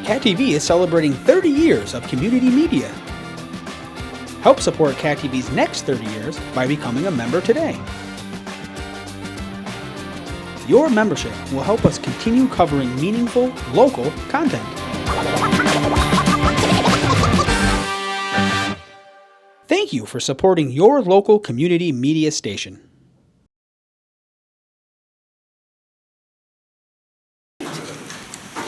Cat TV is celebrating 30 years of community media. Help support Cat TV's next 30 years by becoming a member today. Your membership will help us continue covering meaningful, local content. Thank you for supporting your local community media station.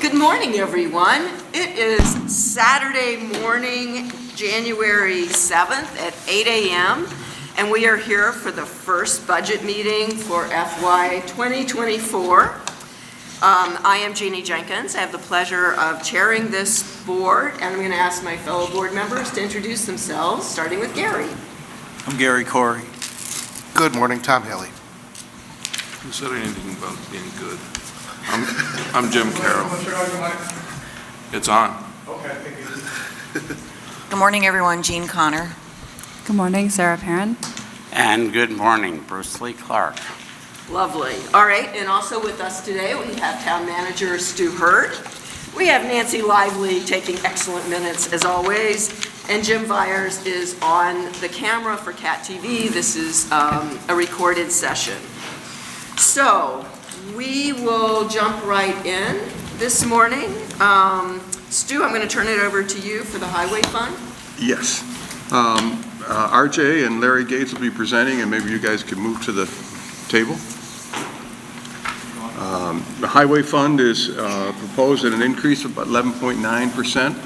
Good morning, everyone. It is Saturday morning, January 7th at 8 a.m., and we are here for the first budget meeting for FY 2024. I am Jeannie Jenkins. I have the pleasure of chairing this board, and I'm going to ask my fellow board members to introduce themselves, starting with Gary. I'm Gary Corey. Good morning, Tom Haley. Who said anything about being good? I'm Jim Carroll. It's on. Okay, thank you. Good morning, everyone. Jean Connor. Good morning, Sarah Perrin. And good morning, Bruce Lee Clark. Lovely. All right, and also with us today, we have Town Manager Stu Hurd. We have Nancy Lively taking excellent minutes, as always, and Jim Vyers is on the camera for Cat TV. This is a recorded session. So, we will jump right in this morning. Stu, I'm going to turn it over to you for the Highway Fund. Yes. RJ and Larry Gates will be presenting, and maybe you guys could move to the table. The Highway Fund is proposed at an increase of about 11.9%.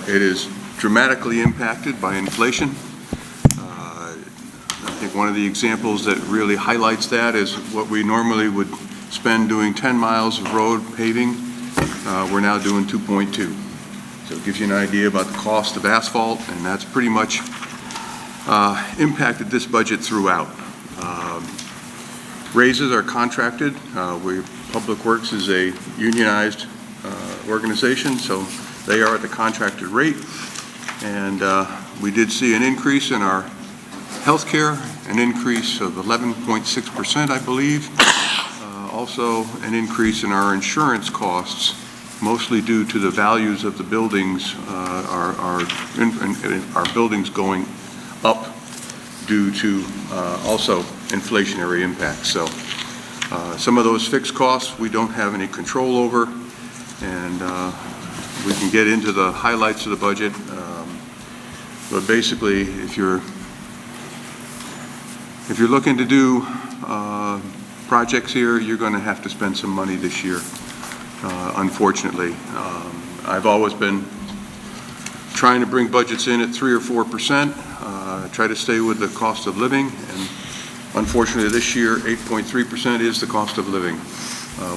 It is dramatically impacted by inflation. I think one of the examples that really highlights that is what we normally would spend doing 10 miles of road paving. We're now doing 2.2. So it gives you an idea about the cost of asphalt, and that's pretty much impacted this budget throughout. Raises are contracted. Public Works is a unionized organization, so they are at the contracted rate. And we did see an increase in our healthcare, an increase of 11.6%, I believe. Also, an increase in our insurance costs, mostly due to the values of the buildings, our buildings going up due to also inflationary impacts. So some of those fixed costs we don't have any control over, and we can get into the highlights of the budget. But basically, if you're looking to do projects here, you're going to have to spend some money this year, unfortunately. I've always been trying to bring budgets in at 3 or 4%, try to stay with the cost of living, and unfortunately this year 8.3% is the cost of living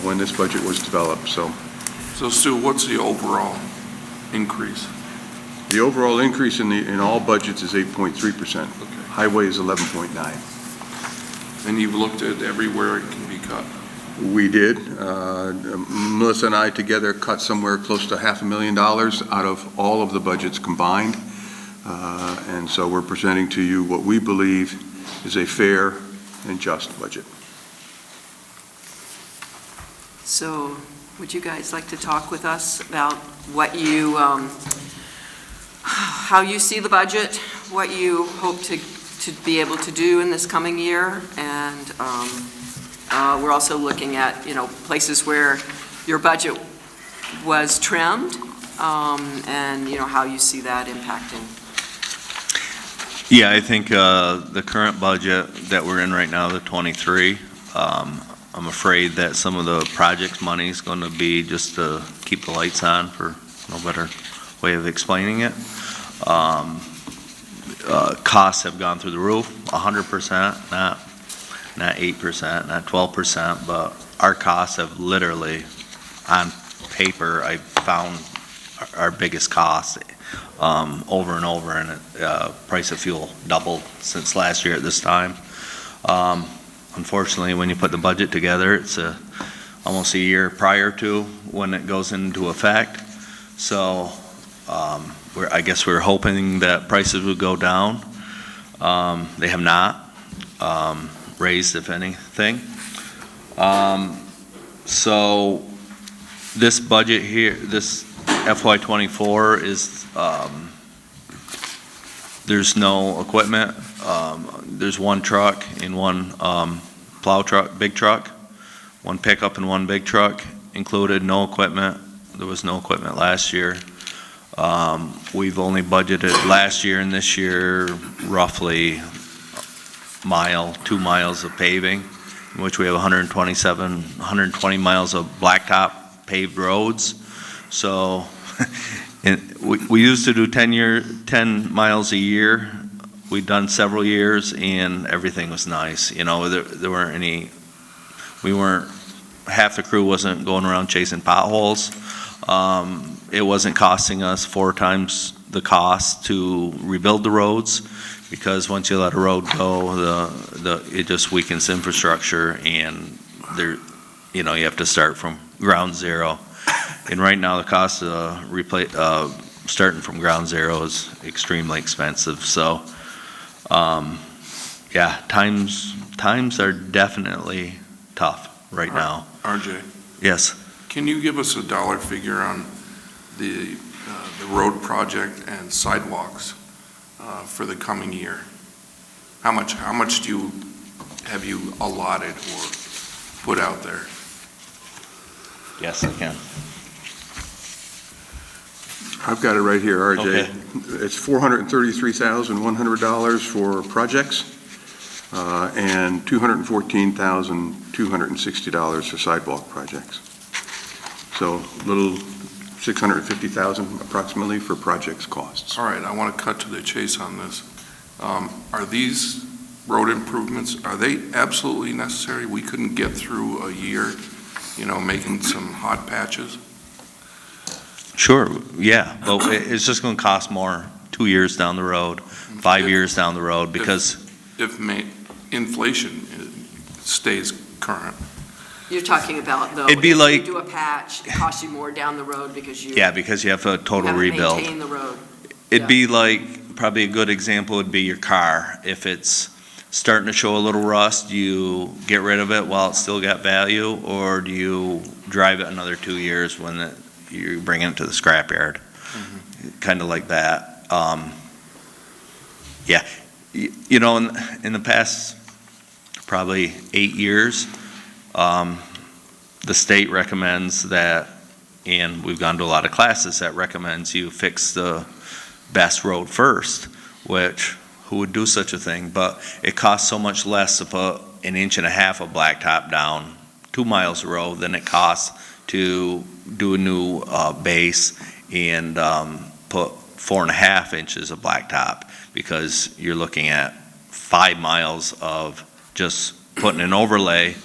when this budget was developed. So Stu, what's the overall increase? the overall increase in all budgets is 8.3%. Okay. Highway is 11.9. And you've looked at everywhere it can be cut? We did. Melissa and I together cut somewhere close to $500,000 out of all of the budgets combined. And so we're presenting to you what we believe is a fair and just budget. So, would you guys like to talk with us about what you, how you see the budget, what you hope to be able to do in this coming year, and we're also looking at, places where your budget was trimmed, and, how you see that impacting. Yeah, I think the current budget that we're in right now, the 23, I'm afraid that some of the projects money is going to be just to keep the lights on, for no better way of explaining it. Costs have gone through the roof, 100%, not 8%, not 12%, but our costs have literally, on paper, I found our biggest cost over and over, and price of fuel doubled since last year at this time. Unfortunately, when you put the budget together, it's almost a year prior to when it goes into effect. So I guess we're hoping that prices would go down. They have not raised, if anything. So This budget here, this FY24 is, there's no equipment. There's one truck and one plow truck, big truck, one pickup and one big truck included, no equipment. There was no equipment last year. We've only budgeted last year and this year roughly 2 miles of paving, in which we have 120 miles of blacktop paved roads. So we used to do 10 miles a year. We've done several years and everything was nice. You know, there weren't any, half the crew wasn't going around chasing potholes. It wasn't costing us 4 times the cost to rebuild the roads, because once you let a road go, it just weakens infrastructure, and you have to start from ground zero. And right now, the cost of starting from ground zero is extremely expensive. So, yeah, times are definitely tough right now. RJ, Yes. can you give us a dollar figure on the road project and sidewalks for the coming year? How much have you allotted or put out there? Yes, I can. I've got it right here, RJ. Okay. It's $433,100 for projects, and $214,260 for sidewalk projects. So a little $650,000 approximately for projects costs. All right, I want to cut to the chase on this. Are these road improvements, are they absolutely necessary? We couldn't get through a year, making some hot patches? Sure, yeah, but it's just going to cost more 2 years down the road, 5 years down the road, because If inflation stays current. You're talking about, though, It'd be if like- you do a patch, it costs you more down the road because you because you have a total haven't rebuild. maintained the road. It'd be like, probably a good example would be your car. If it's starting to show a little rust, do you get rid of it while it's still got value, or do you drive it another 2 years when you bring it to the scrapyard? Kind of like that. Yeah, in the past probably 8 years, the state recommends that, and we've gone to a lot of classes that recommends you fix the best road first, which who would do such a thing? But it costs so much less to put 1.5 inches of blacktop down 2 miles of road than it costs to do a new base and put 4.5 inches of blacktop, because you're looking at 5 miles of just putting an overlay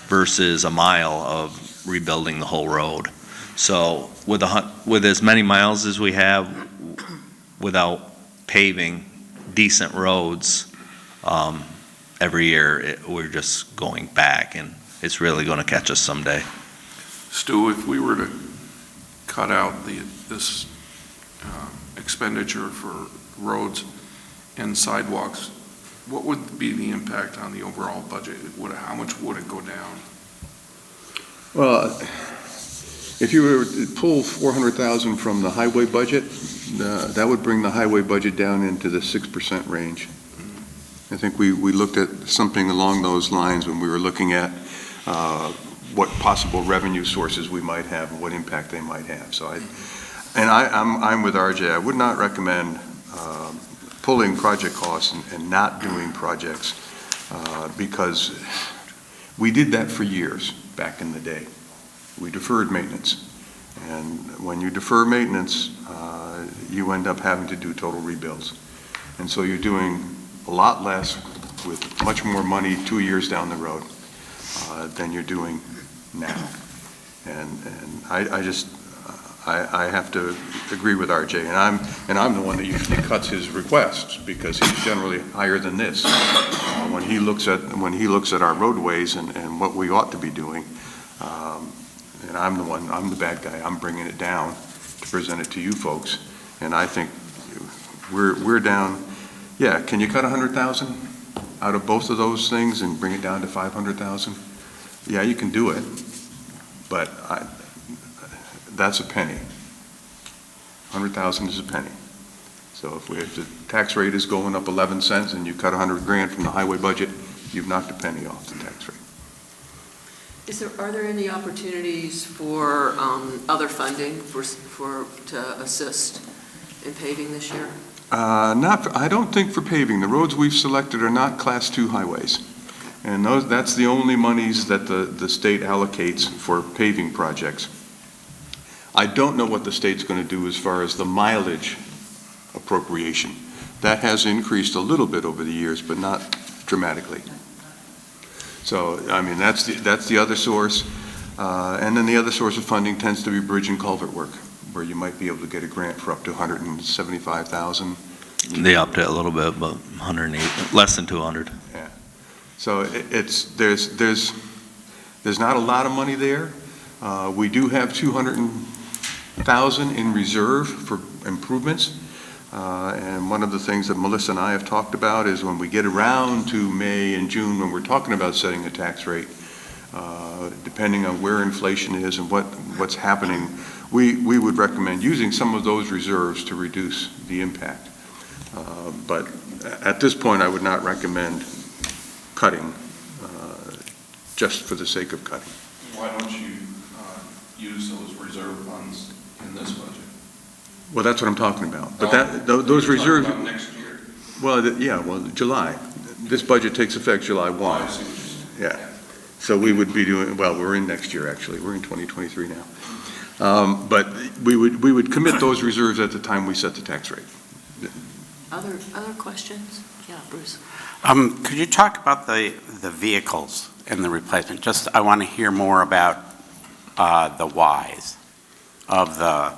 versus a mile of rebuilding the whole road. So with as many miles as we have, without paving decent roads, every year we're just going back, and it's really going to catch us someday. Stu, if we were to cut out this expenditure for roads and sidewalks, what would be the impact on the overall budget? How much would it go down? Well, if you were to pull $400,000 from the highway budget, that would bring the highway budget down into the 6% range. I think we looked at something along those lines when we were looking at what possible revenue sources we might have and what impact they might have. So I'm with RJ. I would not recommend pulling project costs and not doing projects because we did that for years back in the day. We deferred maintenance. And when you defer maintenance, you end up having to do total rebuilds. And so you're doing a lot less with much more money 2 years down the road than you're doing now. And I have to agree with RJ, and I'm the one that usually cuts his requests because he's generally higher than this. When he looks at our roadways and what we ought to be doing, and I'm the bad guy. I'm bringing it down to present it to you folks, and I think we're down. Yeah, can you cut 100,000 out of both of those things and bring it down to 500,000? Yeah, you can do it, but that's a penny. 100,000 is a penny. So if the tax rate is going up 11 cents and you cut 100 grand from the highway budget, you've knocked a penny off the tax rate. Are there any opportunities for other funding to assist in paving this year? I don't think for paving. The roads we've selected are not Class 2 highways. And that's the only monies that the state allocates for paving projects. I don't know what the state's going to do as far as the mileage appropriation. That has increased a little bit over the years, but not dramatically. So, I mean, that's the other source. And then the other source of funding tends to be bridge and culvert work, where you might be able to get a grant for up to $175,000. They upped it a little bit, but 108, less than 200. Yeah. So there's not a lot of money there. We do have 200,000 in reserve for improvements. And one of the things that Melissa and I have talked about is when we get around to May and June, when we're talking about setting the tax rate, depending on where inflation is and what's happening, we would recommend using some of those reserves to reduce the impact. But at this point, I would not recommend cutting just for the sake of cutting. Why don't you use those reserve funds in this budget? Well, that's what I'm talking about. But those reserves. About next year. Well, July. This budget takes effect July 1. Oh, I see what you're saying. Yeah. So we would be doing, well, we're in next year, actually. We're in 2023 now. But we would commit those reserves at the time we set the tax rate. Other questions? Yeah, Bruce. Could you talk about the vehicles and the replacement? Just, I want to hear more about the whys of the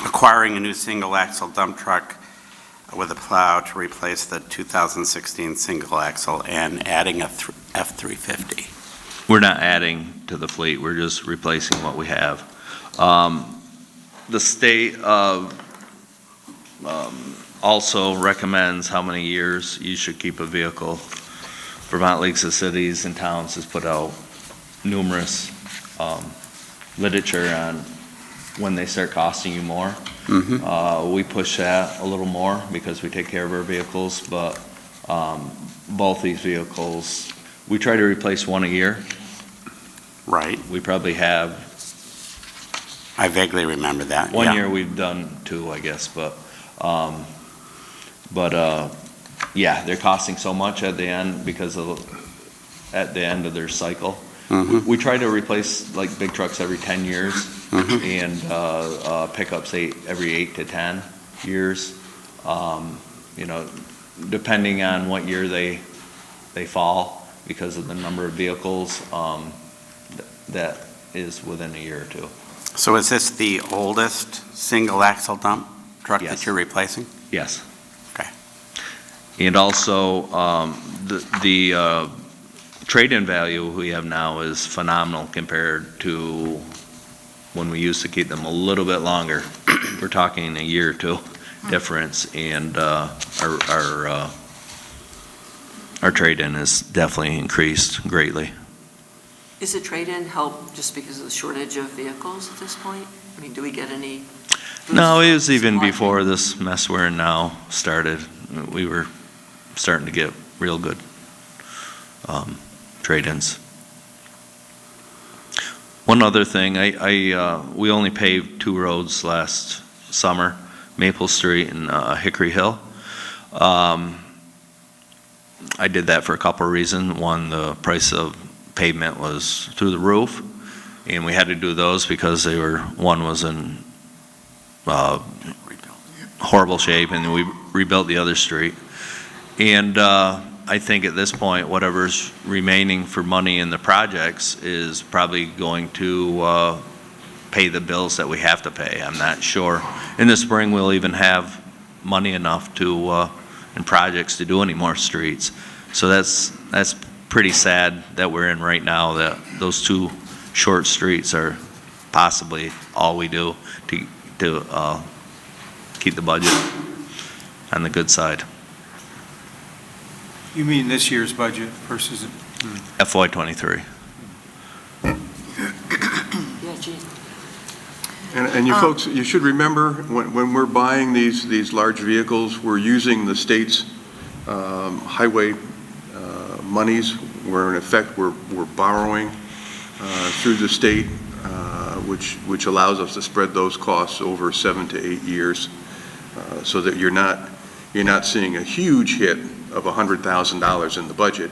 acquiring a new single-axle dump truck with a plow to replace the 2016 single-axle and adding a F-350. We're not adding to the fleet, we're just replacing what we have. The state also recommends how many years you should keep a vehicle. Vermont Leagues of Cities and Towns has put out numerous literature on when they start costing you more. Mm-hmm. We push that a little more because we take care of our vehicles, but both these vehicles, we try to replace one a year. Right. We probably have. I vaguely remember that. One year we've done two, I guess, but yeah, they're costing so much at the end because at the end of their cycle. Mm-hmm. We try to replace like big trucks every 10 years Mm-hmm. and pickups every 8 to 10 years. Depending on what year they fall because of the number of vehicles, that is within a year or two. So is this the oldest single-axle dump truck Yes. that you're replacing? Yes. Okay. And also, the trade-in value we have now is phenomenal compared to when we used to keep them a little bit longer. We're talking a year or two difference, and our trade-in has definitely increased greatly. Is the trade-in help just because of the shortage of vehicles at this point? I mean, do we get any? No, it was even before this mess we're in now started. We were starting to get real good trade-ins. One other thing, we only paved 2 roads last summer, Maple Street and Hickory Hill. I did that for a couple of reasons. One, the price of pavement was through the roof, and we had to do those because one was in horrible shape, and we rebuilt the other street. And I think at this point, whatever's remaining for money in the projects is probably going to pay the bills that we have to pay. I'm not sure. In the spring, we'll even have money enough in projects to do any more streets. So that's pretty sad that we're in right now, that those 2 short streets are possibly all we do to keep the budget on the good side. You mean this year's budget versus? FY '23. Gene. And you folks, you should remember, when we're buying these large vehicles, we're using the state's highway monies, where in effect we're borrowing through the state, which allows us to spread those costs over 7 to 8 years, so that you're not seeing a huge hit of $100,000 in the budget.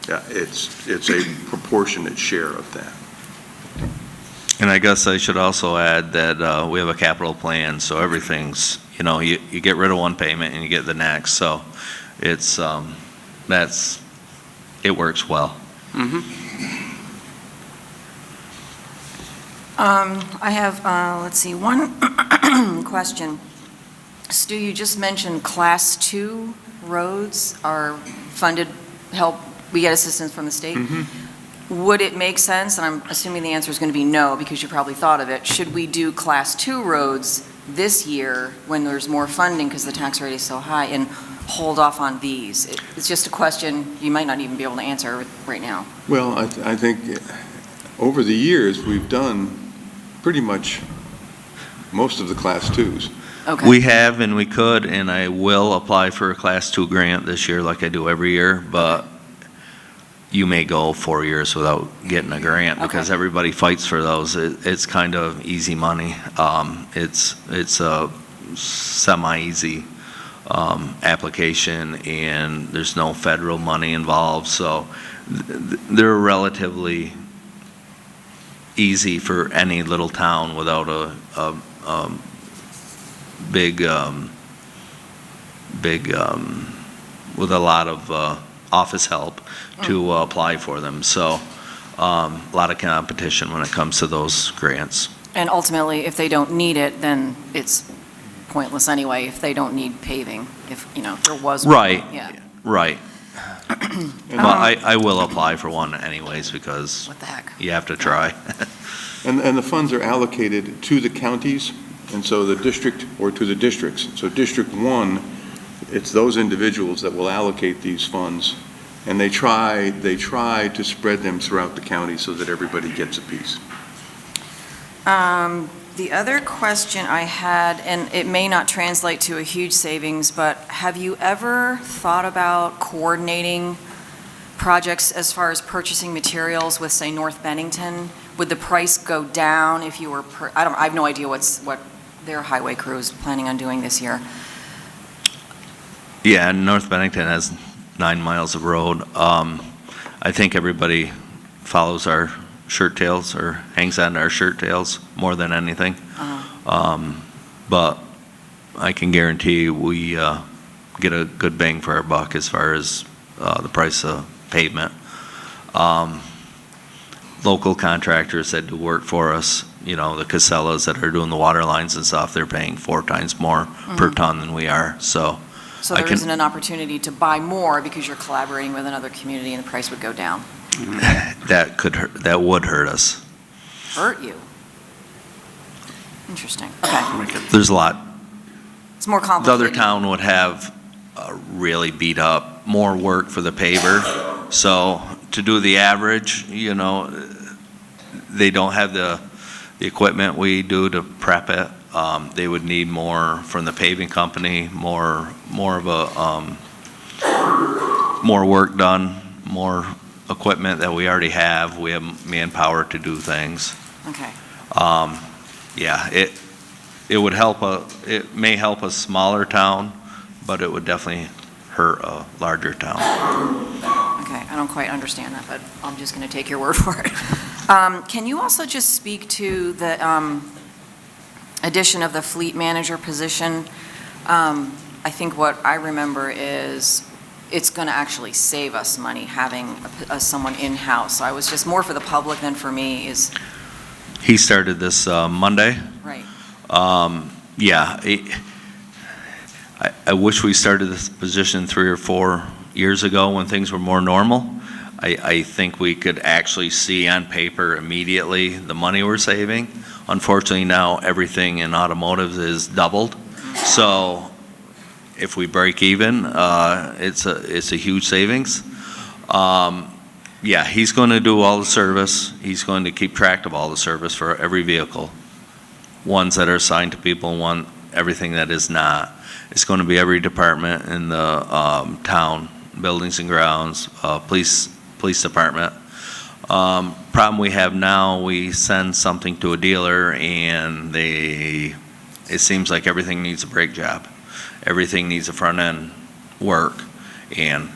It's a proportionate share of that. And I guess I should also add that we have a capital plan, so everything's, you get rid of one payment and you get the next, so it's, it works well. I have, let's see, one question. Stu, you just mentioned Class 2 roads are funded, we get assistance from the state. Would it make sense, and I'm assuming the answer is going to be no because you probably thought of it, should we do Class 2 roads this year when there's more funding because the tax rate is so high and hold off on these? It's just a question you might not even be able to answer right now. Well, I think over the years, we've done pretty much most of the Class 2s. Okay. We have and we could, and I will apply for a Class 2 grant this year like I do every year, but you may go 4 years without getting a grant because everybody fights for those. It's kind of easy money. It's a semi-easy application, and there's no federal money involved, so they're relatively easy for any little town without a big with a lot of office help to apply for them. So a lot of competition when it comes to those grants. And ultimately, if they don't need it, then it's pointless anyway if they don't need paving, if, there was one. Right, Yeah. right. But I will apply for one anyways because What the heck? you have to try. And the funds are allocated to the counties, and so the district, or to the districts. So District 1, it's those individuals that will allocate these funds, and they try to spread them throughout the county so that everybody gets a piece. The other question I had, and it may not translate to a huge savings, but have you ever thought about coordinating projects as far as purchasing materials with, say, North Bennington? Would the price go down if you were, I have no idea what their highway crew is planning on doing this year. Yeah, and North Bennington has 9 miles of road. I think everybody follows our shirt tails or hangs on to our shirt tails more than anything. But I can guarantee we get a good bang for our buck as far as the price of pavement. Local contractors that do work for us, the Casellas that are doing the water lines and stuff, they're paying 4 times more per ton than we are. So there isn't an opportunity to buy more because you're collaborating with another community and the price would go down. That would hurt us. Hurt you? Interesting. Okay. There's a lot. It's more The complicated. other town would have really beat up, more work for the paver. So to do the average, they don't have the equipment we do to prep it. They would need more from the paving company, more of a more work done, more equipment that we already have. We have manpower to do things. Okay. Yeah, it would help it may help a smaller town, but it would definitely hurt a larger town. Okay, I don't quite understand that, but I'm just going to take your word for it. Can you also just speak to the addition of the fleet manager position? I think what I remember is it's going to actually save us money having someone in-house. So I was just more for the public than for me is. He started this Monday. Right. Yeah, I wish we started this position 3 or 4 years ago when things were more normal. I think we could actually see on paper immediately the money we're saving. Unfortunately, now everything in automotive is doubled. So if we break even, it's a huge savings. Yeah, he's going to do all the service. He's going to keep track of all the service for every vehicle. Ones that are assigned to people, everything that is not. It's going to be every department in the town, buildings and grounds, police department. Problem we have now, we send something to a dealer and it seems like everything needs a brake job. Everything needs a front end work. And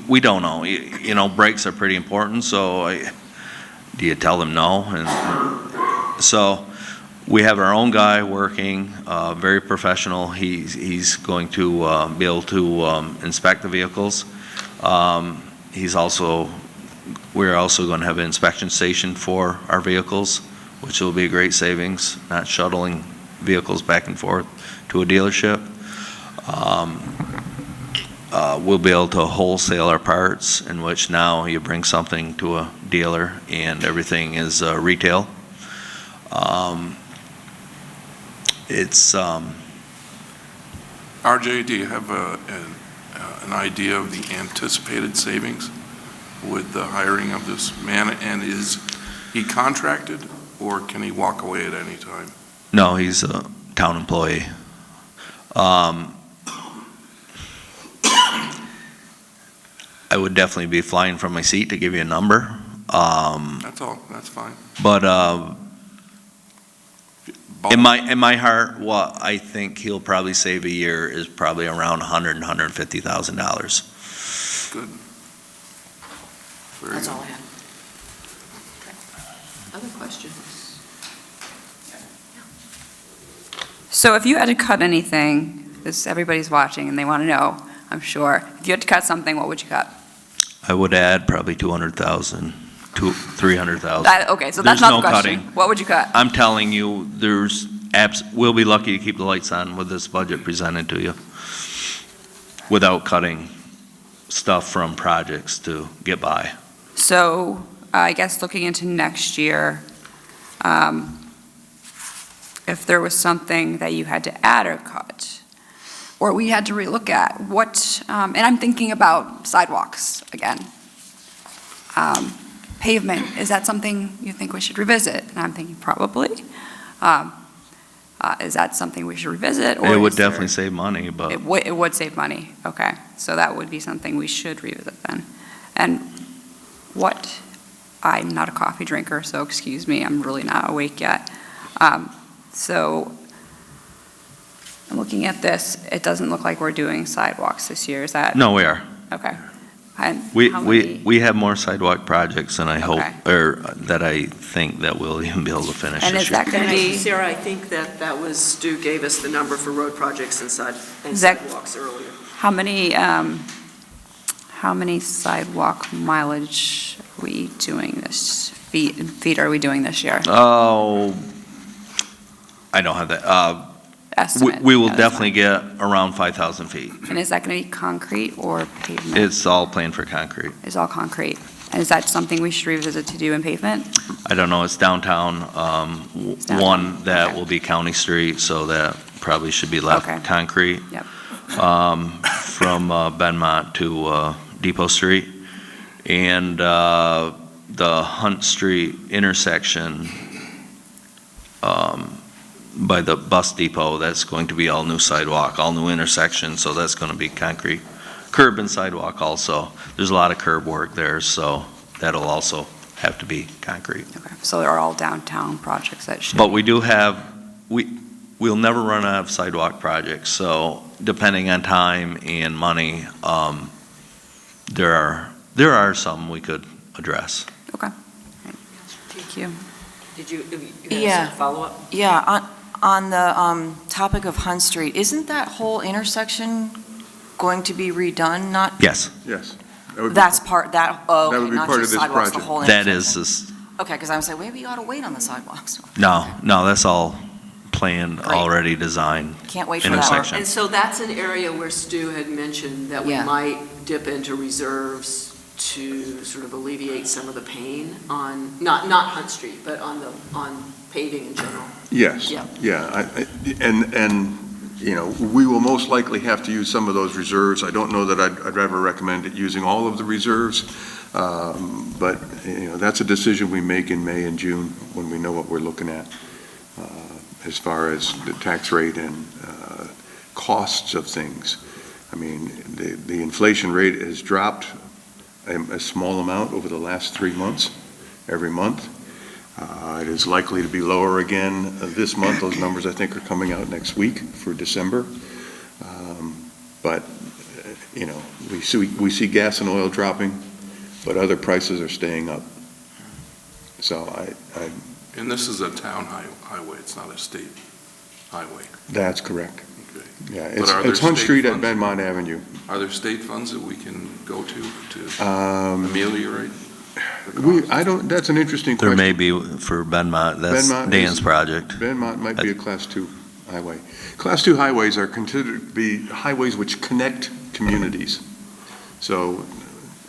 we don't know. Brakes are pretty important, so do you tell them no? And so we have our own guy working, very professional. He's going to be able to inspect the vehicles. We're also going to have an inspection station for our vehicles, which will be a great savings, not shuttling vehicles back and forth to a dealership. We'll be able to wholesale our parts, in which now you bring something to a dealer and everything is retail. RJ, do you have an idea of the anticipated savings with the hiring of this man? And is he contracted, or can he walk away at any time? No, he's a town employee. I would definitely be flying from my seat to give you a number. That's all, that's fine. But in my heart, what I think he'll probably save a year is probably around $100,000 and $150,000. Good. Very That's good. all I have. Other questions? So if you had to cut anything, because everybody's watching and they want to know, I'm sure, if you had to cut something, what would you cut? I would add probably $200,000 to $300,000. Okay, so There's that's not no the question. cutting. What would you cut? I'm telling you, we'll be lucky to keep the lights on with this budget presented to you without cutting stuff from projects to get by. So I guess looking into next year, if there was something that you had to add or cut, or we had to relook at, and I'm thinking about sidewalks again. Pavement, is that something you think we should revisit? And I'm thinking probably. Is that something we should revisit? Or It would is there- definitely save money, but It would save money, okay. So that would be something we should revisit then. And I'm not a coffee drinker, so excuse me, I'm really not awake yet. So I'm looking at this, it doesn't look like we're doing sidewalks this year, is that? no, we are. Okay. And We how many- have more sidewalk projects than I hope, Okay. or that I think that we'll even be able to finish And this is year. that going to be, Sarah, I think that was, Stu gave us the number for road projects and Is that- sidewalks earlier. how many sidewalk mileage are we doing this, feet are we doing this year? Oh, I don't have that. Estimate. We will Yeah, that's definitely get around 5,000 feet. fine. And is that going to be concrete or pavement? It's all planned for concrete. It's all concrete. And is that something we should revisit to do in pavement? I don't know, it's downtown, It's downtown, one that okay. will be County Street, so that probably should be left Okay. concrete. Yep. From Benmont to Depot Street. And the Hunt Street intersection by the bus depot, that's going to be all new sidewalk, all new intersection, so that's going to be concrete. Curb and sidewalk also. There's a lot of curb work there, so that'll also have to be concrete. Okay. So they're all downtown projects that should. But we do have, we'll never run out of sidewalk projects, so depending on time and money, there are some we could address. Okay. Thank you. Did you Yeah. have some follow-up? Yeah, on the topic of Hunt Street, isn't that whole intersection going to be redone? Not, Yes, Yes. That would be- that's part, That okay, would be not part of just this sidewalks, the project. whole that intersection. is, Okay, because I was like, maybe you ought to wait on the sidewalks. no, that's all planned, Great. already designed. Can't wait for that. Intersection. And so that's an area where Stu had mentioned that we Yeah. might dip into reserves to sort of alleviate some of the pain on, not Hunt Street, but on paving in general. Yes. Yeah. Yeah, and we will most likely have to use some of those reserves. I don't know that I'd ever recommend it using all of the reserves, but, that's a decision we make in May and June when we know what we're looking at as far as the tax rate and costs of things. I mean, the inflation rate has dropped a small amount over the last 3 months, every month. It is likely to be lower again this month. Those numbers, I think, are coming out next week for December. But, we see gas and oil dropping, but other prices are staying up. So And this is a town highway, it's not a state highway. That's correct. Okay. Yeah, But are there it's Hunt state Street at funds? Benmont Avenue. Are there state funds that we can go to ameliorate the cost? That's an interesting There question. may be for Benmont, that's Benmont Dan's is- project. Benmont might be a Class 2 highway. Class 2 highways are considered to be highways which connect communities. So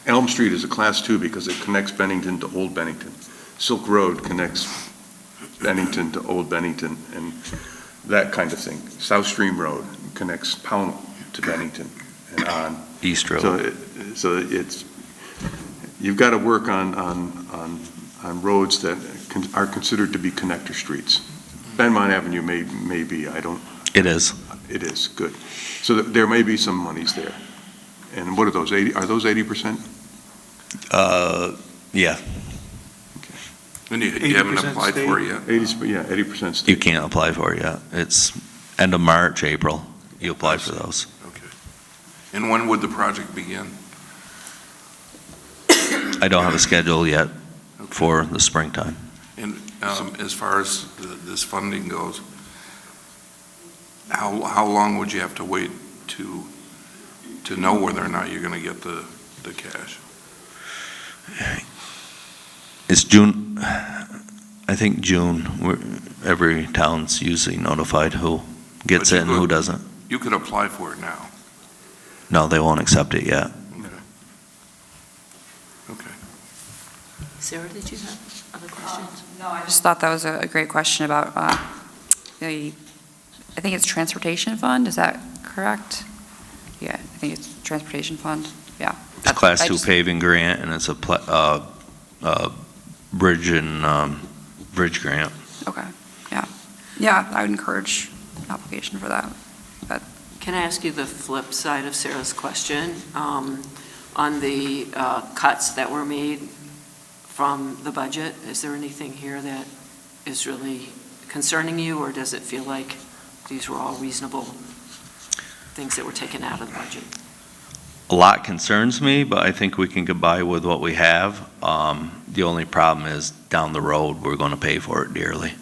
Elm Street is a Class 2 because it connects Bennington to Old Bennington. Silk Road connects Bennington to Old Bennington and that kind of thing. South Stream Road connects Pownell to Bennington and on. East Road. So it's, you've got to work on roads that are considered to be connector streets. Benmont Avenue may be, It is. it is, good. So there may be some monies there. And what are those, 80, are those 80%? Yeah, And you haven't 80% applied state? for it yet? 80% state. you can't apply for it yet. It's end of March, April, you apply for those. Okay. And when would the project begin? I don't have a schedule yet for the springtime. And as far as this funding goes, how long would you have to wait to know whether or not you're going to get the cash? It's June, I think June, every town's usually notified who gets But you it and who could- doesn't. You could apply for it now. No, they won't accept it yet. Okay. Sarah, did you have other questions? No, I just thought that was a great question about I think it's transportation fund, is that correct? Yeah, I think it's transportation fund, yeah. It's Class 2 paving grant, and it's a bridge and bridge grant. Okay, yeah. Yeah, I would encourage application for that. Can I ask you the flip side of Sarah's question? On the cuts that were made from the budget, is there anything here that is really concerning you, or does it feel like these were all reasonable things that were taken out of the budget? A lot concerns me, but I think we can get by with what we have. The only problem is down the road, we're going to pay for it dearly.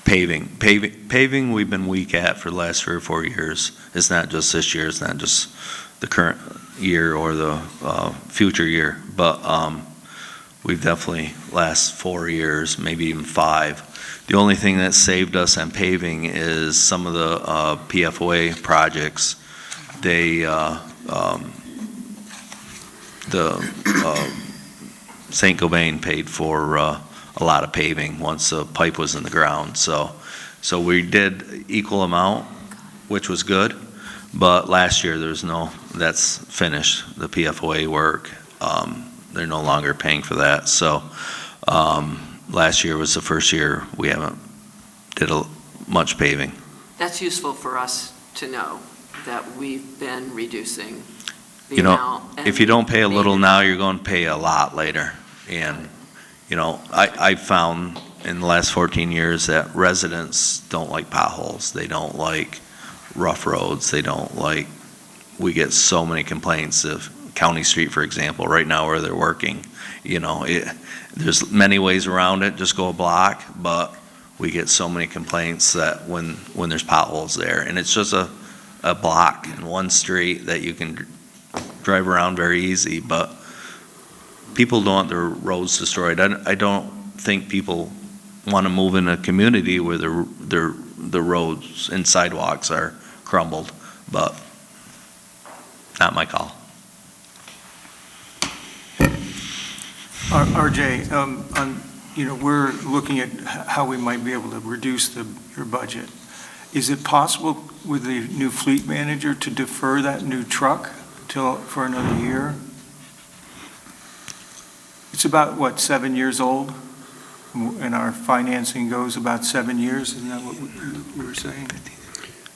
Paving, we've been weak at for the last 3 or 4 years. It's not just this year, it's not just the current year or the future year, but we've definitely, last 4 years, maybe even 5. The only thing that saved us on paving is some of the PFOA projects. St. Gobain paid for a lot of paving once the pipe was in the ground. So we did equal amount, which was good. But last year, that's finished, the PFOA work. They're no longer paying for that. So last year was the first year we haven't did much paving. That's useful for us to know that we've been reducing the You know, amount. if you don't pay a little now, you're going to pay a lot later. And, I found in the last 14 years that residents don't like potholes. They don't like rough roads. We get so many complaints of County Street, for example, right now where they're working. There's many ways around it, just go a block, but we get so many complaints that when there's potholes there. And it's just a block in one street that you can drive around very easy, but people don't want their roads destroyed. I don't think people want to move in a community where the roads and sidewalks are crumbled, but not my call. RJ, we're looking at how we might be able to reduce your budget. Is it possible with the new fleet manager to defer that new truck for another year? It's about, what, 7 years old? And our financing goes about 7 years, isn't that what we were saying?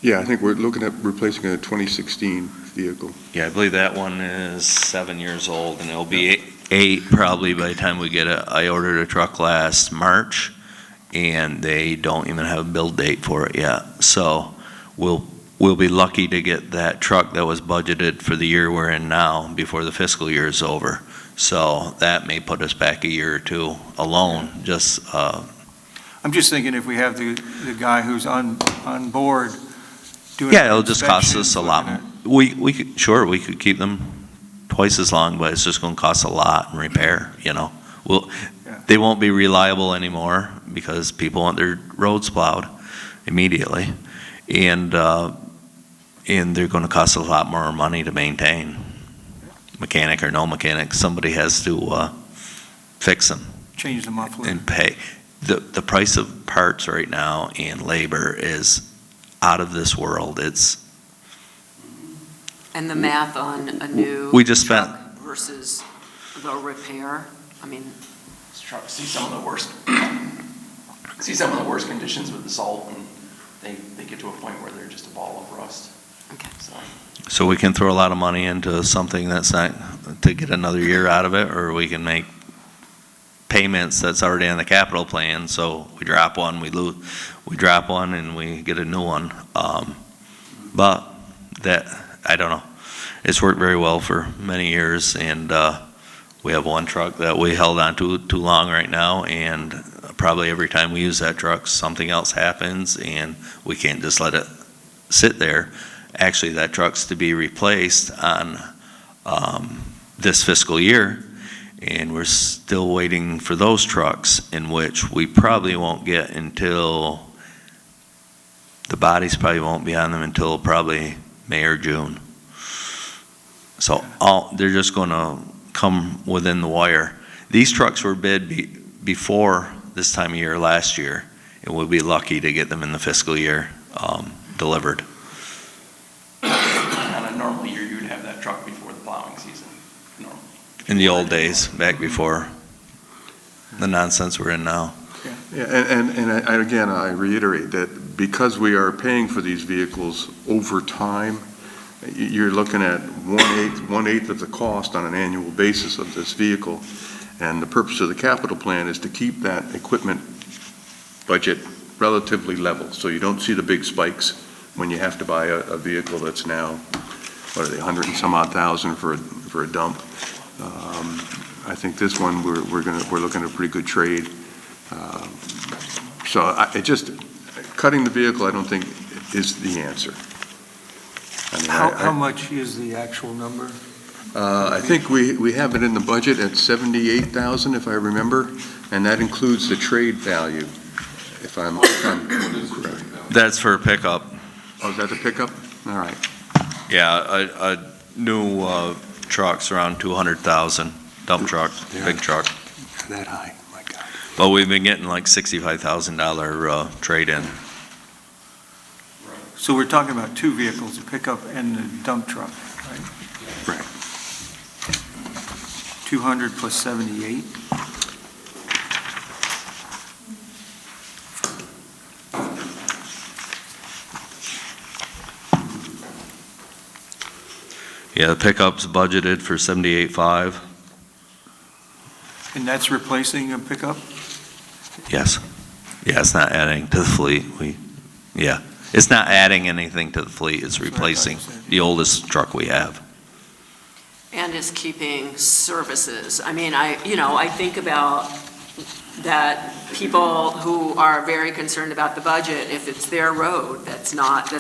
Yeah, I think we're looking at replacing a 2016 vehicle. Yeah, I believe that one is 7 years old, and it'll be 8 probably by the time we get it. I ordered a truck last March, and they don't even have a build date for it yet. So we'll be lucky to get that truck that was budgeted for the year we're in now before the fiscal year is over. So that may put us back a year or two alone, just. I'm just thinking if we have the guy who's on board doing. Yeah, it'll just cost us a lot. We could keep them twice as long, but it's just going to cost a lot in repair, you know. They won't be reliable anymore because people want their roads plowed immediately. And they're going to cost a lot more money to maintain. Mechanic or no mechanic, somebody has to fix them. Change the muffler. And pay. The price of parts right now and labor is out of this world. And the math on a new We just spent. truck versus the repair, I mean, This truck see some of the worst conditions with the salt, and they get to a point where they're just a ball of rust. okay. So we can throw a lot of money into something that's not to get another year out of it, or we can make payments that's already on the capital plan. So we drop one, we drop one, and we get a new one. But that, I don't know. It's worked very well for many years, and we have one truck that we held on to too long right now, and probably every time we use that truck, something else happens, and we can't just let it sit there. Actually, that truck's to be replaced on this fiscal year, and we're still waiting for those trucks, in which we probably won't get until, the bodies probably won't be on them until probably May or June. So they're just going to come within the wire. These trucks were bid before this time of year last year, and we'll be lucky to get them in the fiscal year delivered. On a normal year, you'd have that truck before the plowing season, normally. In the old days, back before the nonsense we're in now. Yeah, and again, I reiterate that because we are paying for these vehicles over time, you're looking at one-eighth of the cost on an annual basis of this vehicle. And the purpose of the capital plan is to keep that equipment budget relatively level, so you don't see the big spikes when you have to buy a vehicle that's now, what are they, 100 and some odd thousand for a dump. I think this one we're looking at a pretty good trade. So cutting the vehicle, I don't think is the answer. I mean, How much is the actual number? I think we have it in the budget at 78,000, if I remember, and that includes the trade value, if I'm correct. That's for a pickup. Oh, is that the pickup? All right. Yeah, a new truck's around 200,000, dump truck, big truck. That high, my God. But we've been getting like $65,000 trade-in. So we're talking about two vehicles, a pickup and the dump truck, right? Right. 200 plus 78? Yeah, the pickup's budgeted for 78.5. And that's replacing a pickup? Yes. Yeah, it's not adding to the fleet. It's not adding anything to the fleet. It's replacing the oldest truck we have. And is keeping services. I mean, I think about that people who are very concerned about the budget, if it's their road that's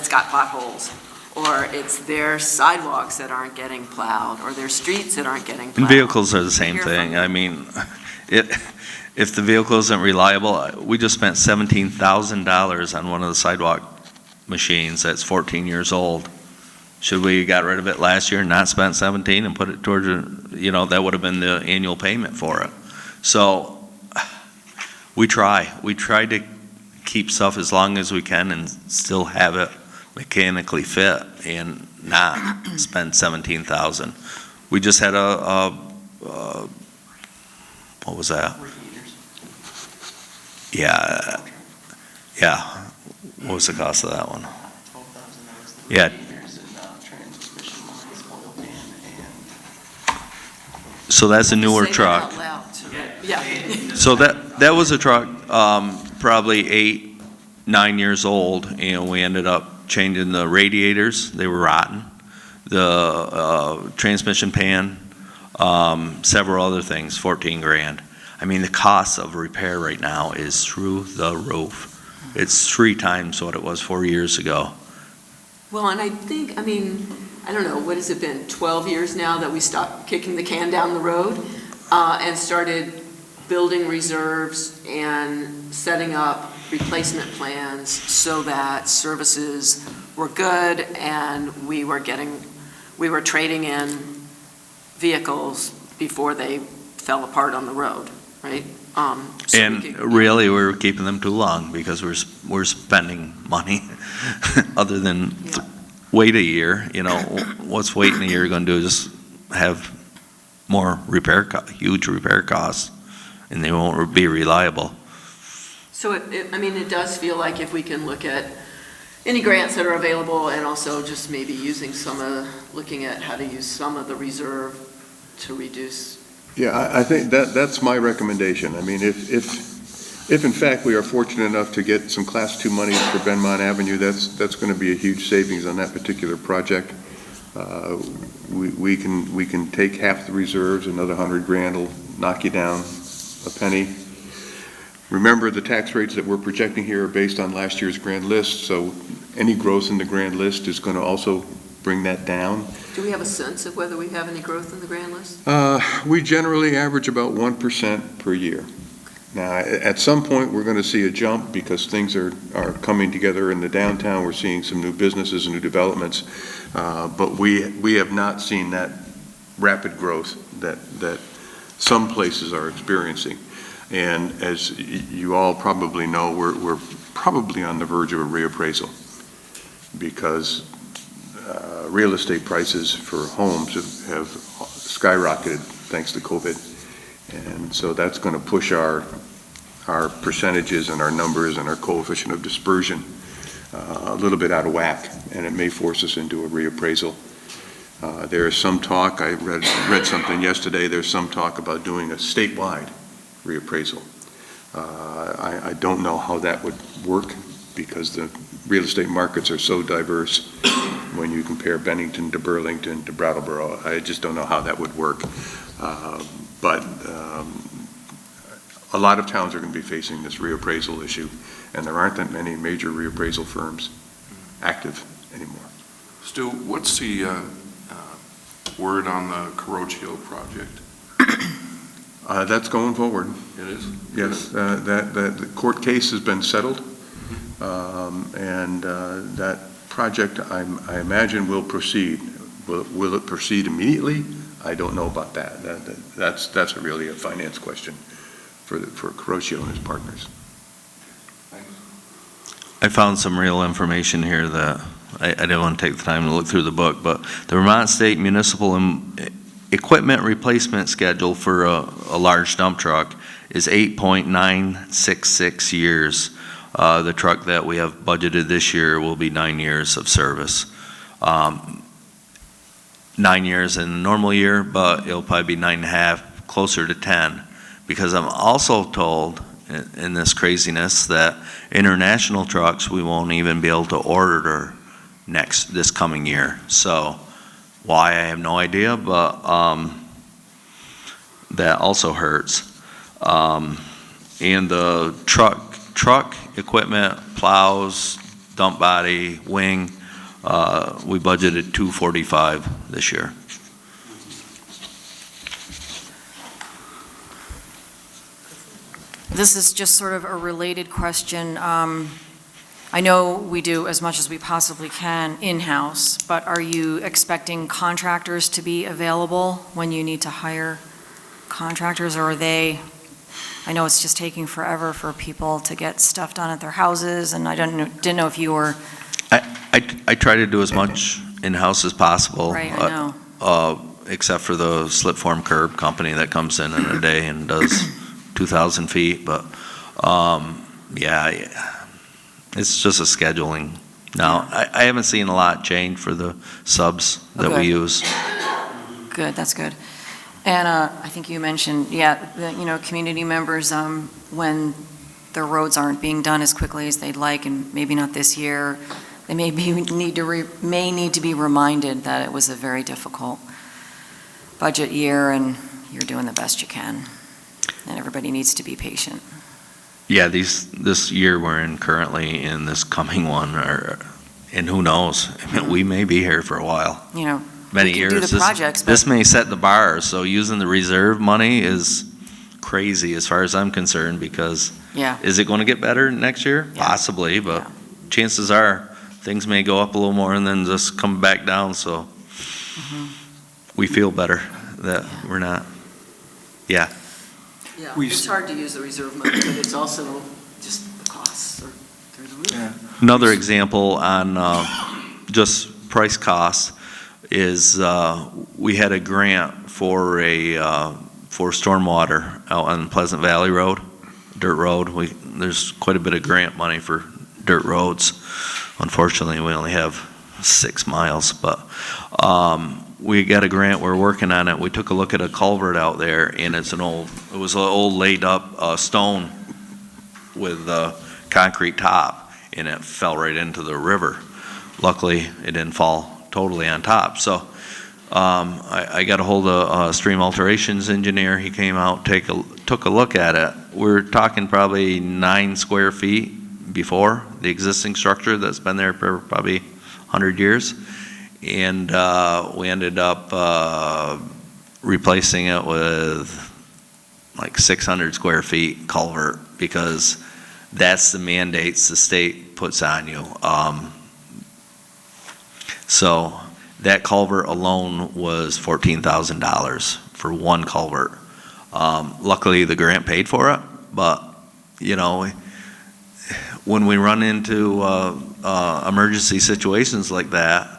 got potholes, or it's their sidewalks that aren't getting plowed, or their streets that aren't getting plowed. And vehicles are the same thing. I mean, if the vehicle isn't reliable, we just spent $17,000 on one of the sidewalk machines that's 14 years old. Should we got rid of it last year and not spent 17 and put it towards, that would have been the annual payment for it. So we try to keep stuff as long as we can and still have it mechanically fit and not spend 17,000. We just had what was that? Yeah. What was the cost of that one? Yeah. So that's a newer Say that truck. out loud, so that- Yeah. So that was a truck, probably 8, 9 years old, and we ended up changing the radiators. They were rotten. The transmission pan, several other things, 14 grand. I mean, the cost of repair right now is through the roof. It's 3 times what it was 4 years ago. Well, and I think, I mean, I don't know, what has it been, 12 years now that we stopped kicking the can down the road and started building reserves and setting up replacement plans so that services were good and we were trading in vehicles before they fell apart on the road, right? So And really, we were keeping them too long because we're spending money other than wait a year. You know, what's waiting a year going to do? Just have more huge repair costs, and they won't be reliable. So I mean, it does feel like if we can look at any grants that are available and also just maybe using looking at how to use some of the reserve to reduce. Yeah, I think that's my recommendation. I mean, if in fact we are fortunate enough to get some Class 2 money for Benmont Avenue, that's going to be a huge savings on that particular project. We can take half the reserves, another 100 grand will knock you down a penny. Remember, the tax rates that we're projecting here are based on last year's grand list, so any growth in the grand list is going to also bring that down. Do we have a sense of whether we have any growth in the grand list? We generally average about 1% per year. Now, at some point, we're going to see a jump because things are coming together in the downtown. We're seeing some new businesses and new developments, but we have not seen that rapid growth that some places are experiencing. And as you all probably know, we're probably on the verge of a reappraisal because real estate prices for homes have skyrocketed thanks to COVID. And so that's going to push our percentages and our numbers and our coefficient of dispersion a little bit out of whack, and it may force us into a reappraisal. There is some talk, I read something yesterday, there's some talk about doing a statewide reappraisal. I don't know how that would work because the real estate markets are so diverse when you compare Bennington to Burlington to Brattleboro. I just don't know how that would work. But a lot of towns are going to be facing this reappraisal issue, and there aren't that many major reappraisal firms active anymore. Stu, what's the word on the Caroccio project? That's going forward. It is? Yes, the court case has been settled, and that project, I imagine, will proceed. Will it proceed immediately? I don't know about that. That's really a finance question for Caroccio and his partners. I found some real information here that I didn't want to take the time to look through the book, but the Vermont State Municipal Equipment Replacement Schedule for a large dump truck is 8.966 years. The truck that we have budgeted this year will be 9 years of service. 9 years in a normal year, but it'll probably be 9.5, closer to 10. Because I'm also told in this craziness that international trucks, we won't even be able to order this coming year. So why, I have no idea, but that also hurts. And the truck equipment, plows, dump body, wing, we budgeted $245 this year. This is just sort of a related question. I know we do as much as we possibly can in-house, but are you expecting contractors to be available when you need to hire contractors, or are they I know it's just taking forever for people to get stuff done at their houses, and I didn't know if you were, I try to do as much in-house as possible. right, I know. Except for the slip form curb company that comes in a day and does 2,000 feet, but, yeah, it's just a scheduling. Now, I haven't seen a lot change for the subs that we use. Good, that's good. And I think you mentioned, community members, when their roads aren't being done as quickly as they'd like, and maybe not this year, they may need to be reminded that it was a very difficult budget year, and you're doing the best you can, and everybody needs to be patient. Yeah, this year we're in currently, in this coming one, and who knows? I mean, we may be here for a while. Many we can years. do the projects, This may set the bar, so using the reserve money is crazy as far as I'm concerned, because is it going to get better next year? Yeah. Possibly, but chances are things may go up a little more and then just come back down, so we feel better that we're not. Yeah, it's hard to use the reserve money, but it's also just the costs are through the roof. Yeah. Another example on just price costs is we had a grant for stormwater out on Pleasant Valley Road, dirt road. There's quite a bit of grant money for dirt roads. Unfortunately, we only have 6 miles, but we got a grant. We're working on it. We took a look at a culvert out there, and it was an old laid up stone with a concrete top, and it fell right into the river. Luckily, it didn't fall totally on top. So I got a hold of a stream alterations engineer. He came out, took a look at it. We're talking probably 9 square feet before the existing structure that's been there for probably 100 years. And we ended up replacing it with like 600 square feet culvert, because that's the mandates the state puts on you. So that culvert alone was $14,000 for one culvert. Luckily, the grant paid for it, but when we run into emergency situations like that,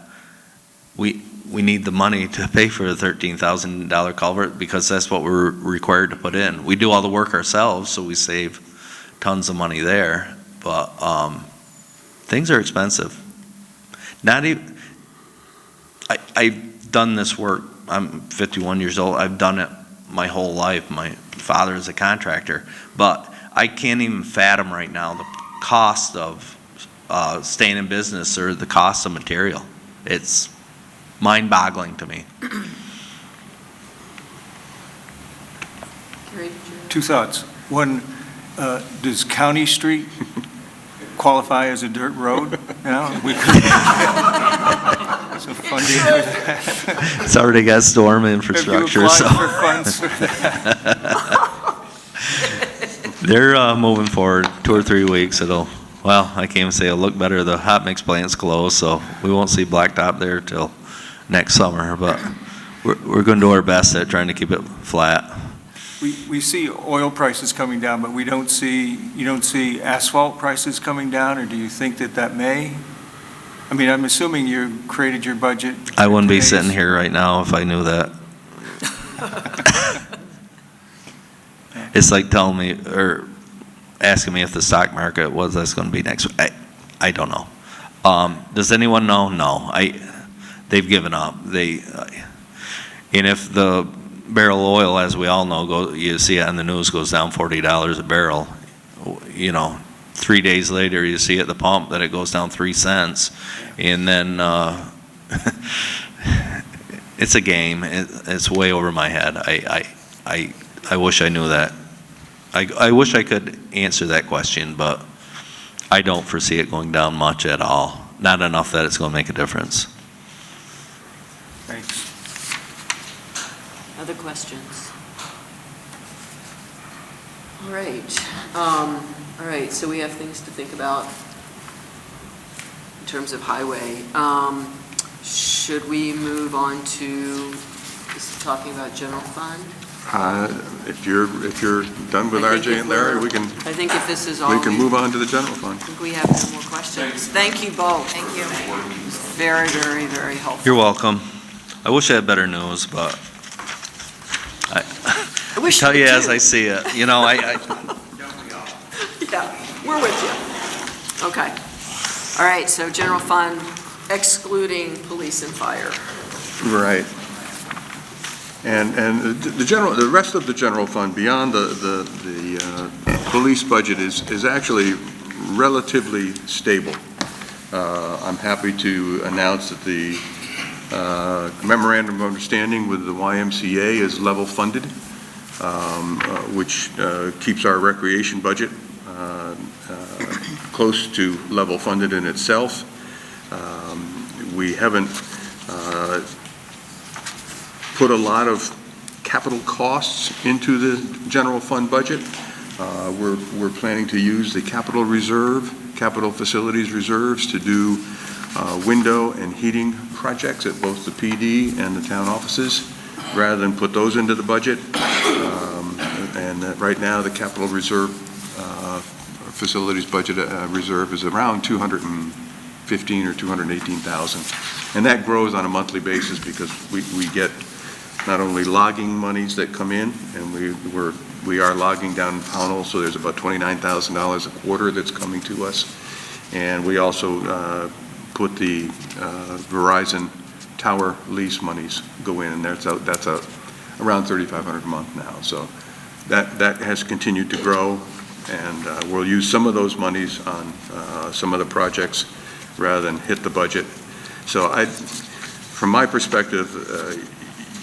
we need the money to pay for the $13,000 culvert, because that's what we're required to put in. We do all the work ourselves, so we save tons of money there, but things are expensive. Not even. I've done this work. I'm 51 years old. I've done it my whole life. My father is a contractor, but I can't even fathom right now the cost of staying in business or the cost of material. It's mind-boggling to me. Two thoughts. One, does County Street qualify as a dirt road now? We could some funding for that. It's already got storm infrastructure. Have you so applied for funds for that? They're moving forward 2 or 3 weeks. I can't even say it'll look better. The hot mix plant's closed, so we won't see blacktop there till next summer, but we're going to do our best at trying to keep it flat. We see oil prices coming down, but you don't see asphalt prices coming down, or do you think that may? I mean, I'm assuming you created your budget. I wouldn't be sitting here right now if I knew that. It's like telling me or asking me if the stock market was that's going to be next. I don't know. Does anyone know? No. They've given up. And if the barrel of oil, as we all know, you see it on the news, goes down $40 a barrel. 3 days later, you see at the pump that it goes down 3 cents, and then it's a game. It's way over my head. I wish I knew that. I wish I could answer that question, but I don't foresee it going down much at all. Not enough that it's going to make a difference. Thanks. Other questions? All right, so we have things to think about in terms of highway. Should we move on to talking about general fund? If you're done with I think RJ if and Larry, we're- we can I think if this is all, I move on to the general fund. think we have no more questions. Thank you both. Thank you. Very, very, very helpful. You're welcome. I wish I had better news, but I wish tell you did as too. I see it. You know, I Yeah, we're with you. Okay. All right, so general fund excluding police and fire. Right. And the rest of the general fund, beyond the police budget, is actually relatively stable. I'm happy to announce that the memorandum of understanding with the YMCA is level funded, which keeps our recreation budget close to level funded in itself. We haven't put a lot of capital costs into the general fund budget. We're planning to use the capital facilities reserves to do window and heating projects at both the PD and the town offices, rather than put those into the budget. And right now, the capital reserve facilities budget reserve is around 215 or 218,000, and that grows on a monthly basis because we get not only logging monies that come in, and we are logging down in Pownell, so there's about $29,000 a quarter that's coming to us, and we also put the Verizon tower lease monies go in, and that's around $3,500 a month now. So that has continued to grow, and we'll use some of those monies on some of the projects rather than hit the budget. So from my perspective,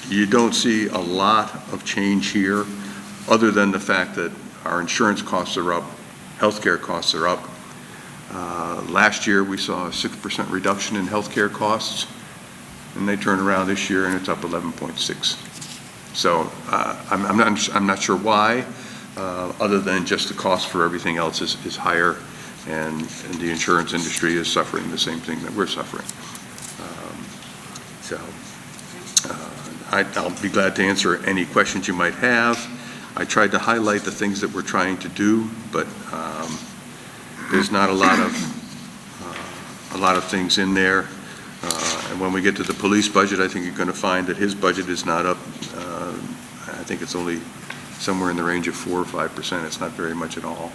you don't see a lot of change here, other than the fact that our insurance costs are up, healthcare costs are up. Last year, we saw a 6% reduction in healthcare costs, and they turned around this year, and it's up 11.6. So I'm not sure why, other than just the cost for everything else is higher, and the insurance industry is suffering the same thing that we're suffering. I'll be glad to answer any questions you might have. I tried to highlight the things that we're trying to do, but there's not a lot of things in there. And when we get to the police budget, I think you're going to find that his budget is not up. I think it's only somewhere in the range of 4 or 5%. It's not very much at all.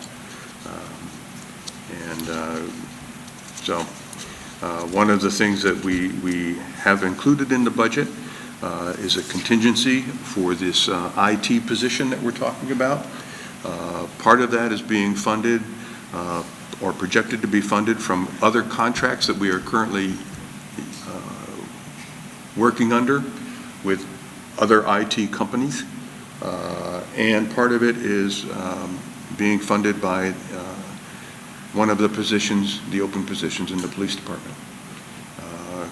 One of the things that we have included in the budget is a contingency for this IT position that we're talking about. Part of that is being funded or projected to be funded from other contracts that we are currently working under with other IT companies. And part of it is being funded by one of the positions, the open positions in the police department.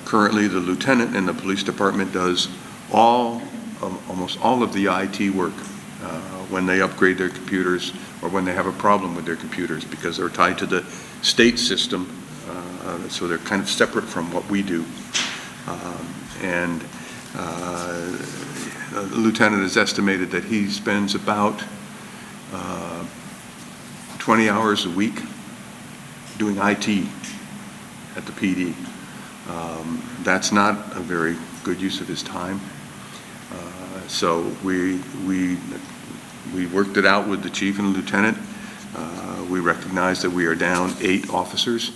Currently, the lieutenant in the police department does almost all of the IT work when they upgrade their computers or when they have a problem with their computers, because they're tied to the state system, so they're kind of separate from what we do. The lieutenant has estimated that he spends about 20 hours a week doing IT at the PD. That's not a very good use of his time. So we worked it out with the chief and lieutenant. We recognize that we are down 8 officers.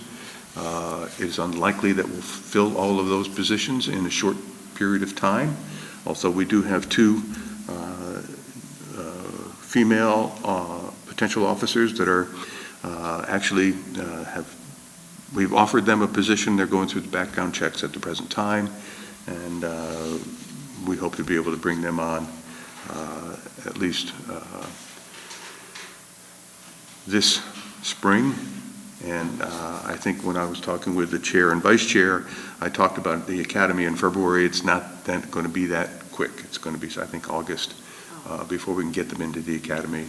It is unlikely that we'll fill all of those positions in a short period of time. Also, we do have 2 female potential officers that are actually we've offered them a position. They're going through the background checks at the present time, and we hope to be able to bring them on at least this spring. And I think when I was talking with the chair and vice chair, I talked about the academy in February. It's not going to be that quick. It's going to be, I think, August before we can get them into the academy.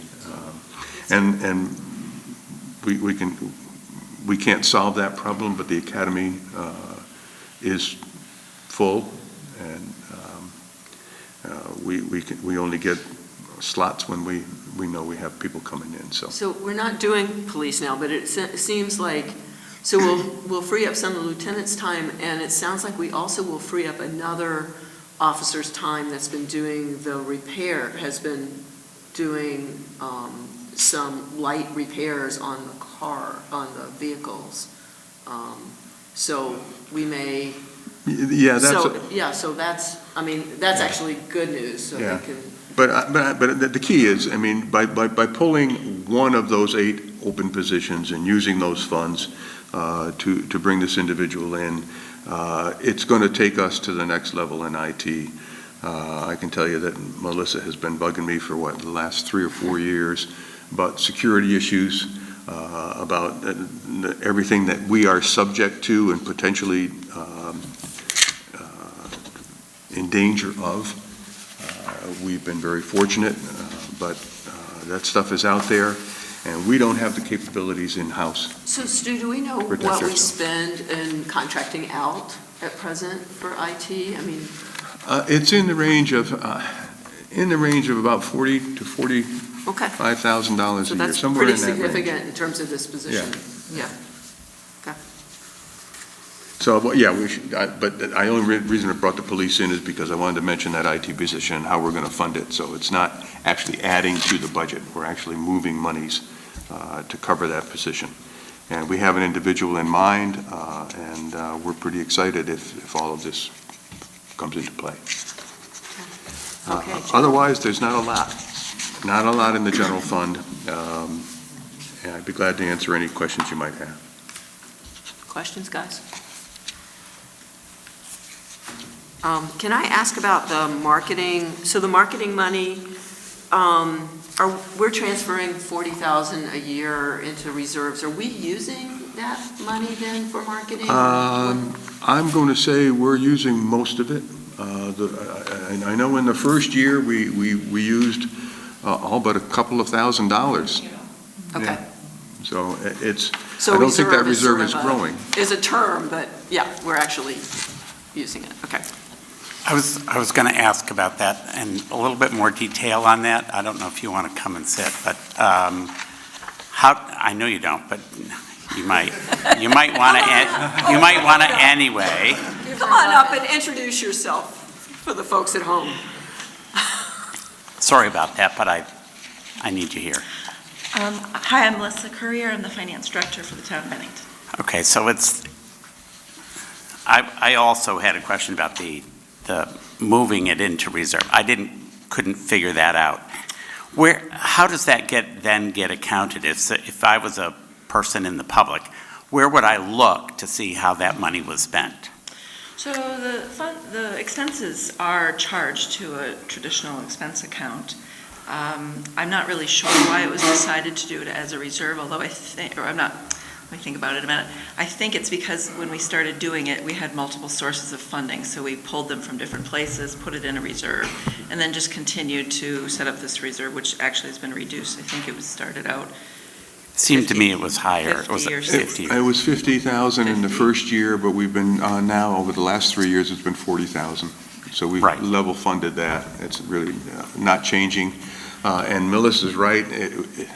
And we can't solve that problem, but the academy is full, and we only get slots when we know we have people coming in, so. So we're not doing police now, but it seems like, so we'll free up some of the lieutenant's time, and it sounds like we also will free up another officer's time that's been doing the repair, has been doing some light repairs on the car, on the vehicles. So we may, Yeah, so that's, I mean, that's actually good news, so Yeah. we can. But the key is, I mean, by pulling one of those 8 open positions and using those funds to bring this individual in, it's going to take us to the next level in IT. I can tell you that Melissa has been bugging me for the last 3 or 4 years about security issues, about everything that we are subject to and potentially in danger of. We've been very fortunate, but that stuff is out there, and we don't have the capabilities in-house. So Stu, do we know Protect what we ourselves. spend in contracting out at present for IT? I mean, It's in the range of about $40,000 to okay. $45,000 So a year, that's somewhere pretty in that range. significant in terms of this position. Yeah. So, but yeah, we should, but the only reason I brought the police in is because I wanted to mention that IT position and how we're going to fund it. So it's not actually adding to the budget. We're actually moving monies to cover that position. And we have an individual in mind, and we're pretty excited if all of this comes into play. Okay. Otherwise, there's not a lot in the general fund. And I'd be glad to answer any questions you might have. Questions, guys? Can I ask about the marketing? So the marketing money, we're transferring $40,000 a year into reserves. Are we using that money then for marketing? I'm going to say we're using most of it. And I know in the first year, we used all but a couple of $1,000s. Okay. Yeah. So it's, So I don't think that reserve reserve is growing. Is a term, but yeah, we're actually using it. Okay. I was going to ask about that and a little bit more detail on that. I don't know if you want to come and sit, but I know you don't, but you might want to anyway. Come on up and introduce yourself for the folks at home. Sorry about that, but I need you here. Hi, I'm Melissa Courier. I'm the finance director for the town of Bennington. Okay, so I also had a question about the moving it into reserve. I couldn't figure that out. How does that get accounted? If I was a person in the public, where would I look to see how that money was spent? So the expenses are charged to a traditional expense account. I'm not really sure why it was decided to do it as a reserve, although let me think about it a minute. I think it's because when we started doing it, we had multiple sources of funding, so we pulled them from different places, put it in a reserve, and then just continued to set up this reserve, which actually has been reduced. I think it was started out. Seemed to me it was higher. It was 50. It was 50,000 in the first year, but we've been now over the last 3 years, it's been 40,000. So we've level funded that. It's really not changing. And Melissa's right.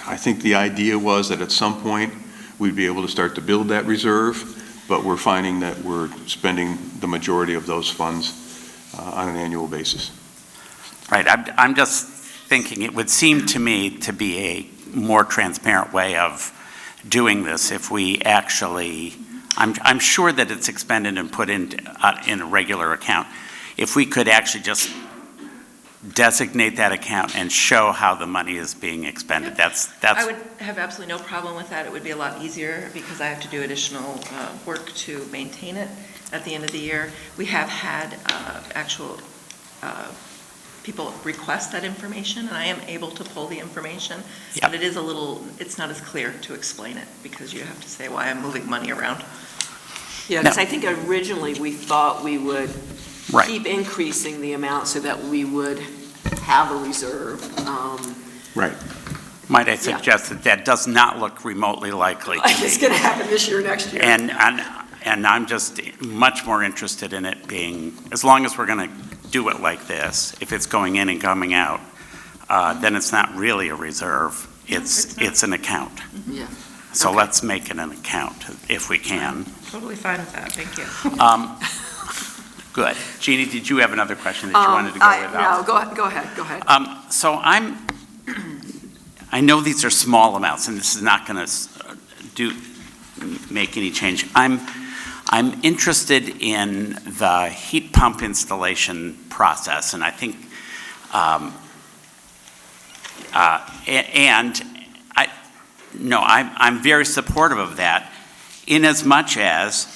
I think the idea was that at some point we'd be able to start to build that reserve, but we're finding that we're spending the majority of those funds on an annual basis. Right. I'm just thinking it would seem to me to be a more transparent way of doing this if we actually, I'm sure that it's expended and put in a regular account. If we could actually just designate that account and show how the money is being expended. That's. I would have absolutely no problem with that. It would be a lot easier because I have to do additional work to maintain it at the end of the year. We have had actual people request that information, and I am able to pull the information, but it's not as clear to explain it because you have to say why I'm moving money around. Yeah, because I think originally we thought we would keep increasing the amount so that we would have a reserve. Right. Might I suggest that does not look remotely likely to It's going to happen this year, next year. And I'm just much more interested in it being, as long as we're going to do it like this, if it's going in and coming out, then it's not really a reserve, it's an account. Yeah. So Okay. let's make it an account if we can. Totally fine with that, thank you. Good. Jeannie, did you have another question that you wanted to go without? No, go ahead. So I know these are small amounts, and this is not going to make any change. I'm interested in the heat pump installation process, and I think, I'm very supportive of that, in as much as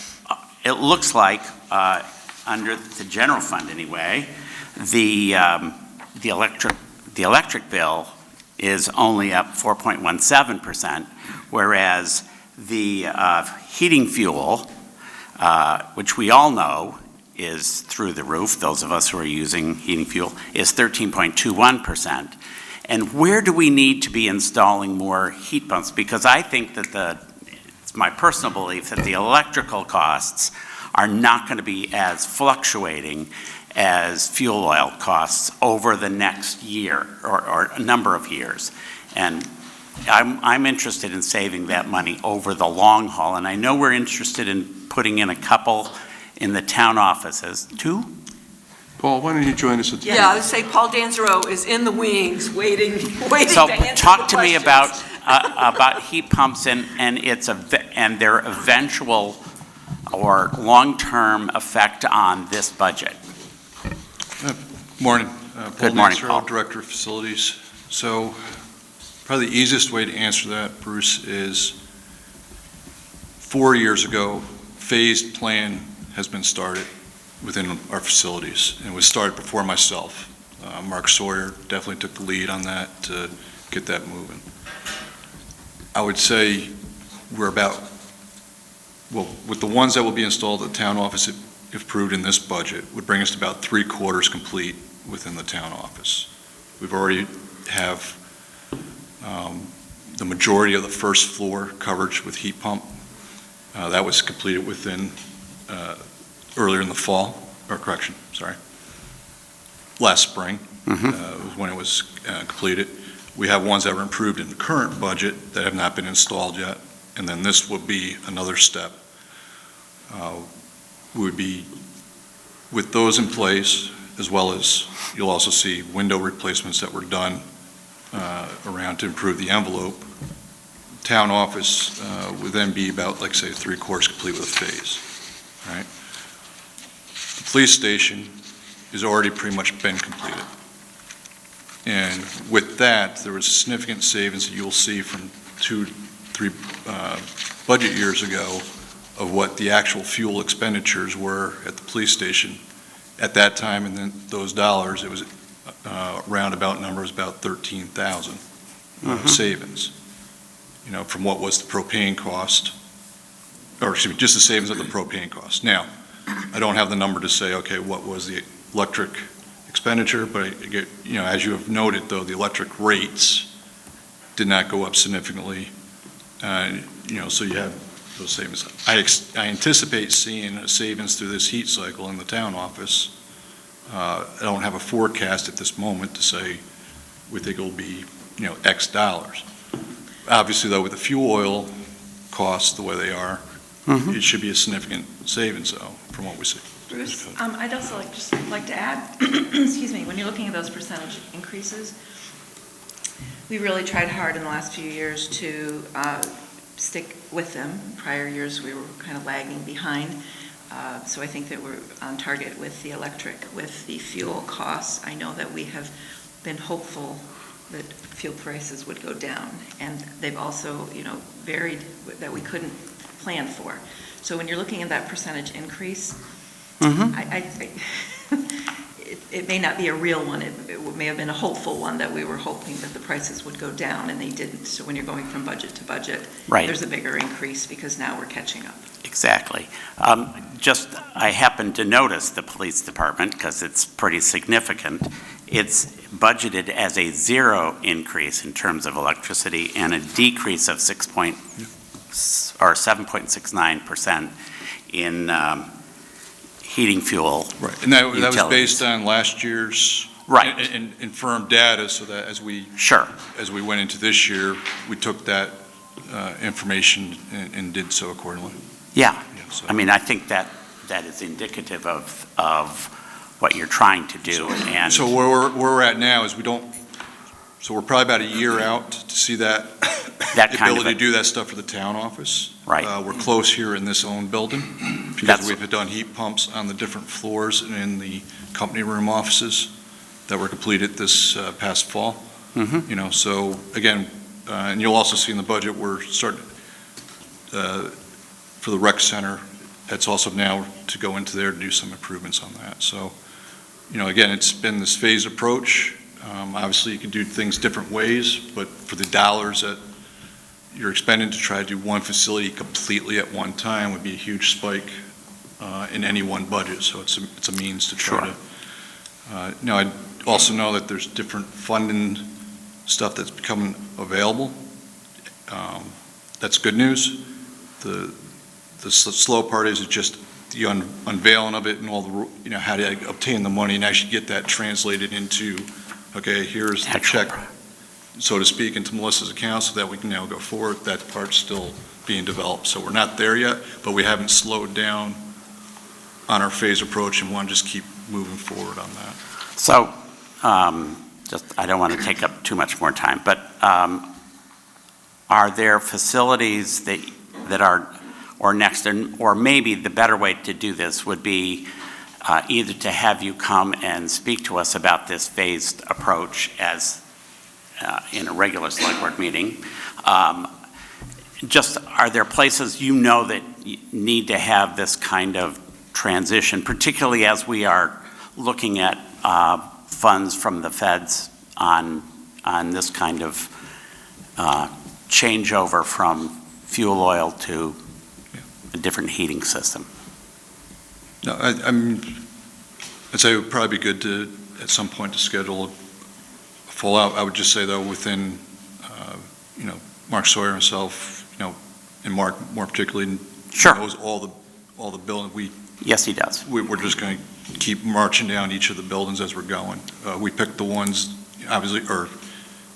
it looks like, under the general fund anyway, the electric bill is only up 4.17%, whereas the heating fuel, which we all know is through the roof, those of us who are using heating fuel, is 13.21%. And where do we need to be installing more heat pumps? Because I think that it's my personal belief that the electrical costs are not going to be as fluctuating as fuel oil costs over the next year or a number of years. And I'm interested in saving that money over the long haul. And I know we're interested in putting in a couple in the town offices. 2? Paul, why don't you join us at the Yeah, I would say Paul Danzero is in the wings, waiting So to answer talk the to me questions. about heat pumps and their eventual or long-term effect on this budget. Morning. Good morning, Paul Paul. Director of Facilities. So probably the easiest way to answer that, Bruce, is 4 years ago, phased plan has been started within our facilities, and it was started before myself. Mark Sawyer definitely took the lead on that to get that moving. I would say we're about, well, with the ones that will be installed at the town office, if approved in this budget, would bring us to about 3/4 complete within the town office. We've already have the majority of the first floor coverage with heat pump. That was completed within, earlier in the fall, or correction, sorry, last spring was when it was completed. We have ones that were improved in the current budget that have not been installed yet, and then this will be another step. We would be, with those in place, as well as you'll also see window replacements that were done around to improve the envelope. Town office would then be about, like say, 3/4 complete with a phase, right? The police station has already pretty much been completed. And with that, there was significant savings that you'll see from 2-3 budget years ago of what the actual fuel expenditures were at the police station at that time, and then those dollars, it was roundabout number was about 13,000 savings, you know, from what was the propane cost, or excuse me, just the savings of the propane cost. Now, I don't have the number to say, okay, what was the electric expenditure, but I get, you know, as you have noted, though, the electric rates did not go up significantly, you know, so you have those savings. I anticipate seeing a savings through this heat cycle in the town office. I don't have a forecast at this moment to say we think it'll be, you know, X dollars. Obviously, though, with the fuel oil costs the way they are, it should be a significant savings, though, from what we see. Bruce, I'd also like to add, excuse me, when you're looking at those percentage increases, we really tried hard in the last few years to stick with them. Prior years, we were kind of lagging behind. So I think that we're on target with the electric, with the fuel costs. I know that we have been hopeful that fuel prices would go down, and they've also, you know, varied that we couldn't plan for. So when you're looking at that percentage increase, it may not be a real one. It may have been a hopeful one that we were hoping that the prices would go down, and they didn't. So when you're going from budget to budget, there's a bigger increase because now we're catching up. Exactly. I happened to notice the police department, because it's pretty significant, it's budgeted as a 0 increase in terms of electricity and a decrease of 7.69% in heating fuel. Right, and that was based on last year's Right. And firm data, so that as we went into this year, we took that information and did so accordingly. Yeah. So- I mean, I think that is indicative of what you're trying to do. And So where we're at now is so we're probably about a year out to see that kind ability of to do that stuff for the town office. Right. We're close here in this own building because we've done heat pumps on the different floors and in the company room offices that were completed this past fall. Mhm. You know, so again, and you'll also see in the budget, we're starting for the rec center, that's also now to go into there to do some improvements on that. So, you know, again, it's been this phased approach. Obviously, you can do things different ways, but for the dollars that you're expending to try to do one facility completely at one time would be a huge spike in any one budget. So it's a means to try to. Now, I also know that there's different funding stuff that's becoming available. That's good news. The slow part is just the unveiling of it and all the, you know, how to obtain the money and actually get that translated into, okay, here's the check, so to speak, into Melissa's account so that we can now go forward. That part's still being developed. So we're not there yet, but we haven't slowed down on our phase approach and want to just keep moving forward on that. So, I don't want to take up too much more time, but are there facilities that are, or next, or maybe the better way to do this would be either to have you come and speak to us about this phased approach as in a regular select board meeting. Just, are there places you know that need to have this kind of transition, particularly as we are looking at funds from the feds on this kind of changeover from fuel oil to a different heating system? No, I'd say it would probably be good to, at some point, to schedule a full out. I would just say, though, within, you know, Mark Sawyer himself, you know, and Mark more particularly, knows all the buildings. Yes, he does. We're just going to keep marching down each of the buildings as we're going. We picked the ones, obviously, or,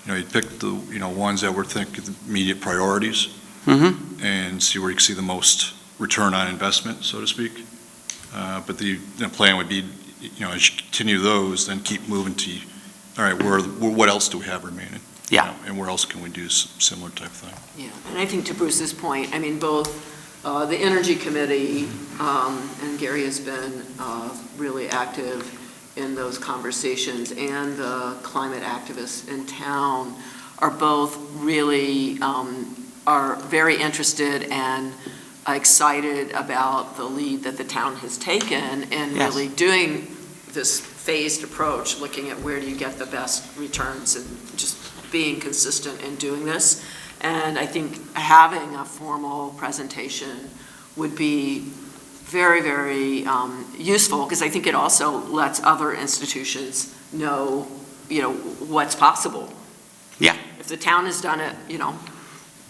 you know, you picked the, you know, ones that we're thinking the immediate priorities, and see where you can see the most return on investment, so to speak. But the plan would be, you know, as you continue those, then keep moving to, all right, what else do we have remaining? Yeah. You know, and where else can we do similar type thing? Yeah, and I think to Bruce's point, I mean, both the Energy Committee and Gary has been really active in those conversations, and the climate activists in town are both really are very interested and excited about the lead that the town has taken in really doing this phased approach, looking at where do you get the best returns and just being consistent in doing this. And I think having a formal presentation would be very, very useful, because I think it also lets other institutions know, you know, what's possible. Yeah. If the town has done it, you know,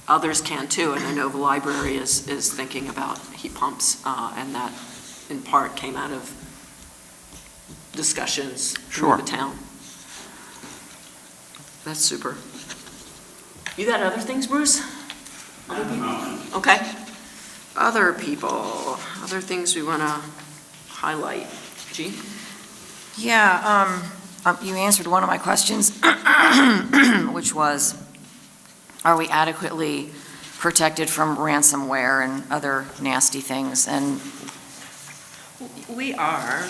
others can too, and I know the library is thinking about heat pumps, and that in part came out of discussions through the town. That's super. You got other things, Bruce? Other people? Okay. Other people, other things we want to highlight. Jean? Yeah, you answered one of my questions, which was, are we adequately protected from ransomware and other nasty things? And we are.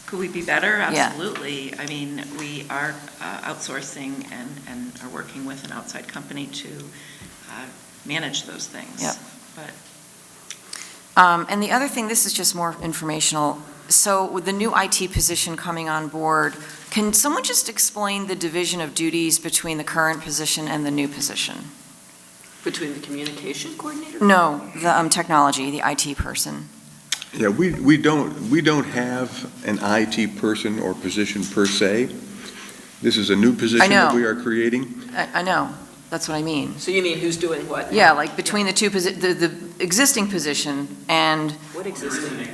Could we be better? Yeah. Absolutely. I mean, we are outsourcing and are working with an outside company to manage those things. Yep. But and the other thing, this is just more informational. So with the new IT position coming on board, can someone just explain the division of duties between the current position and the new position? Between the communication coordinator? No, the technology, the IT person. Yeah, we don't have an IT person or position per se. This is a new position that we are creating. I know, that's what I mean. So you mean who's doing what? Yeah, like between the two, the existing position and. What existing?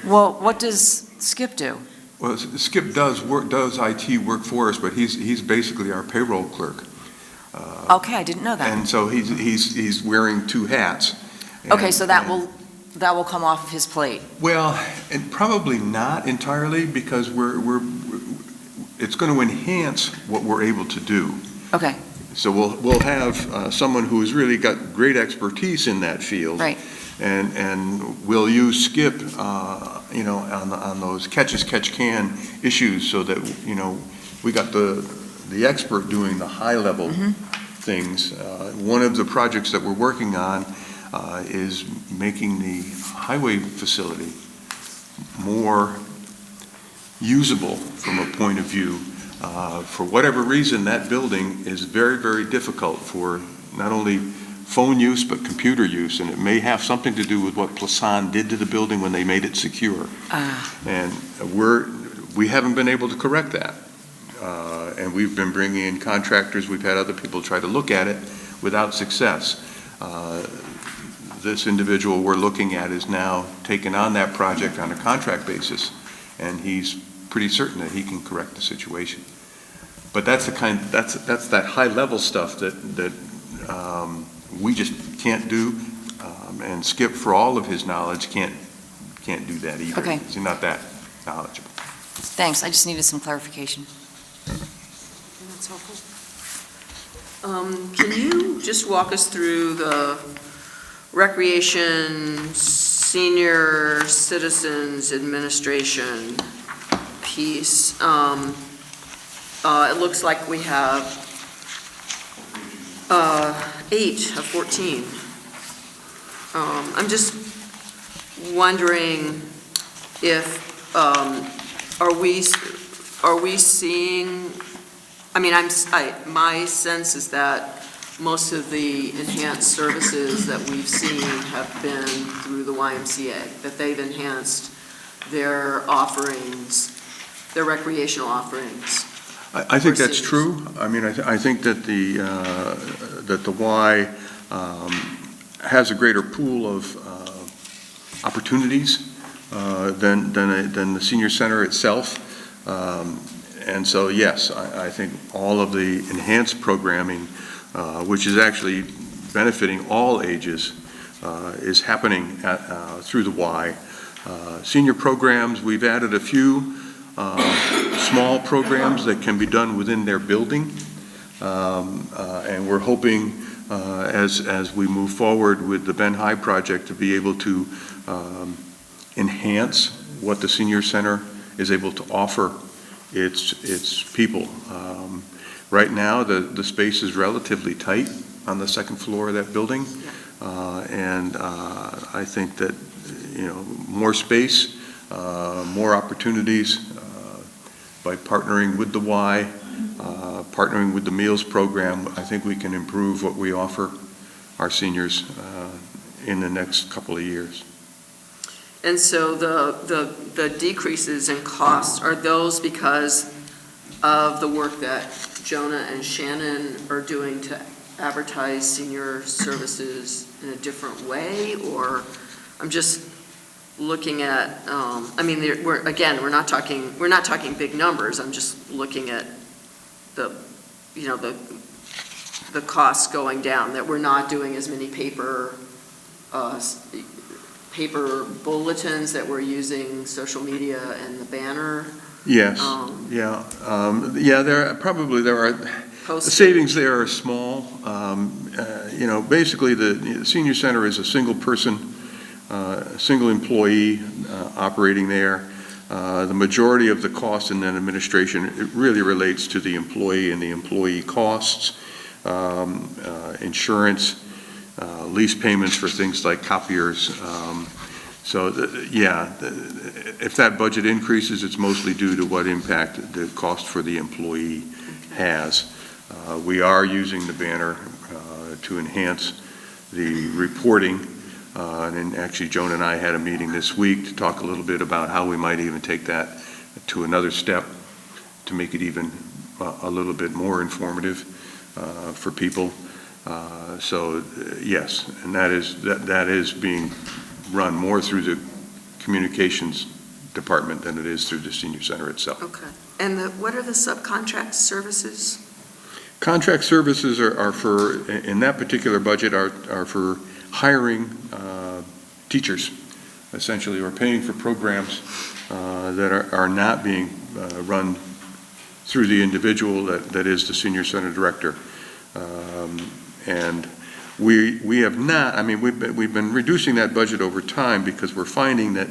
Well, what does Skip do? Well, Skip does IT work for us, but he's basically our payroll clerk. Okay, I didn't know that. And so he's wearing two hats. Okay, so that will come off of his plate. Well, and probably not entirely, because it's going to enhance what we're able to do. Okay. So we'll have someone who has really got great expertise in that field. Right. And we'll use Skip, on those catch-as-catch-can issues, so that, we got the expert doing the high-level things. One of the projects that we're working on is making the highway facility more usable from a point of view. For whatever reason, that building is very, very difficult for not only phone use, but computer use, and it may have something to do with what Plasan did to the building when they made it secure. And we haven't been able to correct that. And we've been bringing in contractors, we've had other people try to look at it without success. This individual we're looking at is now taking on that project on a contract basis, and he's pretty certain that he can correct the situation. But that's that high-level stuff that we just can't do, and Skip, for all of his knowledge, can't do that either. Okay. He's not that knowledgeable. Thanks, I just needed some clarification. That's helpful. Can you just walk us through the Recreation Senior Citizens Administration piece? It looks like we have 8 of 14. I'm just wondering if, are we seeing, my sense is that most of the enhanced services that we've seen have been through the YMCA, that they've enhanced their offerings, their recreational offerings. I think that's true. I think that the Y has a greater pool of opportunities than the senior center itself. And so, yes, I think all of the enhanced programming, which is actually benefiting all ages, is happening through the Y. Senior programs, we've added a few small programs that can be done within their building. And we're hoping, as we move forward with the Ben High project, to be able to enhance what the senior center is able to offer its people. Right now, the space is relatively tight on the second floor of that building. And I think that, more space, more opportunities, by partnering with the Y, partnering with the meals program, I think we can improve what we offer our seniors in the next couple of years. And so the decreases in costs, are those because of the work that Jonah and Shannon are doing to advertise senior services in a different way? Or I'm just looking at, we're not talking big numbers. I'm just looking at the costs going down, that we're not doing as many paper bulletins, that we're using social media and the banner. Yes, there are, the savings there are small. Basically the senior center is a single person, single employee operating there. The majority of the cost in that administration, it really relates to the employee and the employee costs, insurance, lease payments for things like copiers. If that budget increases, it's mostly due to what impact the cost for the employee has. We are using the banner to enhance the reporting. And actually, Joan and I had a meeting this week to talk a little bit about how we might even take that to another step to make it even a little bit more informative for people. Yes, and that is being run more through the communications department than it is through the senior center itself. Okay. And what are the subcontract services? Contract services are for, in that particular budget, are for hiring teachers, essentially, or paying for programs that are not being run through the individual that is the senior center director. And we have not, I mean, we've been reducing that budget over time because we're finding that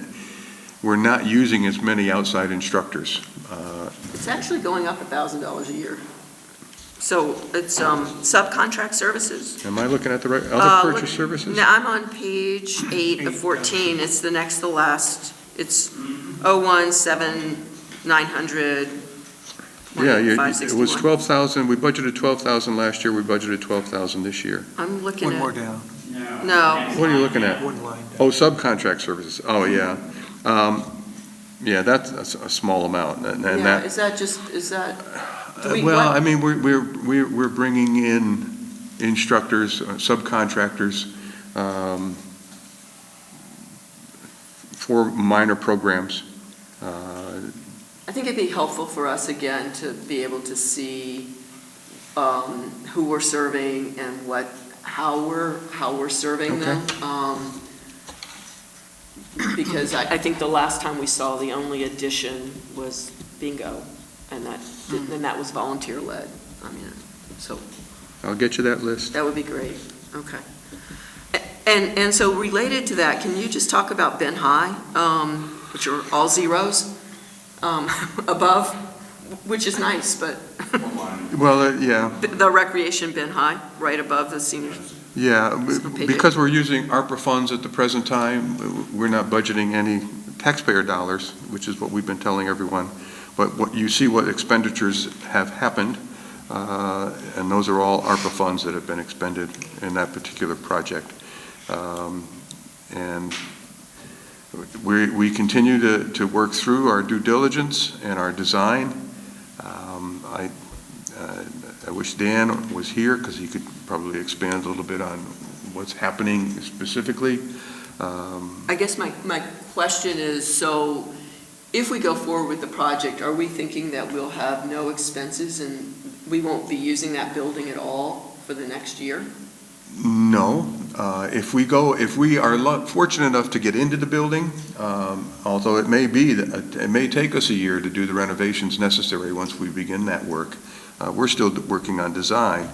we're not using as many outside instructors. It's actually going up $1,000 a year. So it's subcontract services? Am I looking at the right, other purchase services? No, I'm on page 8 of 14. It's the next to last. It's 017,900. Yeah, it was 12,000, we budgeted 12,000 last year, we budgeted 12,000 this year. I'm looking One at. more down. No. What are you looking at? One line down. Oh, subcontract services, oh, yeah. Yeah, that's a small amount, and Yeah, that. is that just, is that? do we- Well, what- I mean, we're bringing in instructors, subcontractors, for minor programs. I think it'd be helpful for us, again, to be able to see who we're serving and how we're serving them. Because I think the last time we saw, the only addition was bingo, and that was volunteer-led. I mean, so I'll get you that list. that would be great. Okay. And so related to that, can you just talk about Ben High, which are all zeros above, which is nice, but Well, yeah. the recreation Ben High, right above the seniors. Yeah, page because we're using ARPA funds at the present time, we're not budgeting any taxpayer dollars, which is what we've been telling everyone. But what you see what expenditures have happened, and those are all ARPA funds that have been expended in that particular project. And we continue to work through our due diligence and our design. I wish Dan was here because he could probably expand a little bit on what's happening specifically. I guess my question is, so if we go forward with the project, are we thinking that we'll have no expenses and we won't be using that building at all for the next year? No. If we are fortunate enough to get into the building, although it may take us a year to do the renovations necessary once we begin that work. We're still working on design.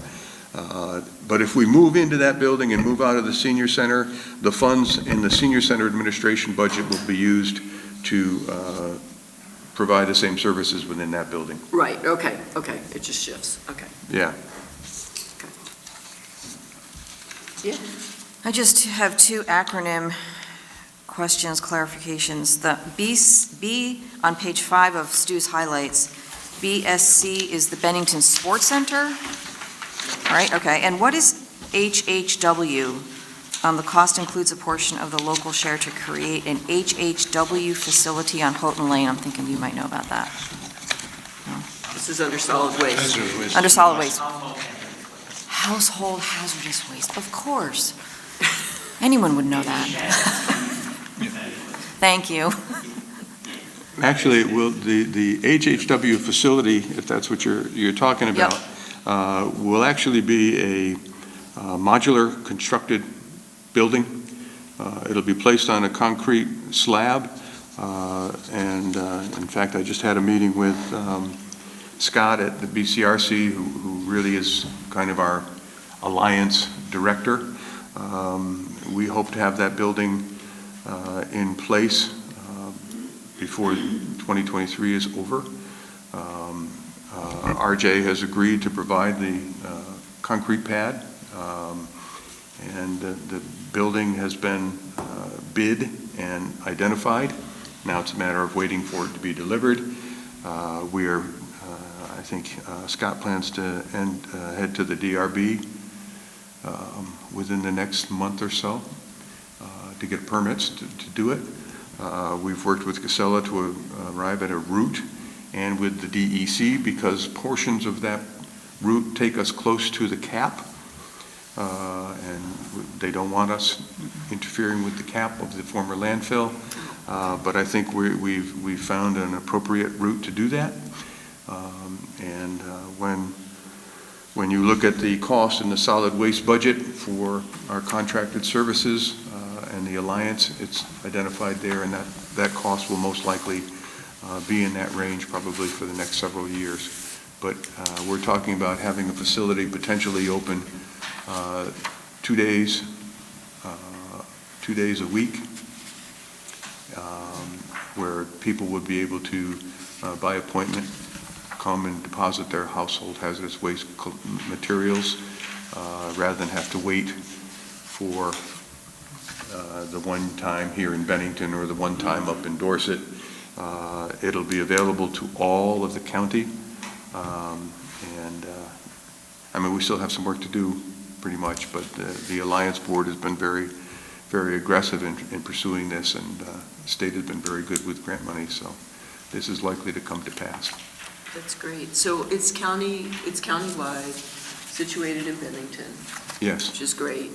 But if we move into that building and move out of the senior center, the funds in the senior center administration budget will be used to provide the same services within that building. Right, okay, it just shifts, okay. Yeah. Yeah. I just have two acronym questions, clarifications. The B on page 5 of Stu's highlights, BSC is the Bennington Sports Center, right? Okay, and what is HHW? The cost includes a portion of the local share to create an HHW facility on Houghton Lane. I'm thinking you might know about that. No? This is under solid waste. Under solid waste. Household hazardous waste, of course. Anyone would know that. Thank you. Actually, the HHW facility, if that's what you're talking about, will actually be a modular constructed building. It'll be placed on a concrete slab, and in fact, I just had a meeting with Scott at the BCRC, who really is kind of our alliance director. We hope to have that building in place before 2023 is over. RJ has agreed to provide the concrete pad, and the building has been bid and identified. Now it's a matter of waiting for it to be delivered. I think Scott plans to head to the DRB within the next month or so to get permits to do it. We've worked with Casella to arrive at a route, and with the DEC, because portions of that route take us close to the cap. and they don't want us interfering with the cap of the former landfill. But I think we've found an appropriate route to do that. And when you look at the cost in the solid waste budget for our contracted services and the Alliance, it's identified there, and that cost will most likely be in that range probably for the next several years. But we're talking about having a facility potentially open 2 days a week, where people would be able to, by appointment, come and deposit their household hazardous waste materials rather than have to wait for the one time here in Bennington or the one time up in Dorset. It'll be available to all of the county. I mean, we still have some work to do pretty much, but the Alliance Board has been very, very aggressive in pursuing this, and the state has been very good with grant money, so this is likely to come to pass. That's great. So it's countywide, situated in Bennington. Yes. Which is great.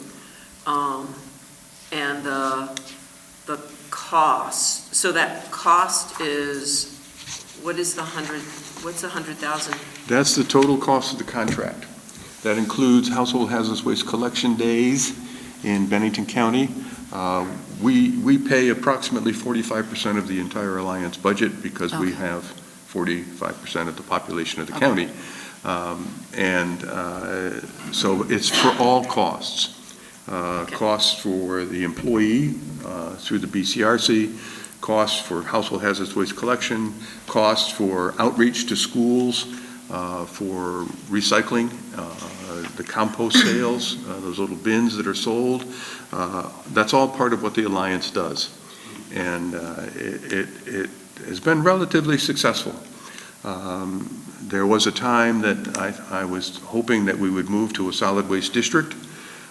And the cost, so that cost is, what's the 100,000? That's the total cost of the contract. That includes household hazardous waste collection days in Bennington County. We pay approximately 45% of the entire Alliance budget because we have 45% of the population of the county. So it's for all costs. Costs for the employee through the BCRC, costs for household hazardous waste collection, costs for outreach to schools, for recycling, the compost sales, those little bins that are sold. That's all part of what the Alliance does. And it has been relatively successful. There was a time that I was hoping that we would move to a solid waste district,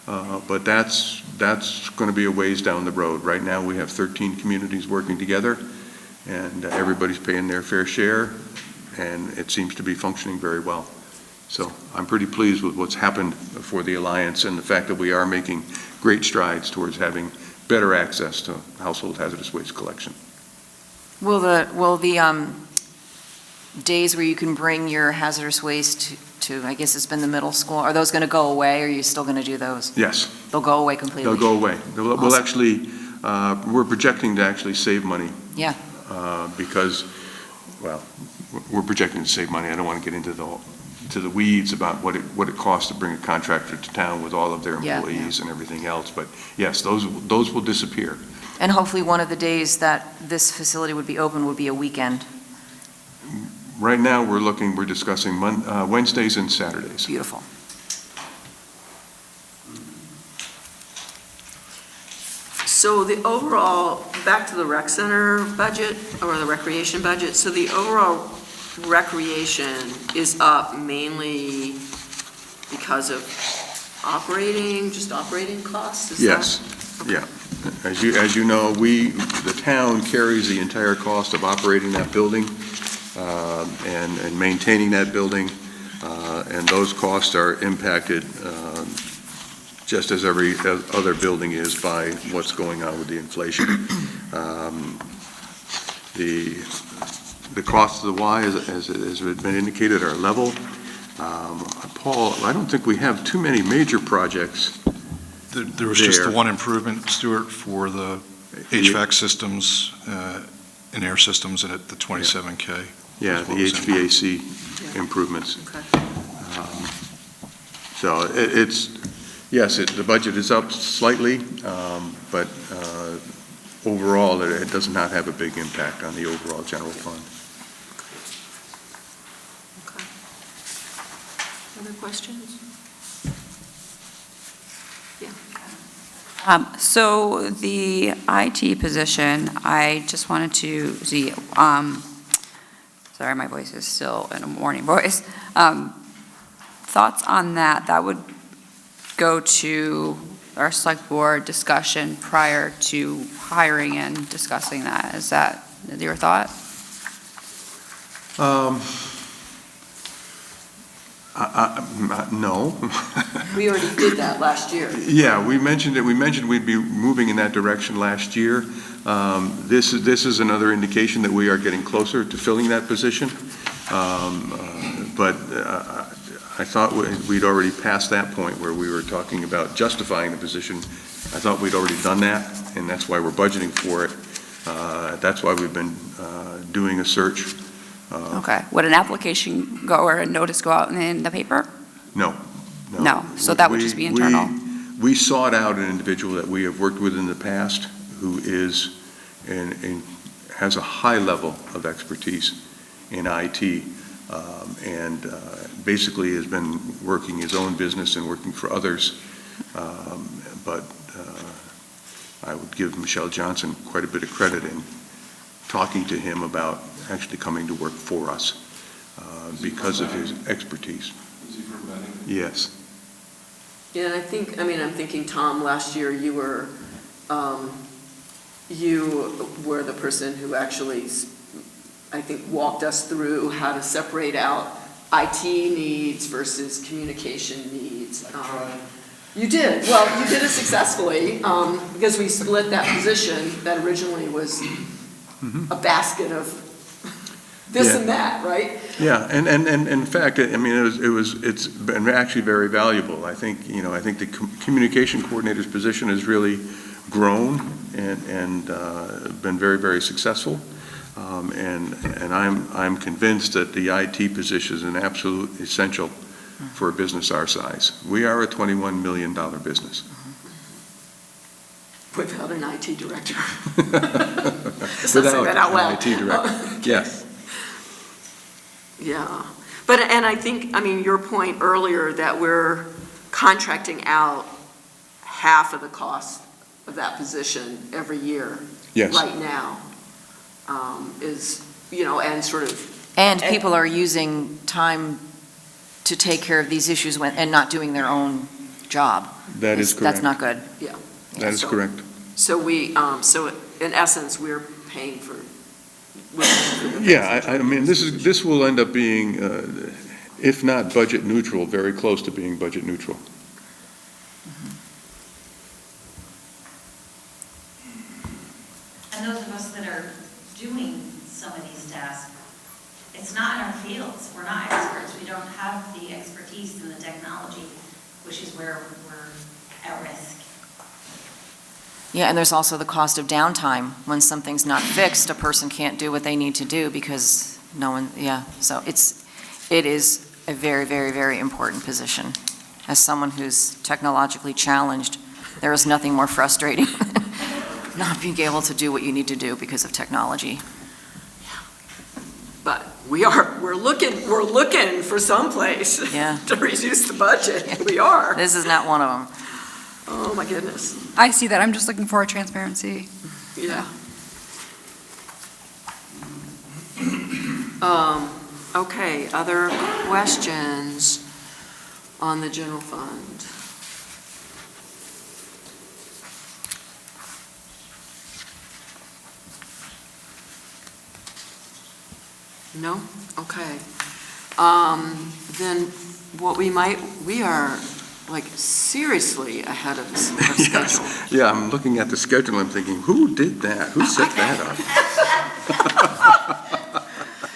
but that's going to be a ways down the road. Right now we have 13 communities working together, and everybody's paying their fair share, and it seems to be functioning very well. So I'm pretty pleased with what's happened for the Alliance and the fact that we are making great strides towards having better access to household hazardous waste collection. Will the days where you can bring your hazardous waste to, I guess it's been the middle school, are those going to go away, or are you still going to do those? Yes. They'll go away completely? They'll go away. We'll actually, we're projecting to actually save money. Yeah. Because, well, we're projecting to save money. I don't want to get into the weeds about what it costs to bring a contractor to town with all of their employees and everything else. But yes, those will disappear. And hopefully one of the days that this facility would be open would be a weekend. Right now, we're discussing Wednesdays and Saturdays. Beautiful. So the overall, back to the rec center budget, or the recreation budget, so the overall recreation is up mainly because of operating costs? Yes, yeah. As you know, the town carries the entire cost of operating that building and maintaining that building, and those costs are impacted just as every other building is by what's going on with the inflation. The costs of the Y, as has been indicated, are level. Paul, I don't think we have too many major projects. There was just the one improvement, Stuart, for the HVAC systems and air systems and at the 27K. Yeah, the HVAC improvements. Okay. So yes, the budget is up slightly, but overall, it does not have a big impact on the overall general fund. Okay. Other questions? Yeah. So the IT position, I just wanted to see, sorry, my voice is still in a morning voice. Thoughts on that? That would go to our select board discussion prior to hiring and discussing that. Is that your thought? No. We already did that last year. Yeah, we mentioned it. We mentioned we'd be moving in that direction last year. This is another indication that we are getting closer to filling that position. But I thought we'd already passed that point where we were talking about justifying the position. I thought we'd already done that, and that's why we're budgeting for it. That's why we've been doing a search. Okay. Would an application go or a notice go out in the paper? No. No. So that would just be internal? We sought out an individual that we have worked with in the past who is and has a high level of expertise in IT, and basically has been working his own business and working for others. But I would give Michelle Johnson quite a bit of credit in talking to him about actually coming to work for us because of his expertise. Is he from Bennington? Yes. Yeah, and I'm thinking, Tom, last year you were the person who actually, I think, walked us through how to separate out IT needs versus communication needs. You did. Well, you did it successfully because we split that position that originally was a basket of this and that, right? Yeah, and in fact, I mean, it's been actually very valuable. I think the communication coordinator's position has really grown and been very, very successful. And I'm convinced that the IT position is an absolute essential for a business our size. We are a $21 million business. Without an IT director. Without that out loud. an IT director, yes. Yeah, and I think, your point earlier that we're contracting out half of the cost of that position every year. Yes. Right now, is, and sort of. And people are using time to take care of these issues and not doing their own job. That is correct. That's not good. Yeah. That is correct. So so in essence, we're paying for. Yeah, I mean, this will end up being, if not budget neutral, very close to being budget neutral. And those of us that are doing some of these tasks, it's not in our fields. We're not experts. We don't have the expertise in the technology, which is where we're at risk. Yeah, and there's also the cost of downtime. When something's not fixed, a person can't do what they need to do because no one, so it is a very, very, very important position. As someone who's technologically challenged, there is nothing more frustrating than not being able to do what you need to do because of technology. But we're looking for some place to reduce the budget. We are. This is not one of them. Oh my goodness. I see that. I'm just looking for transparency. Yeah. Okay, other questions on the general fund? No? Okay. Then what we are like seriously ahead of schedule. Yes. Yeah, I'm looking at the schedule, I'm thinking, who did that? Who set that up?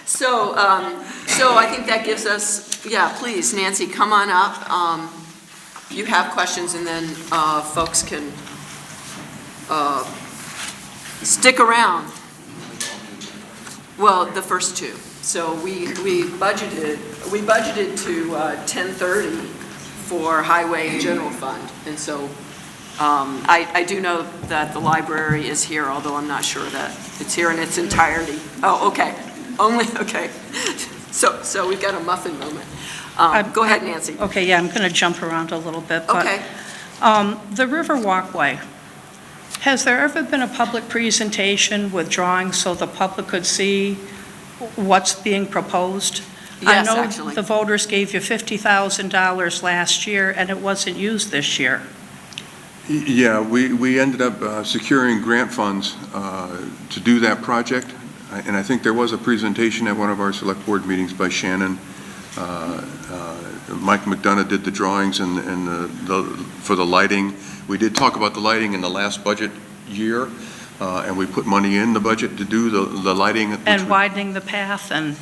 So I think that gives us, please, Nancy, come on up. You have questions, and then folks can stick around. Well, the first two. So we budgeted to 10:30 for highway and general fund, and so I do know that the library is here, although I'm not sure that it's here in its entirety. Oh, okay. Okay. So we've got a muffin moment. Go ahead, Nancy. Okay, yeah, I'm going to jump around a little bit. But, okay. The River Walkway, has there ever been a public presentation with drawings so the public could see what's being proposed? Yes, I know actually. the voters gave you $50,000 last year, and it wasn't used this year. Yeah, we ended up securing grant funds to do that project, and I think there was a presentation at one of our select board meetings by Shannon Mike McDonough did the drawings and for the lighting. We did talk about the lighting in the last budget year, and we put money in the budget to do the lighting. And widening the path and...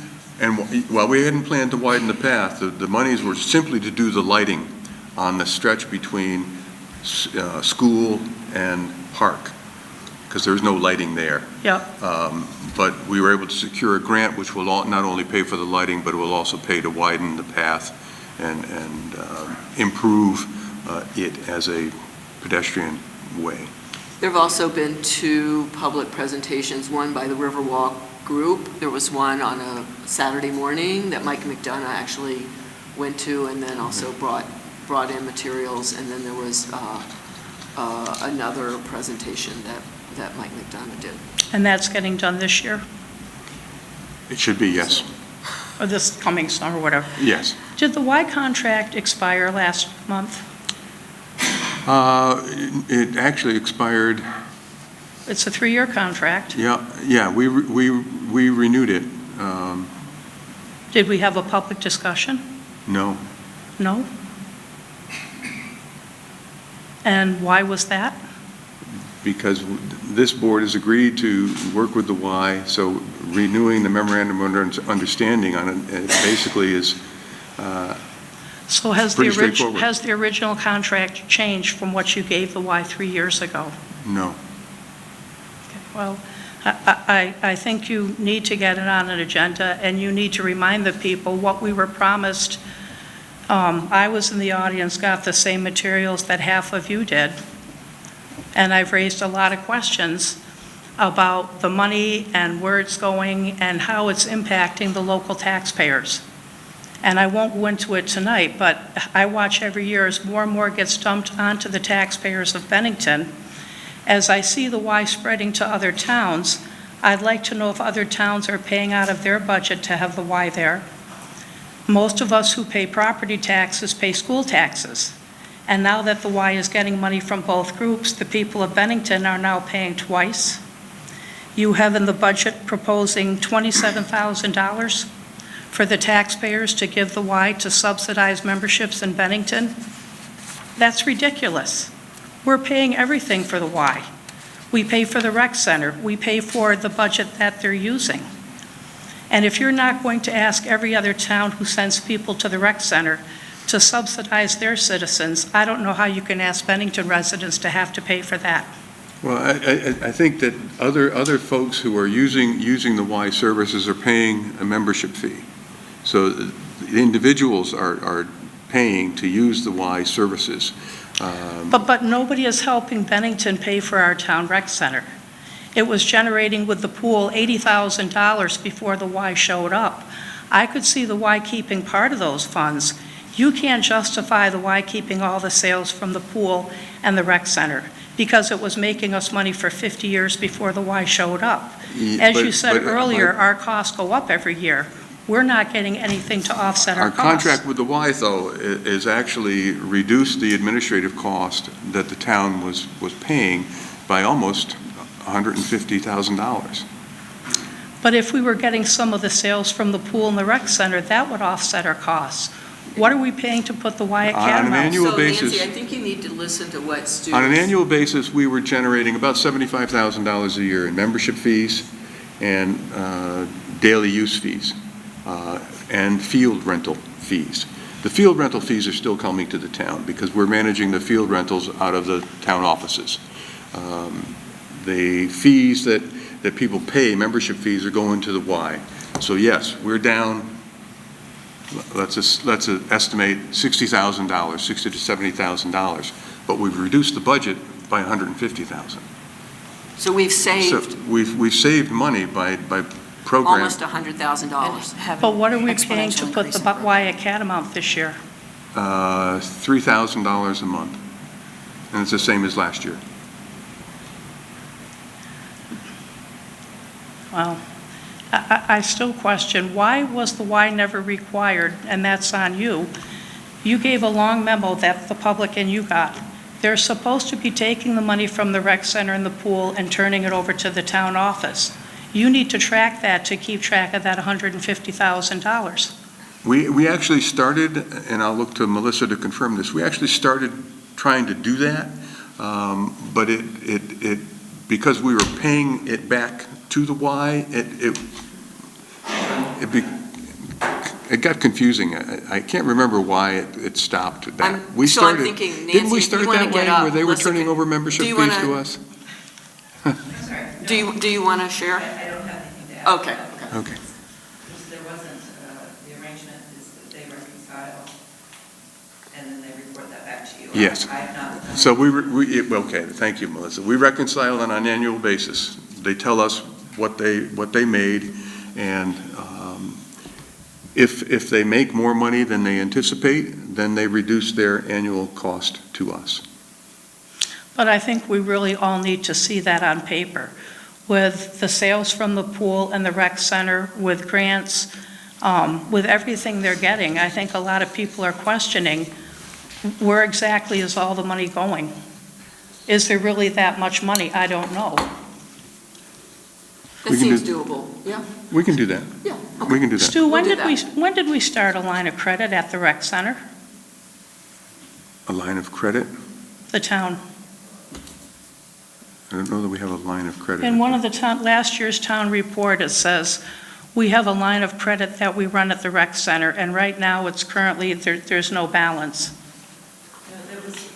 Well, we hadn't planned to widen the path. The monies were simply to do the lighting on the stretch between school and park, because there's no lighting there. Yep. But we were able to secure a grant which will not only pay for the lighting, but it will also pay to widen the path and improve it as a pedestrian way. There have also been 2 public presentations, one by the Riverwalk group. There was one on a Saturday morning that Mike McDonough actually went to, and then also brought in materials, and then there was another presentation that Mike McDonough did. And that's getting done this year? It should be, yes. Or this coming summer, whatever? Yes. Did the Y contract expire last month? It actually expired. It's a 3-year contract. Yeah, we renewed it. Did we have a public discussion? No. No? And why was that? Because this board has agreed to work with the Y, so renewing the memorandum of understanding on it basically is So has pretty straightforward. has the original contract changed from what you gave the Y 3 years ago? No. Well, I think you need to get it on an agenda, and you need to remind the people what we were promised. I was in the audience, got the same materials that half of you did, and I've raised a lot of questions about the money and where it's going and how it's impacting the local taxpayers. And I won't go into it tonight, but I watch every year as more and more gets dumped onto the taxpayers of Bennington. As I see the Y spreading to other towns, I'd like to know if other towns are paying out of their budget to have the Y there. Most of us who pay property taxes pay school taxes. And now that the Y is getting money from both groups, the people of Bennington are now paying twice. You have in the budget proposing $27,000 for the taxpayers to give the Y to subsidize memberships in Bennington. That's ridiculous. We're paying everything for the Y. We pay for the rec center. We pay for the budget that they're using. And if you're not going to ask every other town who sends people to the rec center to subsidize their citizens, I don't know how you can ask Bennington residents to have to pay for that. Well, I think that other folks who are using the Y services are paying a membership fee. So the individuals are paying to use the Y services. But nobody is helping Bennington pay for our town rec center. It was generating with the pool $80,000 before the Y showed up. I could see the Y keeping part of those funds. You can't justify the Y keeping all the sales from the pool and the rec center because it was making us money for 50 years before the Y showed up. As you said earlier, our costs go up every year. We're not getting anything to offset our costs. Our contract with the Y, though, is actually reduced the administrative cost that the town was paying by almost $150,000. But if we were getting some of the sales from the pool and the rec center, that would offset our costs. What are we paying to put the Y at Catamount? On an annual basis, Nancy, I think you need to listen to what Stu... On an annual basis, we were generating about $75,000 a year in membership fees and daily use fees and field rental fees. The field rental fees are still coming to the town because we're managing the field rentals out of the town offices. The fees that people pay, membership fees, are going to the Y. So yes, we're down, let's estimate $60,000, $60,000 to $70,000, but we've reduced the budget by $150,000. So we've saved... So we've saved money by program. Almost $100,000. But what are we paying to put the Y at Catamount this year? $3,000 a month, and it's the same as last year. Well, I still question, why was the Y never required, and that's on you. You gave a long memo that the public and you got. They're supposed to be taking the money from the rec center and the pool and turning it over to the town office. You need to track that to keep track of that $150,000. We actually started, and I'll look to Melissa to confirm this, we actually started trying to do that, but because we were paying it back to the Y, it got confusing. I can't remember why it stopped that. I'm thinking, Nancy, didn't we start you wanna that get way, up, where they were Melissa, turning over membership do you fees wanna- to us? Do you want to share? I don't have anything to add. Okay. Okay. There wasn't, the arrangement is that they reconcile, and then they report that back to you. Yes. I have not. So okay, thank you, Melissa. We reconcile on an annual basis. They tell us what they made, and if they make more money than they anticipate, then they reduce their annual cost to us. But I think we really all need to see that on paper, with the sales from the pool and the rec center, with grants, with everything they're getting. I think a lot of people are questioning, where exactly is all the money going? Is there really that much money? I don't know. It seems doable, yeah. We can do that. Yeah. We can do that. Stu, We'll when do did we start a line of credit at the rec center, A line of credit? the town? I don't know that we have a line of credit. In one of the last year's town report, it says, we have a line of credit that we run at the rec center, and right now it's currently, there's no balance. There was,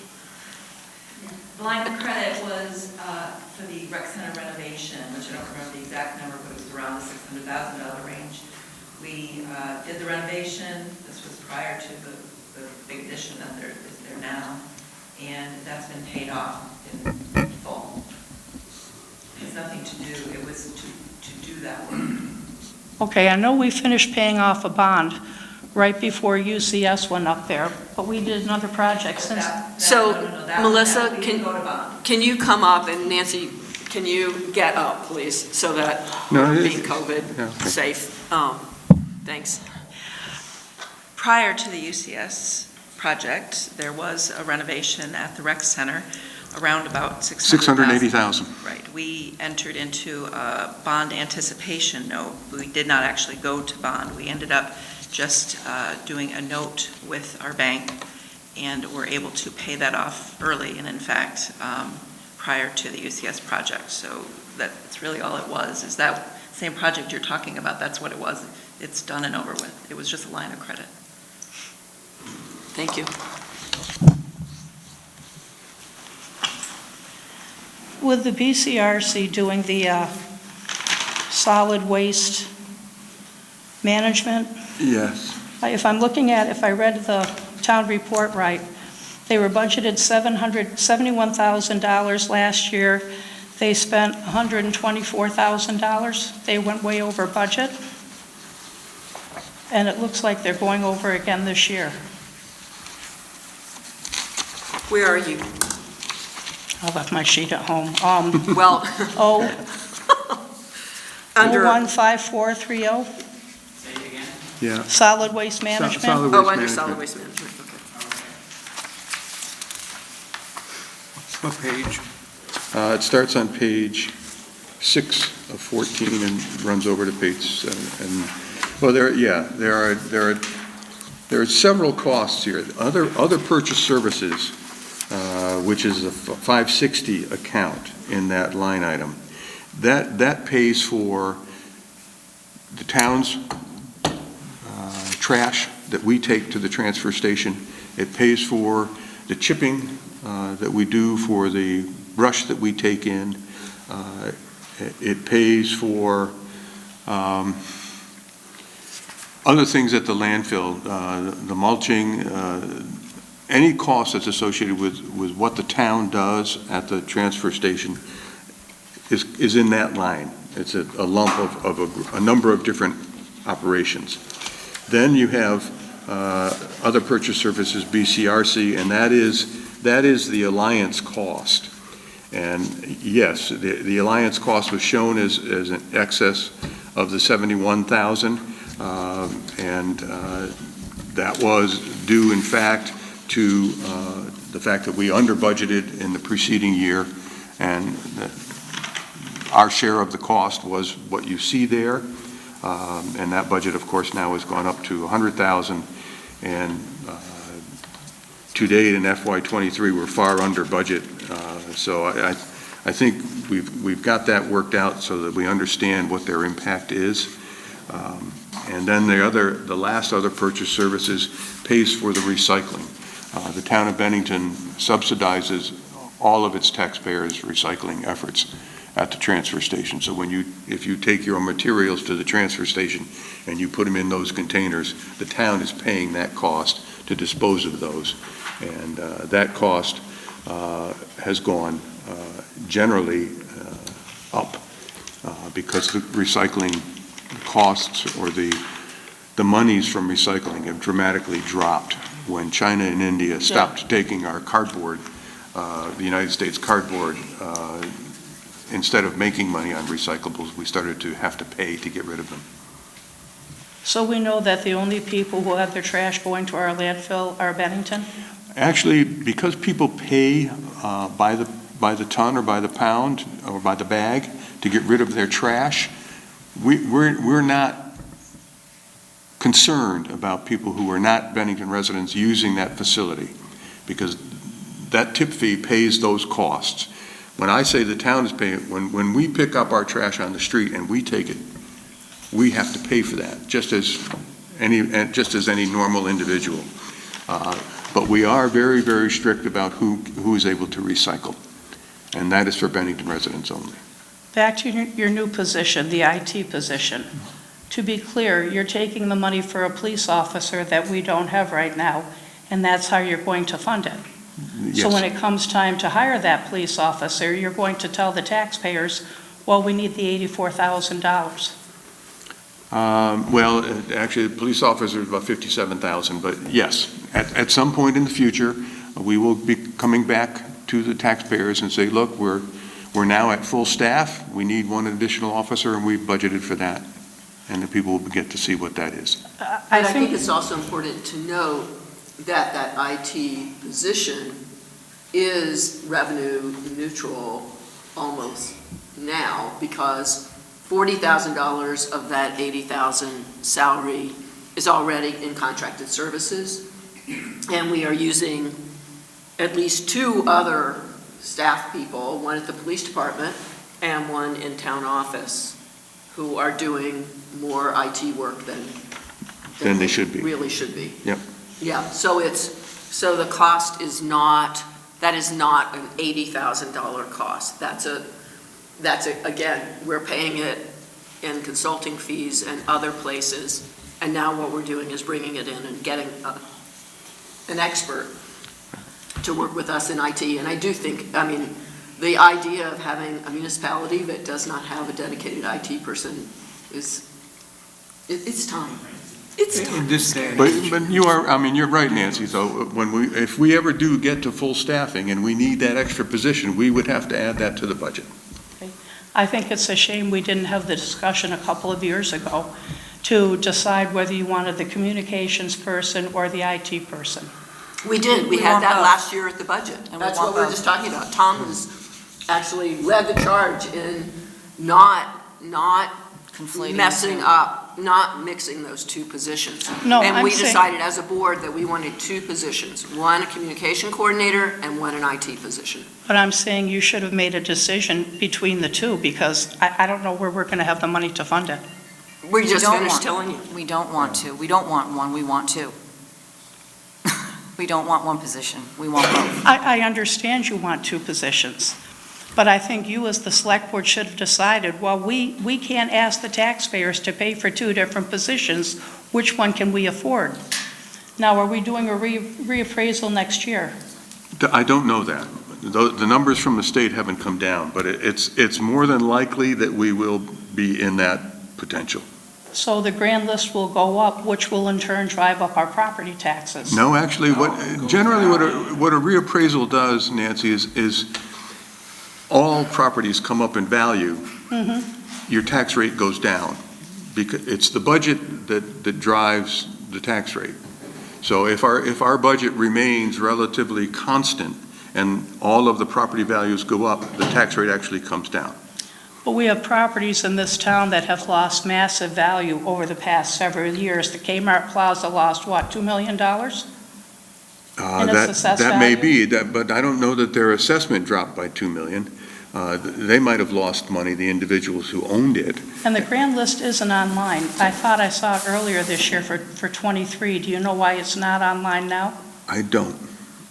the line of credit was for the rec center renovation, which I don't remember the exact number, but it was around the $600,000 range. We did the renovation. This was prior to the big addition that is there now, and that's been paid off in full. It's nothing to do, it was to do that work. Okay, I know we finished paying off a bond right before UCS went up there, but we did another project since. Melissa, can you come up, and Nancy, can you get up, please, so that being COVID safe. Thanks. Prior to the UCS project, there was a renovation at the rec center around about $680,000. Right. We entered into a bond anticipation note. We did not actually go to bond. We ended up just doing a note with our bank, and were able to pay that off early, and in fact, prior to the UCS project. So that's really all it was, is that same project you're talking about, that's what it was. It's done and over with. It was just a line of credit. Thank you. With the BCRC doing the solid waste management, Yes. if I read the town report right, they were budgeted $771,000 last year. They spent $124,000. They went way over budget. And it looks like they're going over again this year. Where are you? I left my sheet at home. Well. Under 015430. Yeah. Solid waste management. Solid waste under management. solid waste management, okay. What page? It starts on page 6 of 14 and runs over to page 7. And, well, there are several costs here. Other purchase services, which is a 560 account in that line item. That pays for the town's trash that we take to the transfer station. It pays for the chipping that we do for the brush that we take in. It pays for other things at the landfill, the mulching, any cost that's associated with what the town does at the transfer station is in that line. It's a lump of a number of different operations. Then you have other purchase services, BCRC, and that is the Alliance cost. And yes, the Alliance cost was shown as an excess of the $71,000, and that was due, in fact, to the fact that we under budgeted in the preceding year, and our share of the cost was what you see there. And that budget, of course, now has gone up to $100,000. And to date in FY23, we're far under budget. So I think we've got that worked out so that we understand what their impact is. And then the last other purchase services pays for the recycling. The town of Bennington subsidizes all of its taxpayers' recycling efforts at the transfer station. So if you take your materials to the transfer station and you put them in those containers, the town is paying that cost to dispose of those. And that cost has gone generally up because the recycling costs or the monies from recycling have dramatically dropped. When China and India stopped taking our cardboard, the United States cardboard, instead of making money on recyclables, we started to have to pay to get rid of them. So we know that the only people who have their trash going to our landfill are Bennington? Actually, because people pay by the ton or by the pound or by the bag to get rid of their trash, we're not concerned about people who are not Bennington residents using that facility, because that tip fee pays those costs. When I say the town is paying, when we pick up our trash on the street and we take it, we have to pay for that, just as any normal individual. But we are very, very strict about who is able to recycle, and that is for Bennington residents only. Back to your new position, the IT position. To be clear, you're taking the money for a police officer that we don't have right now, and that's how you're going to fund it. Yes. So when it comes time to hire that police officer, you're going to tell the taxpayers, well, we need the $84,000. Well, actually, the police officer is about $57,000, but yes, at some point in the future, we will be coming back to the taxpayers and say, look, we're now at full staff, we need one additional officer, and we've budgeted for that. And the people will get to see what that is. I think it's also important to note that that IT position is revenue neutral almost now, because $40,000 of that $80,000 salary is already in contracted services, and we are using at least 2 other staff people, one at the police department and one in town office, who are doing more IT work than they should be. Really should be. Yep. Yeah, so the cost is not, that is not an $80,000 cost. That's again, we're paying it in consulting fees and other places, and now what we're doing is bringing it in and getting an expert to work with us in IT. And I do think, I mean, the idea of having a municipality that does not have a dedicated IT person is, it's time. It's time. But you are, I mean, you're right, Nancy, though. If we ever do get to full staffing and we need that extra position, we would have to add that to the budget. I think it's a shame we didn't have the discussion a couple of years ago to decide whether you wanted the communications person or the IT person. We did. We had that last year at the budget. And that's what we're just talking about. Tom has actually led the charge in not conflating, messing up, not mixing those 2 positions. No, and we decided as a board that we wanted 2 positions, one a communication coordinator and one an IT position. But I'm saying you should have made a decision between the 2, because I don't know where we're going to have the money to fund it. We just finished telling you. We don't want to. We don't want one, we want 2. We don't want 1 position, we want both. I understand you want 2 positions, but I think you as the select board should have decided, well, we can't ask the taxpayers to pay for 2 different positions. Which one can we afford? Now, are we doing a reappraisal next year? I don't know that. The numbers from the state haven't come down, but it's more than likely that we will be in that potential. So the grand list will go up, which will in turn drive up our property taxes. No, actually, what a reappraisal does, Nancy, is all properties come up in value. Mm-hmm. Your tax rate goes down, because it's the budget that drives the tax rate. So if our budget remains relatively constant and all of the property values go up, the tax rate actually comes down. But we have properties in this town that have lost massive value over the past several years. The Kmart Plaza lost, what, $2 million? In its assessed That may value? be, but I don't know that their assessment dropped by 2 million. They might have lost money, the individuals who owned it. And the grand list isn't online. I thought I saw it earlier this year for '23. Do you know why it's not online now? I don't.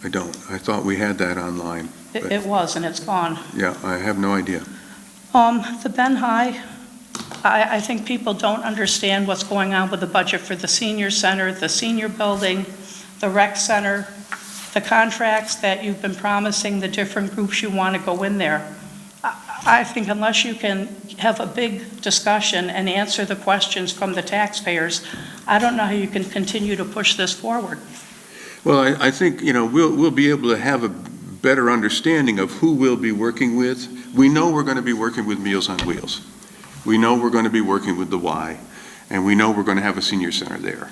I thought we had that online. It was, and it's gone. Yeah, I have no idea. The Ben High, I think people don't understand what's going on with the budget for the senior center, the senior building, the rec center, the contracts that you've been promising, the different groups you want to go in there. I think unless you can have a big discussion and answer the questions from the taxpayers, I don't know how you can continue to push this forward. Well, I think, we'll be able to have a better understanding of who we'll be working with. We know we're going to be working with Meals on Wheels. We know we're going to be working with the Y, and we know we're going to have a senior center there.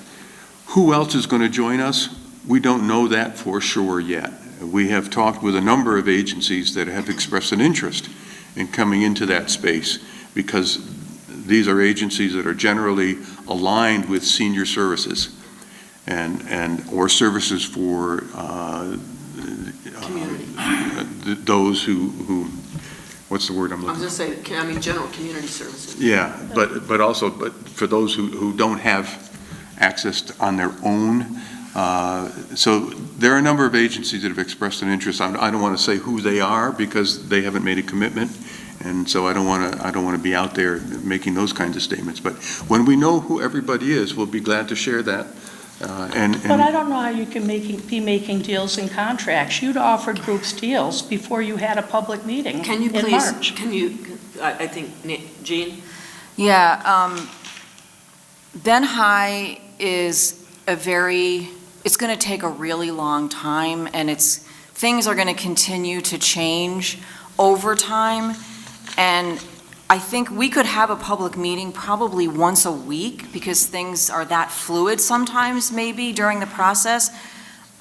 Who else is going to join us? We don't know that for sure yet. We have talked with a number of agencies that have expressed an interest in coming into that space because these are agencies that are generally aligned with senior services or services for those who, what's the word I'm looking for? I was going to say, general community services. Yeah, but also for those who don't have access on their own. So there are a number of agencies that have expressed an interest. I don't want to say who they are because they haven't made a commitment, and so I don't want to be out there making those kinds of statements. But when we know who everybody is, we'll be glad to share that. But I don't know how you can be making deals and contracts. You'd offered groups deals before you had a public meeting Can you in please, March. I think, Jean? Yeah, Ben High is it's going to take a really long time, and things are going to continue to change over time, and I think we could have a public meeting probably once a week because things are that fluid sometimes maybe during the process.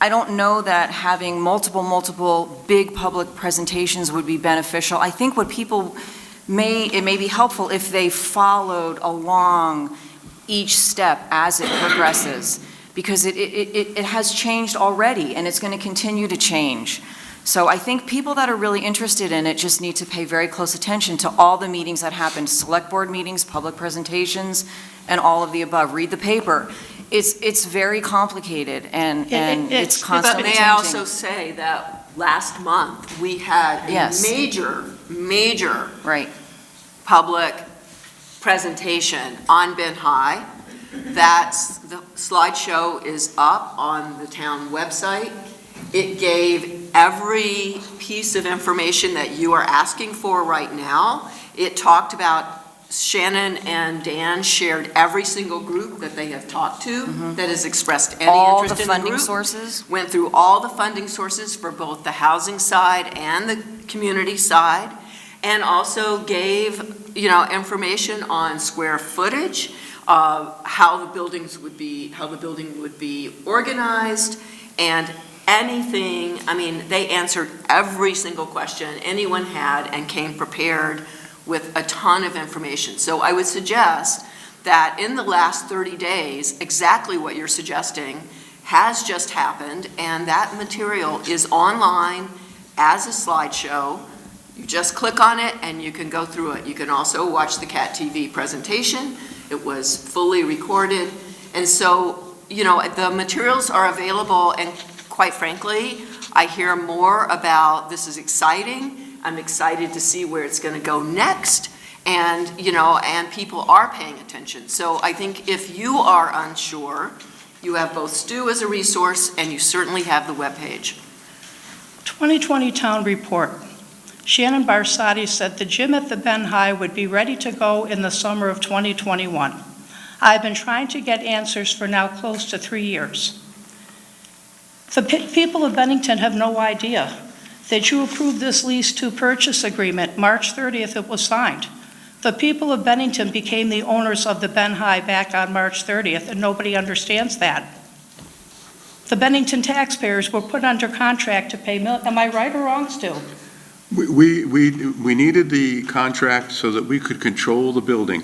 I don't know that having multiple big public presentations would be beneficial. I think what people it may be helpful if they followed along each step as it progresses, because it has changed already and it's going to continue to change. So I think people that are really interested in it just need to pay very close attention to all the meetings that happen, select board meetings, public presentations, and all of the above. Read the paper. It's very complicated and it's constantly changing. But may I also say that last month we had a major public presentation on Ben High. The slideshow is up on the town website. It gave every piece of information that you are asking for right now. It talked about, Shannon and Dan shared every single group that they have talked to that has expressed any all interest the in the funding group. sources. Went through all the funding sources for both the housing side and the community side, and also gave, information on square footage, how the building would be organized, and anything. I mean, they answered every single question anyone had and came prepared with a ton of information. So I would suggest that in the last 30 days, exactly what you're suggesting has just happened, and that material is online as a slideshow. You just click on it and you can go through it. You can also watch the CAT TV presentation. It was fully recorded. And so, the materials are available, and quite frankly, I hear more about this is exciting. I'm excited to see where it's going to go next. And, and people are paying attention. So I think if you are unsure, you have both Stu as a resource and you certainly have the webpage. 2020 Town Report. Shannon Barsati said the gym at the Ben High would be ready to go in the summer of 2021. I've been trying to get answers for now close to 3 years. The people of Bennington have no idea that you approved this lease to purchase agreement. March 30th it was signed. The people of Bennington became the owners of the Ben High back on March 30th, and nobody understands that. The Bennington taxpayers were put under contract to pay am I right or wrong, Stu? We needed the contract so that we could control the building.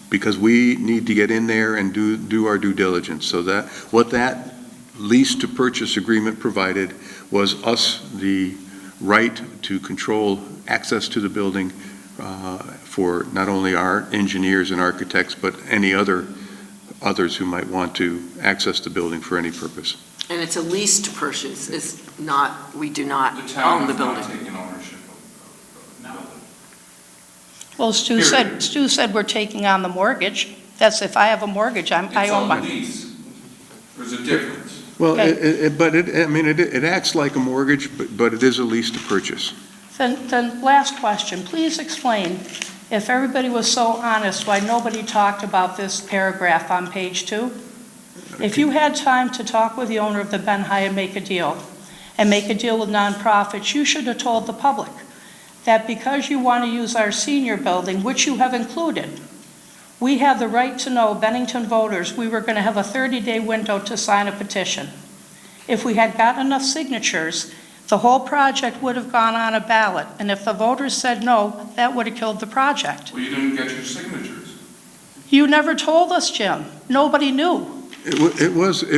Because we need to get in there and do our due diligence. So what that lease to purchase agreement provided was us the right to control access to the building for not only our engineers and architects, but any others who might want to access the building for any purpose. And it's a lease to purchase, it's not, we do not own the building. The town is not taking ownership of the building. Well, Stu said we're taking on the mortgage. That's if I have a mortgage, I own my. It's a lease. There's a difference. Well, it acts like a mortgage, but it is a lease to purchase. Then last question, please explain, if everybody was so honest, why nobody talked about this paragraph on page 2? If you had time to talk with the owner of the Ben High and make a deal with nonprofits, you should have told the public that because you want to use our senior building, which you have included, we have the right to know, Bennington voters, we were going to have a 30-day window to sign a petition. If we had gotten enough signatures, the whole project would have gone on a ballot. And if the voters said no, that would have killed the project. Well, you didn't get your signatures. You never told us, Jim. Nobody knew. It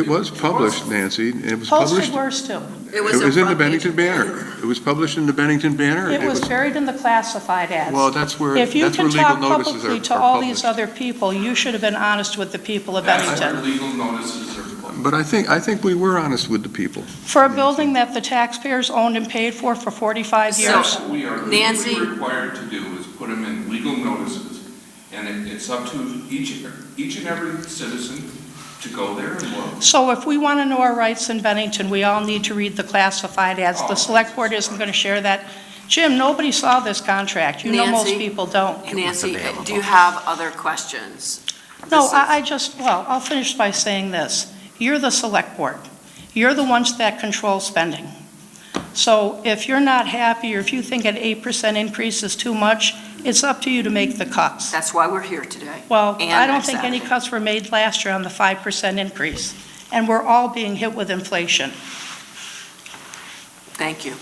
was published, Nancy. It was published. Posted worse too. It was in the Bennington Banner. It was published in the Bennington Banner. It was buried in the classified ads. Well, that's where If you legal can talk notices publicly are to all published. these other people, you should have been honest with the people of That's where Bennington. legal notices are published. But I think we were honest with the people. For a building that the taxpayers owned and paid for 45 years. That's what we are Nancy? legally required to do, is put them in legal notices. And it's up to each and every citizen to go there and look. So if we want to know our rights in Bennington, we all need to read the classified ads. The select board isn't going to share that. Jim, nobody saw this contract. You know most Nancy? people don't. Nancy, do you have other questions? No, I'll finish by saying this. You're the select board. You're the ones that control spending. So if you're not happy or if you think an 8% increase is too much, it's up to you to make the cuts. That's why we're here today. Well, And I don't next think any Saturday. cuts were made last year on the 5% increase. And we're all being hit with inflation. Thank you.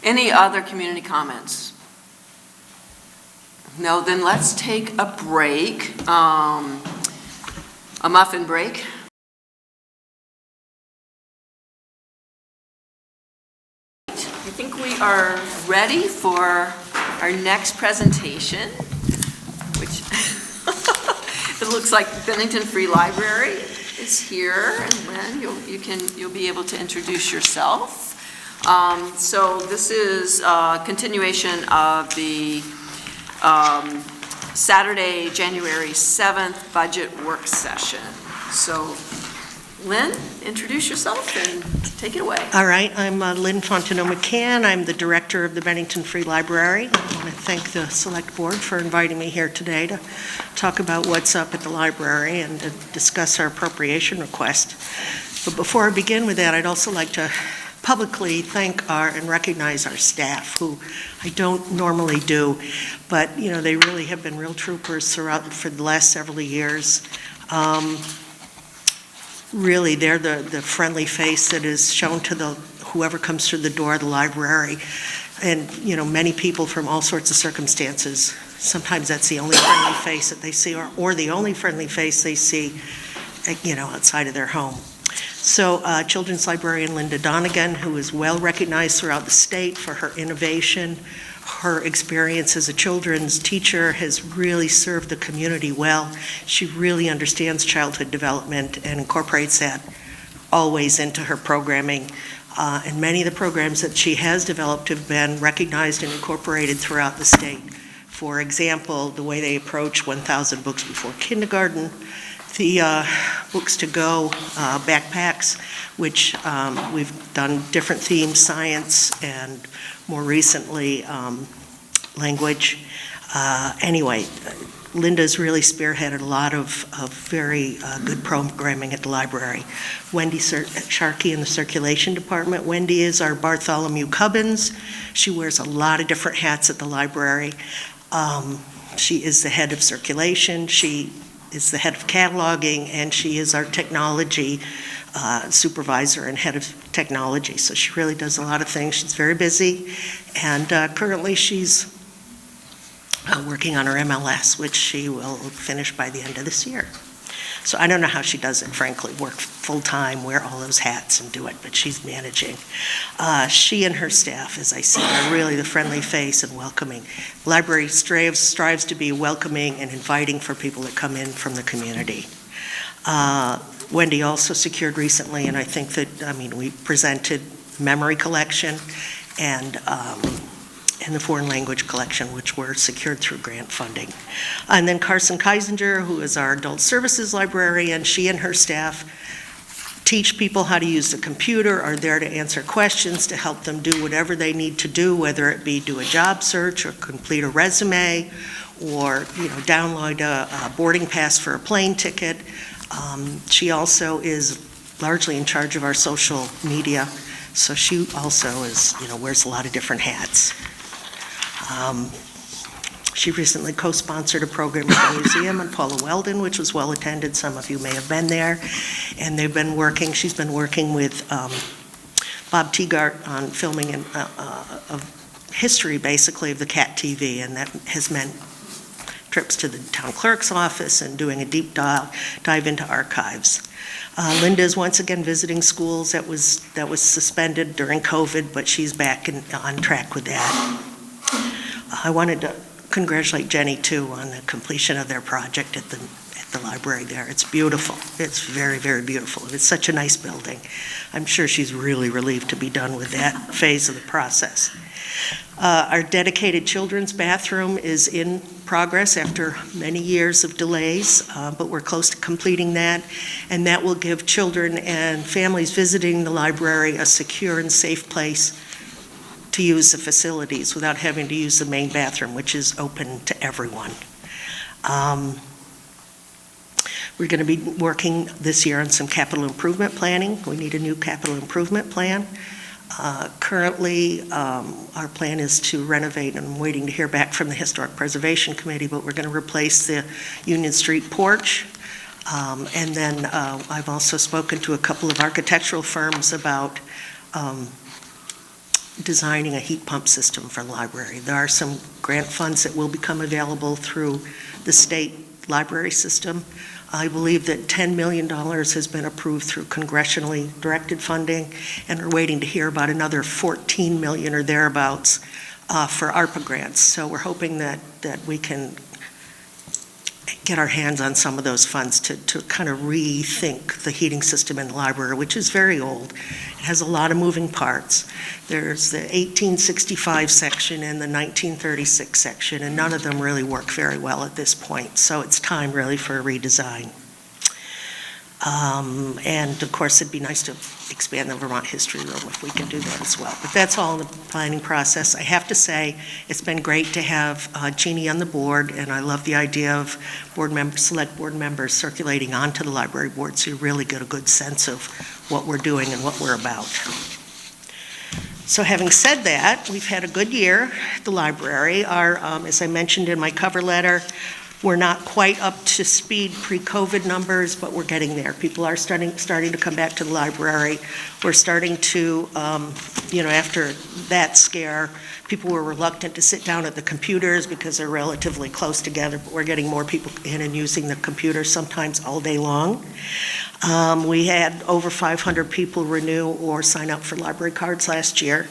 Any other community comments? No, then let's take a break, a muffin break. I think we are ready for our next presentation, which it looks like Bennington Free Library is here, and Lynn, you'll be able to introduce yourself. So this is a continuation of the Saturday, January 7th budget work session. So Lynn, introduce yourself and take it away. All right, I'm Lynn Fontenot McCann. I'm the director of the Bennington Free Library. I want to thank the Select Board for inviting me here today to talk about what's up at the library and to discuss our appropriation request. But before I begin with that, I'd also like to publicly thank and recognize our staff, who I don't normally do, but they really have been real troopers throughout for the last several years. Really, they're the friendly face that is shown to whoever comes through the door of the library. And, many people from all sorts of circumstances. Sometimes that's the only friendly face that they see, or the only friendly face they see, outside of their home. So children's librarian Linda Donegan, who is well recognized throughout the state for her innovation, her experience as a children's teacher, has really served the community well. She really understands childhood development and incorporates that always into her programming. And many of the programs that she has developed have been recognized and incorporated throughout the state. For example, the way they approach 1,000 books before kindergarten, the Books to Go backpacks, which we've done different themes, science, and more recently, language. Anyway, Linda's really spearheaded a lot of very good programming at the library. Wendy Sharkey in the circulation department. Wendy is our Bartholomew Cubbins. She wears a lot of different hats at the library. She is the head of circulation. She is the head of cataloging, and she is our technology supervisor and head of technology. So she really does a lot of things. She's very busy, and currently she's working on her MLS, which she will finish by the end of this year. So I don't know how she does it, frankly, work full-time, wear all those hats and do it, but she's managing. She and her staff, as I said, are really the friendly face and welcoming. The library strives to be welcoming and inviting for people that come in from the community. Wendy also secured recently, and I think that, we presented memory collection and the foreign language collection, which were secured through grant funding. And then Carson Keisinger, who is our adult services librarian, she and her staff teach people how to use the computer, are there to answer questions, to help them do whatever they need to do, whether it be do a job search or complete a resume or download a boarding pass for a plane ticket. She also is largely in charge of our social media, so she also is, wears a lot of different hats. She recently co-sponsored a program at the museum in Paula Weldon, which was well attended. Some of you may have been there. And she's been working with Bob Teagart on filming of history, basically, of the CAT TV, and that has meant trips to the town clerk's office and doing a deep dive into archives. Linda is once again visiting schools that was suspended during COVID, but she's back on track with that. I wanted to congratulate Jenny, too, on the completion of their project at the library there. It's beautiful. It's very, very beautiful. It's such a nice building. I'm sure she's really relieved to be done with that phase of the process. Our dedicated children's bathroom is in progress after many years of delays, but we're close to completing that, and that will give children and families visiting the library a secure and safe place to use the facilities without having to use the main bathroom, which is open to everyone. We're going to be working this year on some capital improvement planning. We need a new capital improvement plan. Currently, our plan is to renovate, and I'm waiting to hear back from the Historic Preservation Committee, but we're going to replace the Union Street porch. And then I've also spoken to a couple of architectural firms about designing a heat pump system for the library. There are some grant funds that will become available through the state library system. I believe that $10 million has been approved through congressionally directed funding, and we're waiting to hear about another $14 million or thereabouts for ARPA grants. So we're hoping that we can get our hands on some of those funds to kind of rethink the heating system in the library, which is very old. It has a lot of moving parts. There's the 1865 section and the 1936 section, and none of them really work very well at this point. So it's time really for a redesign. And of course, it'd be nice to expand the Vermont History Room if we can do that as well. But that's all in the planning process. I have to say, it's been great to have Jeannie on the board, and I love the idea of select board members circulating onto the library board, so you really get a good sense of what we're doing and what we're about. So having said that, we've had a good year at the library. As I mentioned in my cover letter, we're not quite up to speed pre-COVID numbers, but we're getting there. People are starting to come back to the library. We're starting to, after that scare, people were reluctant to sit down at the computers because they're relatively close together, but we're getting more people in and using the computer sometimes all day long. We had over 500 people renew or sign up for library cards last year.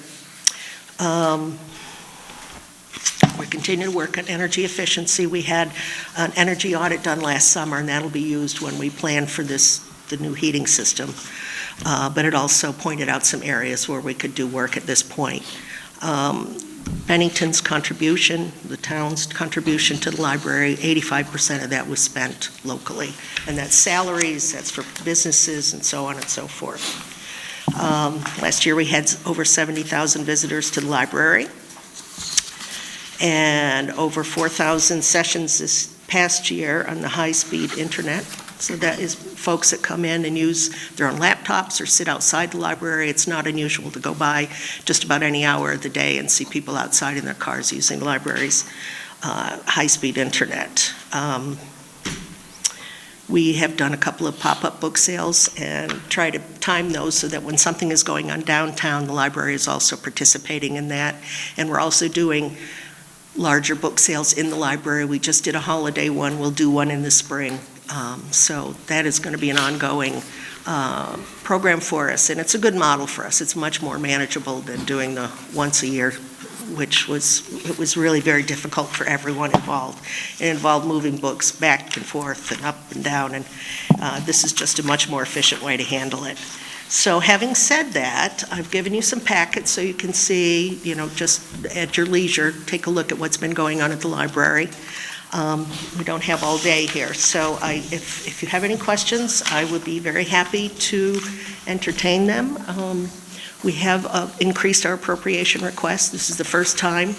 We continue to work on energy efficiency. We had an energy audit done last summer, and that'll be used when we plan for the new heating system. But it also pointed out some areas where we could do work at this point. Bennington's contribution, the town's contribution to the library, 85% of that was spent locally. And that's salaries, that's for businesses, and so on and so forth. Last year we had over 70,000 visitors to the library, and over 4,000 sessions this past year on the high-speed internet. So that is folks that come in and use their own laptops or sit outside the library. It's not unusual to go by just about any hour of the day and see people outside in their cars using the library's high-speed internet. We have done a couple of pop-up book sales and try to time those so that when something is going on downtown, the library is also participating in that. And we're also doing larger book sales in the library. We just did a holiday one. We'll do one in the spring. So that is going to be an ongoing program for us, and it's a good model for us. It's much more manageable than doing the once a year, which was really very difficult for everyone involved. It involved moving books back and forth and up and down, and this is just a much more efficient way to handle it. So having said that, I've given you some packets so you can see, just at your leisure, take a look at what's been going on at the library. We don't have all day here, so if you have any questions, I would be very happy to entertain them. We have increased our appropriation request. This is the first time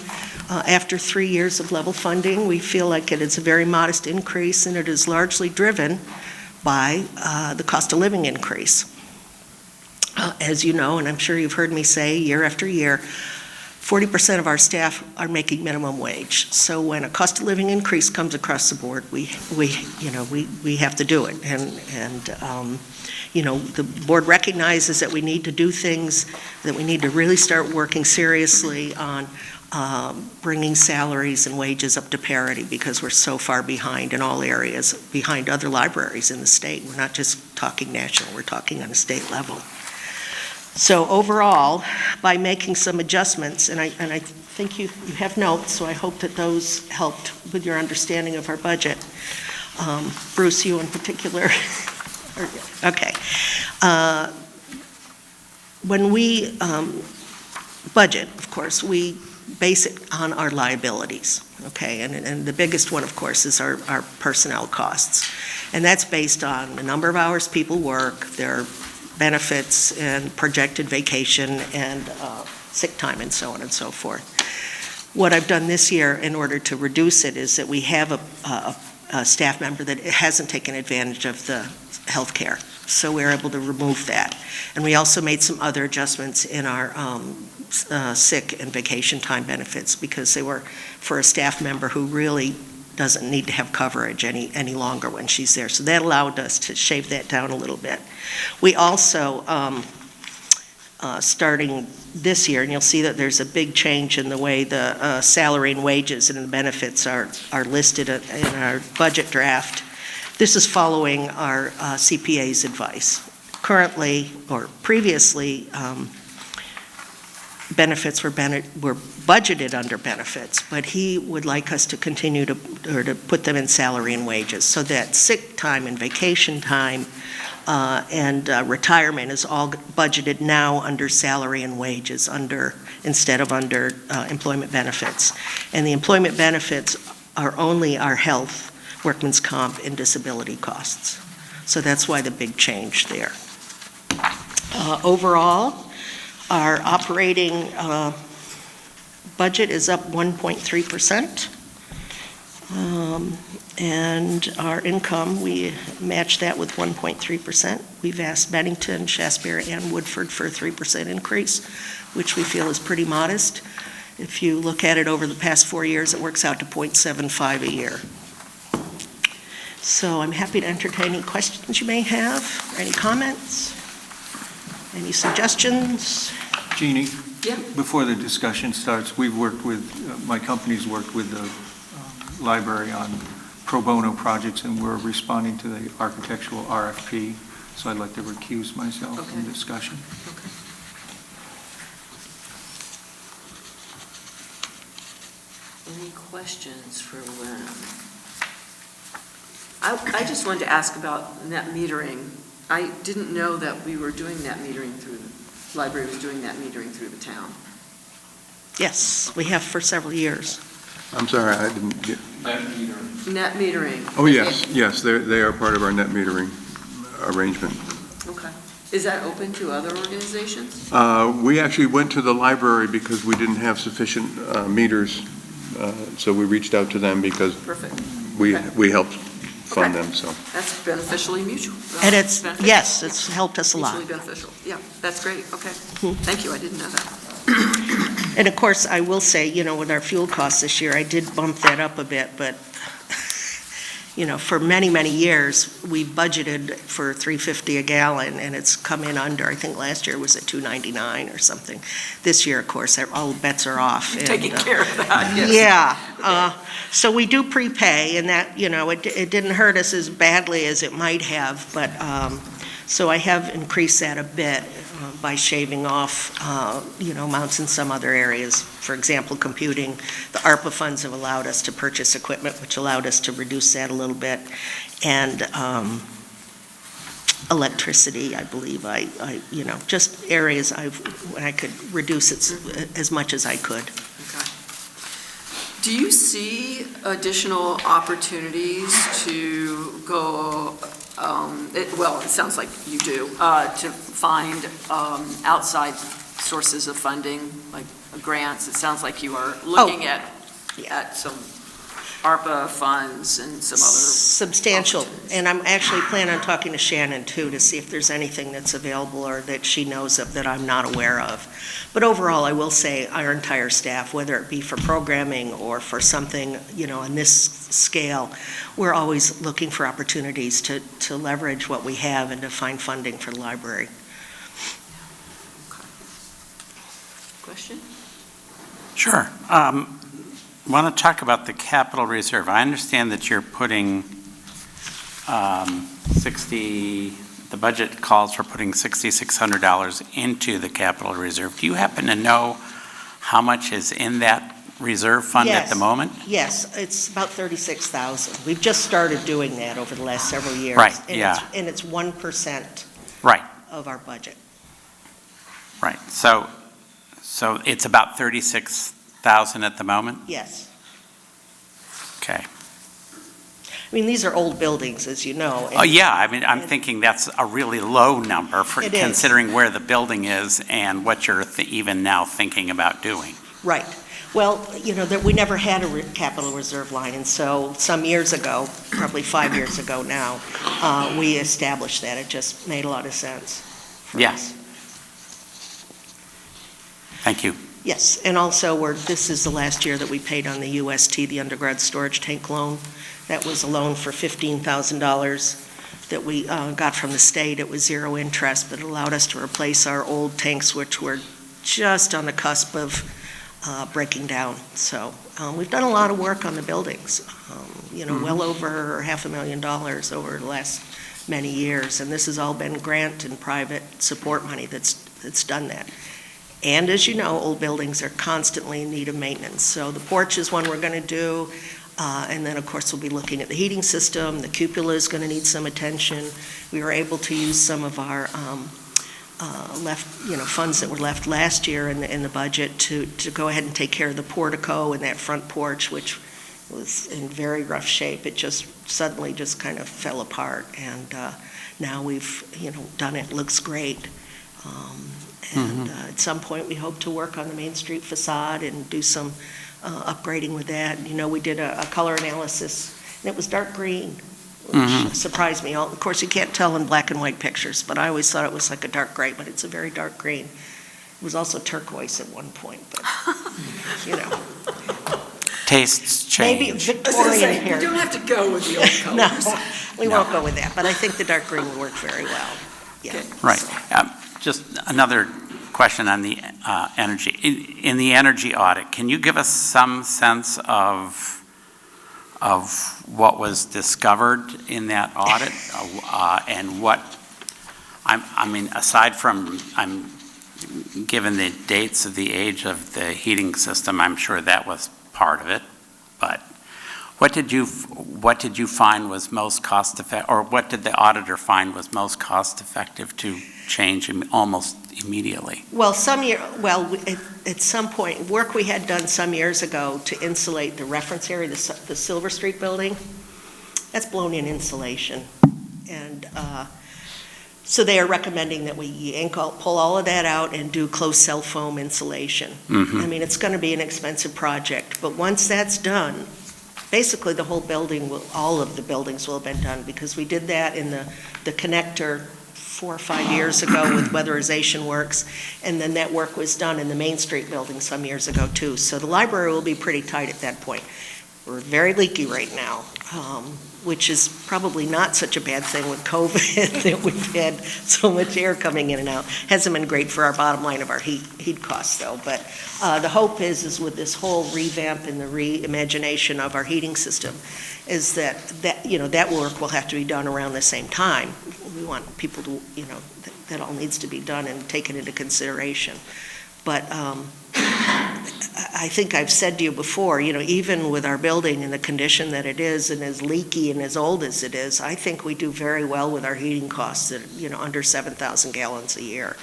after 3 years of level funding. We feel like it is a very modest increase, and it is largely driven by the cost of living increase. As you know, and I'm sure you've heard me say year after year, 40% of our staff are making minimum wage. So when a cost of living increase comes across the board, we have to do it. And the board recognizes that we need to do things, that we need to really start working seriously on bringing salaries and wages up to parity, because we're so far behind in all areas, behind other libraries in the state. We're not just talking national, we're talking on a state level. So overall, by making some adjustments, and I think you have notes, so I hope that those helped with your understanding of our budget. Bruce, you in particular. Okay. When we budget, of course, we base it on our liabilities, okay? And the biggest one, of course, is our personnel costs. And that's based on the number of hours people work, their benefits and projected vacation and sick time and so on and so forth. What I've done this year in order to reduce it is that we have a staff member that hasn't taken advantage of the health care, so we're able to remove that. And we also made some other adjustments in our sick and vacation time benefits, because they were for a staff member who really doesn't need to have coverage any longer when she's there. So that allowed us to shave that down a little bit. We also, starting this year, and you'll see that there's a big change in the way the salary and wages and the benefits are listed in our budget draft. This is following our CPA's advice. Currently, or previously, benefits were budgeted under benefits, but he would like us to continue to put them in salary and wages, so that sick time and vacation time and retirement is all budgeted now under salary and wages, instead of under employment benefits. And the employment benefits are only our health, workman's comp, and disability costs. So that's why the big change there. Overall, our operating budget is up 1.3%, and our income, we match that with 1.3%. We've asked Bennington, Shasberry, and Woodford for a 3% increase, which we feel is pretty modest. If you look at it over the past 4 years, it works out to 0.75 a year. So I'm happy to entertain any questions you may have, or any comments. Any suggestions? Jeannie? Yeah. Before the discussion starts, we've worked with, my company's worked with the library on pro bono projects, and we're responding to the architectural RFP, so I'd like to recuse myself from discussion. Okay. Any questions for Lynn? I just wanted to ask about net metering. I didn't know that we were doing net metering through, the library was doing net metering through the town. Yes, we have for several years. I'm sorry, I didn't get... Net metering. Oh, yes, they are part of our net metering arrangement. Okay. Is that open to other organizations? We actually went to the library because we didn't have sufficient meters, so we reached out to them because Perfect. we helped fund them, so. That's beneficially mutual. And it's, yes, it's helped us a lot. Mutually beneficial. Yeah, that's great. Okay. Thank you. I didn't know that. And of course, I will say, with our fuel costs this year, I did bump that up a bit, but for many, many years, we budgeted for $3.50 a gallon, and it's come in under. I think last year was at $2.99 or something. This year, of course, all bets are off. You're taking care of that, yes. Yeah. So we do prepay, and that, it didn't hurt us as badly as it might have, but, so I have increased that a bit by shaving off, amounts in some other areas. For example, computing, the ARPA funds have allowed us to purchase equipment, which allowed us to reduce that a little bit. And electricity, I believe, just areas I could reduce it as much as I could. Okay. Do you see additional opportunities to go, it sounds like you do, to find outside sources of funding, like grants? It sounds like you are looking at some ARPA funds and some other substantial. And I'm actually planning on talking to Shannon too to see if there's anything that's available or that she knows of that I'm not aware of. But overall, I will say our entire staff, whether it be for programming or for something, on this scale, we're always looking for opportunities to leverage what we have and to find funding for the library. Question? Sure. Want to talk about the capital reserve. I understand that you're putting the budget calls for putting $6,600 into the capital reserve. Do you happen to know how much is in that reserve fund at the moment? Yes, it's about $36,000. We've just started doing that over the last several years. Right, And it's 1% of our budget. Right. So it's about $36,000 at the moment? Yes. Okay. I mean, these are old buildings, as you know. Oh, yeah. I mean, I'm thinking that's a really low number for considering where the building is and what you're even now thinking about doing. Right. Well, we never had a capital reserve line, and so some years ago, probably 5 years ago now, we established that. It just made a lot of sense for us. Thank you. Yes, and also this is the last year that we paid on the UST, the undergrad storage tank loan. That was a loan for $15,000 that we got from the state. It was zero interest, but it allowed us to replace our old tanks, which were just on the cusp of breaking down. So we've done a lot of work on the buildings, well over $500,000 over the last many years, and this has all been grant and private support money that's done that. And as you know, old buildings are constantly in need of maintenance. So the porch is one we're going to do. And then, of course, we'll be looking at the heating system. The cupola is going to need some attention. We were able to use some of our funds that were left last year in the budget to go ahead and take care of the portico and that front porch, which was in very rough shape. It just suddenly just kind of fell apart. And now we've, done it. Looks great. And at some point, we hope to work on the Main Street facade and do some upgrading with that. We did a color analysis, and it was dark green, which surprised me. Of course, you can't tell in black and white pictures, but I always thought it was like a dark gray, but it's a very dark green. It was also turquoise at one point, but, Tastes change. Maybe Victorian hair. You don't have to go with the old colors. No, we won't go with that, but I think the dark green will work very well. Yeah. Right. Just another question on the energy. In the energy audit, can you give us some sense of what was discovered in that audit and what, aside from, given the dates of the age of the heating system, I'm sure that was part of it, but what did you find was most cost effective, or what did the auditor find was most cost effective to change almost immediately? Well, at some point, work we had done some years ago to insulate the reference area, the Silver Street building, that's blown-in insulation. And so they are recommending that we pull all of that out and do closed cell foam insulation. I mean, it's going to be an expensive project, but once that's done, basically the whole building all of the buildings will have been done, because we did that in the connector 4 or 5 years ago with weatherization works, and then that work was done in the Main Street building some years ago too. So the library will be pretty tight at that point. We're very leaky right now. which is probably not such a bad thing with COVID, that we've had so much air coming in and out. Hasn't been great for our bottom line of our heat costs, though. But the hope is with this whole revamp and the reimagination of our heating system, is that that work will have to be done around the same time. We want people to, that all needs to be done and taken into consideration. But I think I've said to you before, even with our building in the condition that it is and as leaky and as old as it is, I think we do very well with our heating costs at, under 7,000 gallons a year.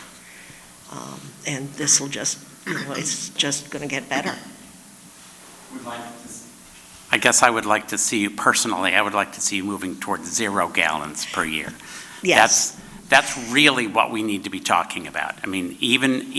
And this will just, it's just going to get better. I guess I would like to see you personally, I would like to see you moving towards 0 gallons per year. Yes. That's really what we need to be talking about. I mean, even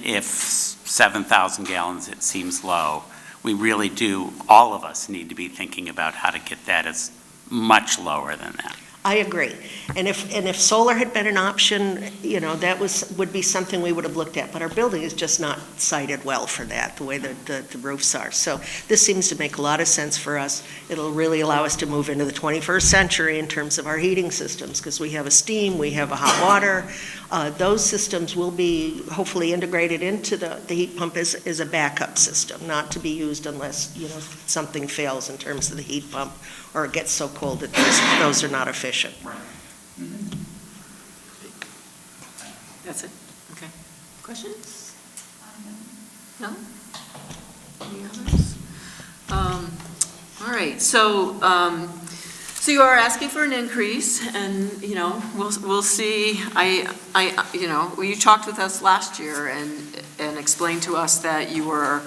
if 7,000 gallons, it seems low, we really do, all of us need to be thinking about how to get that as much lower than that. I agree. And if solar had been an option, that would be something we would have looked at. But our building is just not sited well for that, the way the roofs are. So this seems to make a lot of sense for us. It'll really allow us to move into the 21st century in terms of our heating systems, because we have a steam, we have a hot water. Those systems will be hopefully integrated into the heat pump as a backup system, not to be used unless something fails in terms of the heat pump, or it gets so cold that those are not efficient. Right. That's it? Okay. Questions? No? Any others? All right, so you are asking for an increase, and, we'll see. You talked with us last year and explained to us that you were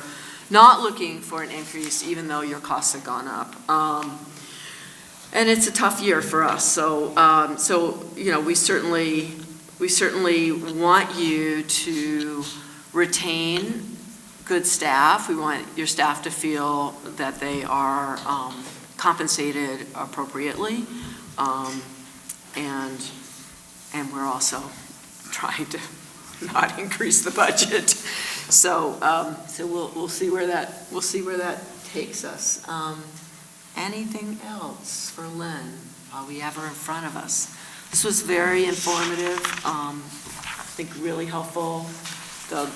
not looking for an increase even though your costs had gone up. And it's a tough year for us, so we certainly want you to retain good staff. We want your staff to feel that they are compensated appropriately, and we're also trying to not increase the budget. So we'll see where that takes us. Anything else for Lynn while we have her in front of us? This was very informative, I think really helpful. The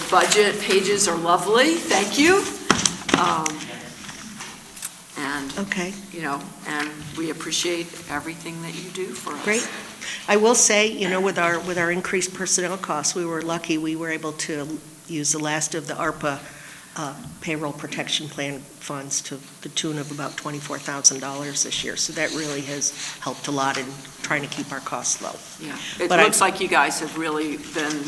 budget pages are lovely, thank you. And, okay. And we appreciate everything that you do for us. Great. I will say, with our increased personnel costs, we were lucky. We were able to use the last of the ARPA payroll protection plan funds to the tune of about $24,000 this year. So that really has helped a lot in trying to keep our costs low. Yeah, it looks like you guys have really been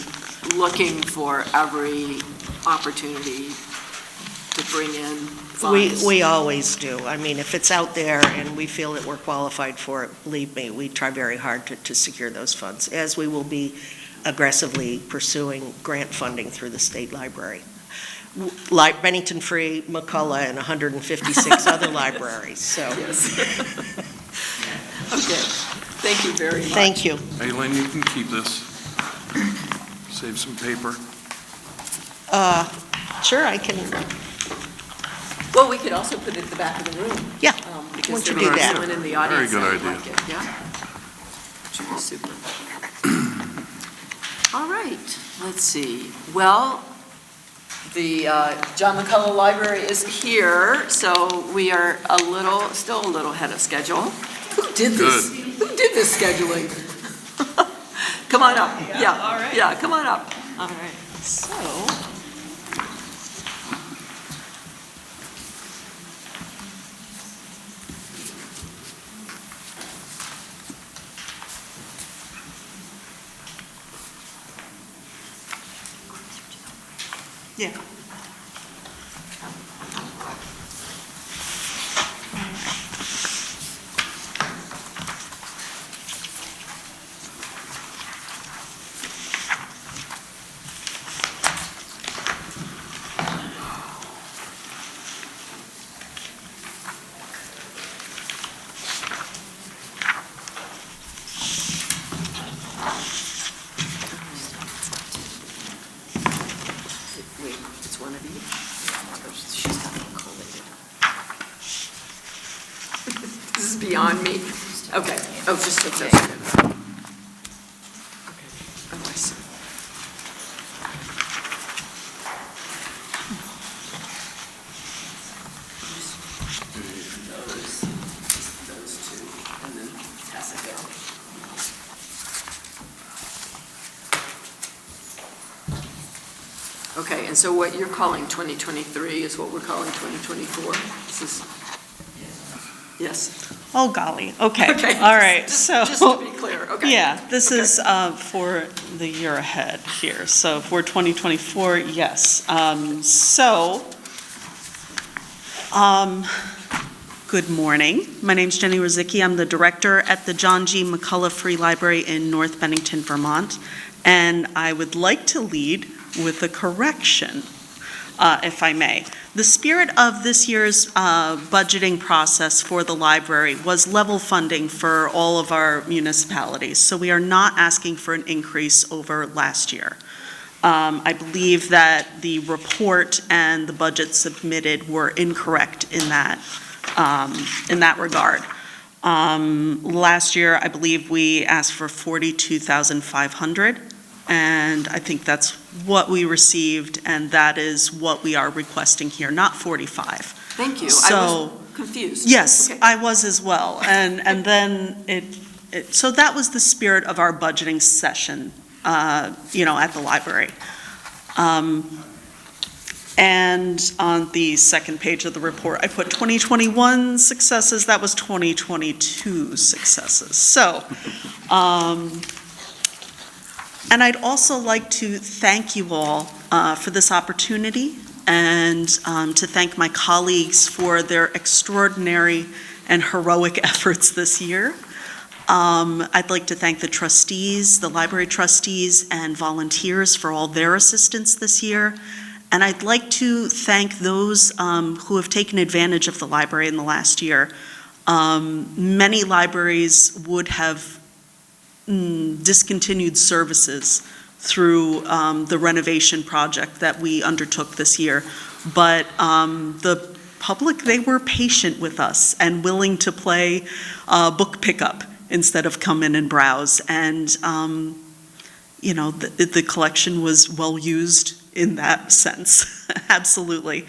looking for every opportunity to bring in funds. We always do. I mean, if it's out there and we feel that we're qualified for it, believe me, we try very hard to secure those funds, as we will be aggressively pursuing grant funding through the state library. Like Bennington Free, McCullough, and 156 other libraries. So. Yes. Okay. Thank you very much. Thank you. Hey, Lynn, you can keep this. Save some paper. Sure, I can. Well, we could also put it at the back of the room. Yeah. Because Once you there do are that. someone in the audience. Very good that would idea. like it. Yeah. Should be super. All right. Let's see. Well, the John McCullough Library is here, so we are still a little ahead of schedule. Who did this? Good. Who did this scheduling? Come on up. Yeah. All right. Yeah, come on up. All right. So. Yeah. Wait, it's one of you? She's got a collated. beyond me. Okay, oh, just take those. Okay, oh, I see. Those two, and then pass it down. Okay, and so what you're calling 2023 is what we're calling 2024? This is, yes. Oh, golly, okay, Okay, all right, just- so. just to be clear, okay. Yeah, this Okay. is for the year ahead here, so for 2024, yes. Good morning. My name's Jenny Rozicki. I'm the director at the John G. McCullough Free Library in North Bennington, Vermont, and I would like to lead with a correction, if I may. The spirit of this year's budgeting process for the library was level funding for all of our municipalities, so we are not asking for an increase over last year. I believe that the report and the budget submitted were incorrect in that regard. Last year, I believe we asked for $42,500, and I think that's what we received, and that is what we are requesting here, not 45. Thank you. I So, was confused. yes, Okay. I was as well, and then so that was the spirit of our budgeting session, at the library. And on the second page of the report, I put 2021 successes, that was 2022 successes. So, and I'd also like to thank you all for this opportunity, and to thank my colleagues for their extraordinary and heroic efforts this year. I'd like to thank the trustees, the library trustees, and volunteers for all their assistance this year. And I'd like to thank those who have taken advantage of the library in the last year. Many libraries would have discontinued services through the renovation project that we undertook this year. But the public, they were patient with us and willing to play book pickup instead of come in and browse. And, the collection was well used in that sense, absolutely.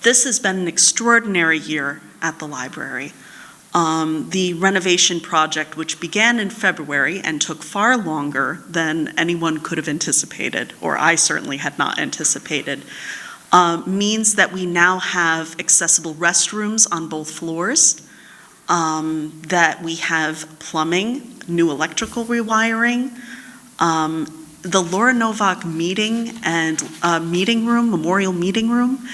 This has been an extraordinary year at the library. The renovation project, which began in February and took far longer than anyone could have anticipated, or I certainly had not anticipated, means that we now have accessible restrooms on both floors, that we have plumbing, new electrical rewiring, the Laura Novak meeting and meeting room, memorial meeting room,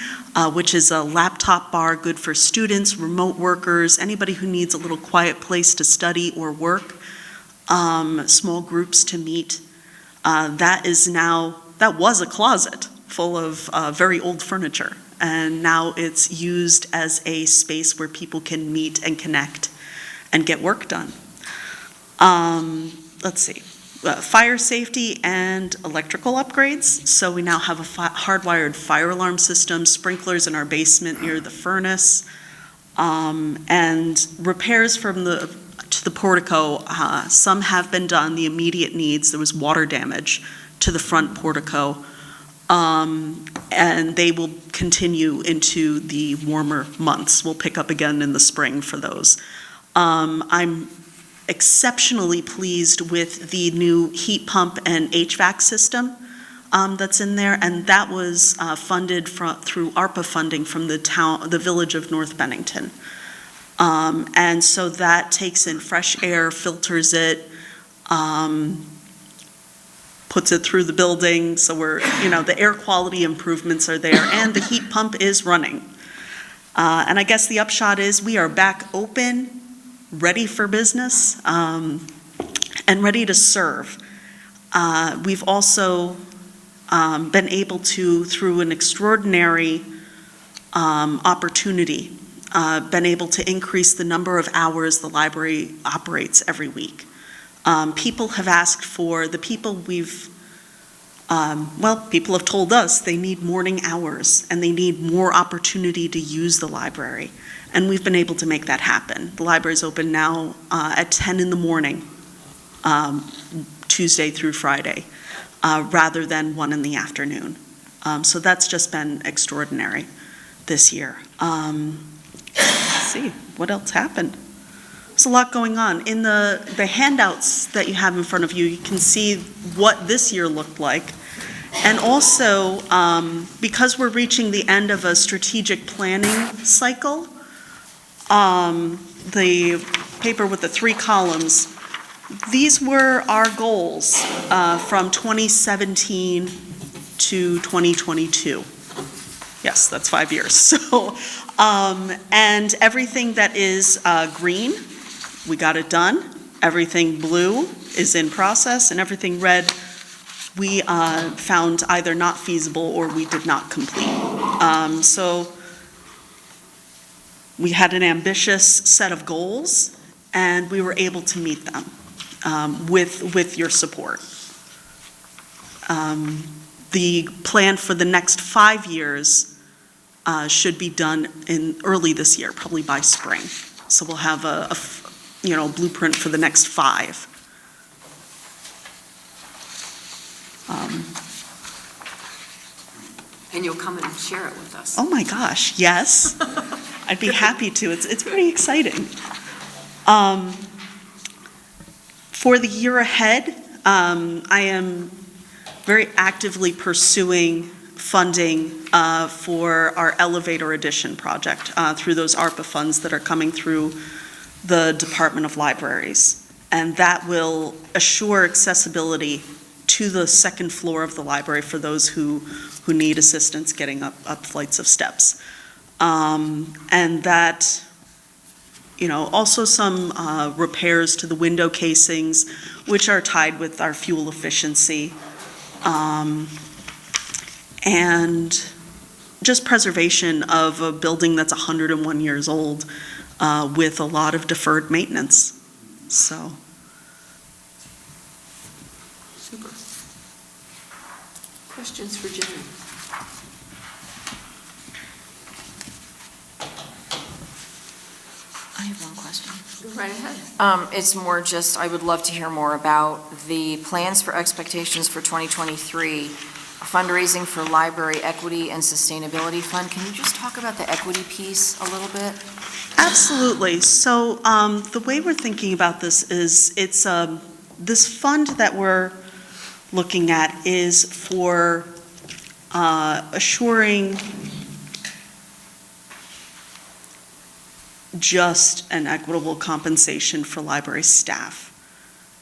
which is a laptop bar good for students, remote workers, anybody who needs a little quiet place to study or work, small groups to meet. That was a closet full of very old furniture, and now it's used as a space where people can meet and connect and get work done. Let's see. Fire safety and electrical upgrades. So we now have a hardwired fire alarm system, sprinklers in our basement near the furnace, and repairs to the portico. Some have been done, the immediate needs. There was water damage to the front portico, and they will continue into the warmer months. We'll pick up again in the spring for those. I'm exceptionally pleased with the new heat pump and HVAC system that's in there, and that was funded through ARPA funding from the village of North Bennington. And so that takes in fresh air, filters it, puts it through the building, so the air quality improvements are there, and the heat pump is running. And I guess the upshot is we are back open, ready for business, and ready to serve. We've also been able to, through an extraordinary opportunity, been able to increase the number of hours the library operates every week. People have asked for, people have told us they need morning hours and they need more opportunity to use the library. And we've been able to make that happen. The library's open now at 10 in the morning, Tuesday through Friday, rather than 1 in the afternoon. So that's just been extraordinary this year. Let's see, what else happened? There's a lot going on. In the handouts that you have in front of you, you can see what this year looked like. And also, because we're reaching the end of a strategic planning cycle, the paper with the 3 columns, these were our goals from 2017 to 2022. Yes, that's 5 years. So, and everything that is green, we got it done. Everything blue is in process, and everything red, we found either not feasible or we did not complete. So we had an ambitious set of goals, and we were able to meet them with your support. The plan for the next 5 years should be done in early this year, probably by spring. So we'll have a blueprint for the next 5. And you'll come and share it with us. Oh my gosh, yes. I'd be happy to. It's pretty exciting. For the year ahead, I am very actively pursuing funding for our elevator addition project through those ARPA funds that are coming through the Department of Libraries. And that will assure accessibility to the second floor of the library for those who need assistance getting up flights of steps. And that, also some repairs to the window casings, which are tied with our fuel efficiency. And just preservation of a building that's 101 years old with a lot of deferred maintenance. So. Super. Questions for Jimmy? I have one question. Go right ahead. It's more just, I would love to hear more about the plans for expectations for 2023, fundraising for Library Equity and Sustainability Fund. Can you just talk about the equity piece a little bit? Absolutely. So the way we're thinking about this is it's this fund that we're looking at is for assuring just and equitable compensation for library staff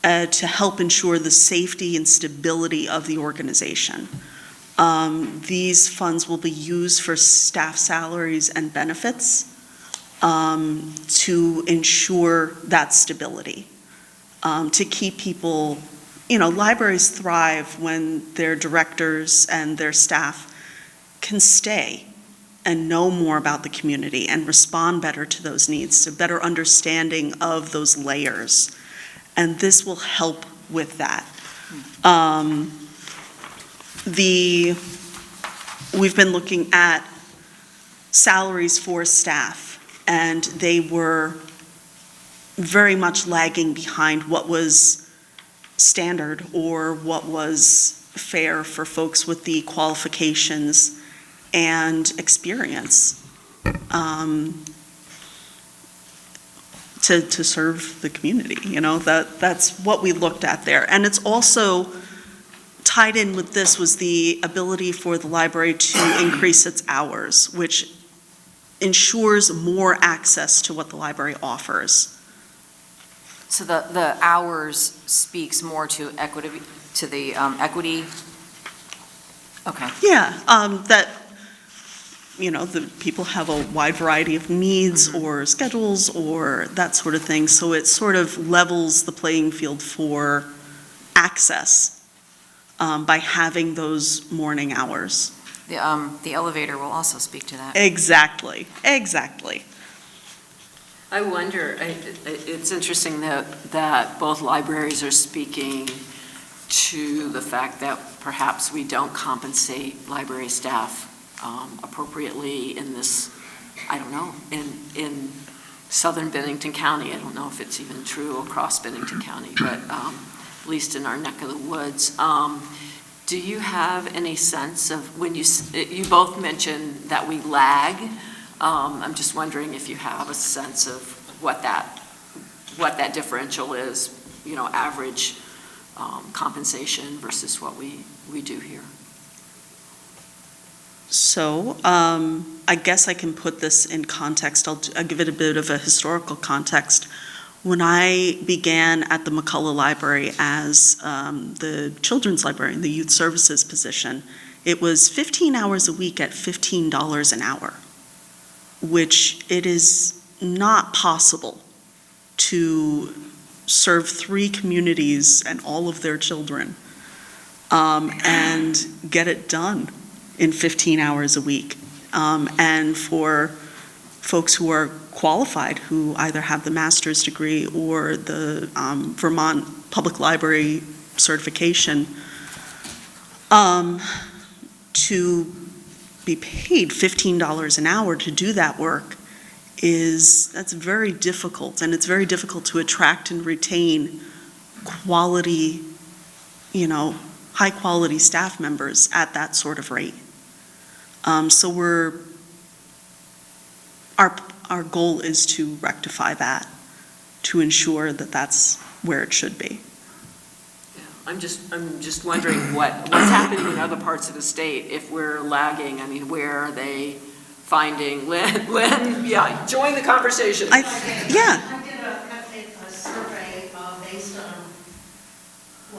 to help ensure the safety and stability of the organization. These funds will be used for staff salaries and benefits to ensure that stability, to keep people, libraries thrive when their directors and their staff can stay and know more about the community and respond better to those needs, to better understanding of those layers. And this will help with that. We've been looking at salaries for staff, and they were very much lagging behind what was standard or what was fair for folks with the qualifications and experience to serve the community. That's what we looked at there. And it's also tied in with this was the ability for the library to increase its hours, which ensures more access to what the library offers. So the hours speaks more to equity, to the equity? Okay. Yeah, that, the people have a wide variety of needs or schedules or that sort of thing. So it sort of levels the playing field for access by having those morning hours. The elevator will also speak to that. Exactly. I wonder, it's interesting that both libraries are speaking to the fact that perhaps we don't compensate library staff appropriately in this I don't know, in southern Bennington County. I don't know if it's even true across Bennington County, but at least in our neck of the woods. Do you have any sense of, when you both mentioned that we lag, I'm just wondering if you have a sense of what that differential is, average compensation versus what we do here? So I guess I can put this in context. I'll give it a bit of a historical context. When I began at the McCullough Library as the children's librarian, the youth services position, it was 15 hours a week at $15 an hour, which it is not possible to serve 3 communities and all of their children and get it done in 15 hours a week. And for folks who are qualified, who either have the master's degree or the Vermont Public Library certification, to be paid $15 an hour to do that work that's very difficult, and it's very difficult to attract and retain quality, high quality staff members at that sort of rate. So our goal is to rectify that, to ensure that that's where it should be. Yeah, I'm just wondering what's happening in other parts of the state if we're lagging. I mean, where are they finding Lynn? Yeah, join the conversation. I did a survey based on,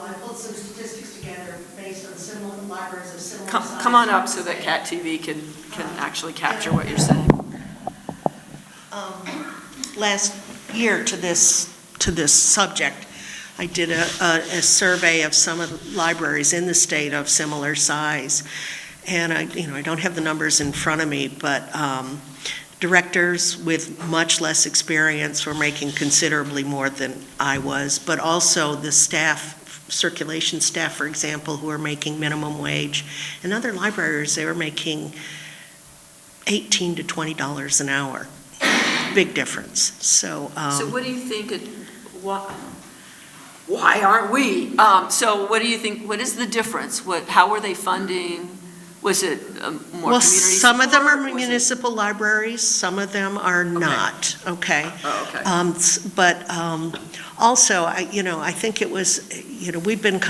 I pulled some statistics together based on similar libraries of similar size. Come on up so that Cat TV can actually capture what you're saying. Last year to this subject, I did a survey of some of the libraries in the state of similar size. And I don't have the numbers in front of me, but directors with much less experience were making considerably more than I was, but also the staff, circulation staff, for example, who are making minimum wage. And other libraries, they were making $18 to $20 an hour. Big difference. So what do you think, why aren't we? So what do you think, what is the difference? How are they funding? Was it more community some of them support? are municipal libriaries, some of them are not, okay? Oh, okay. But also, I think it was, we've been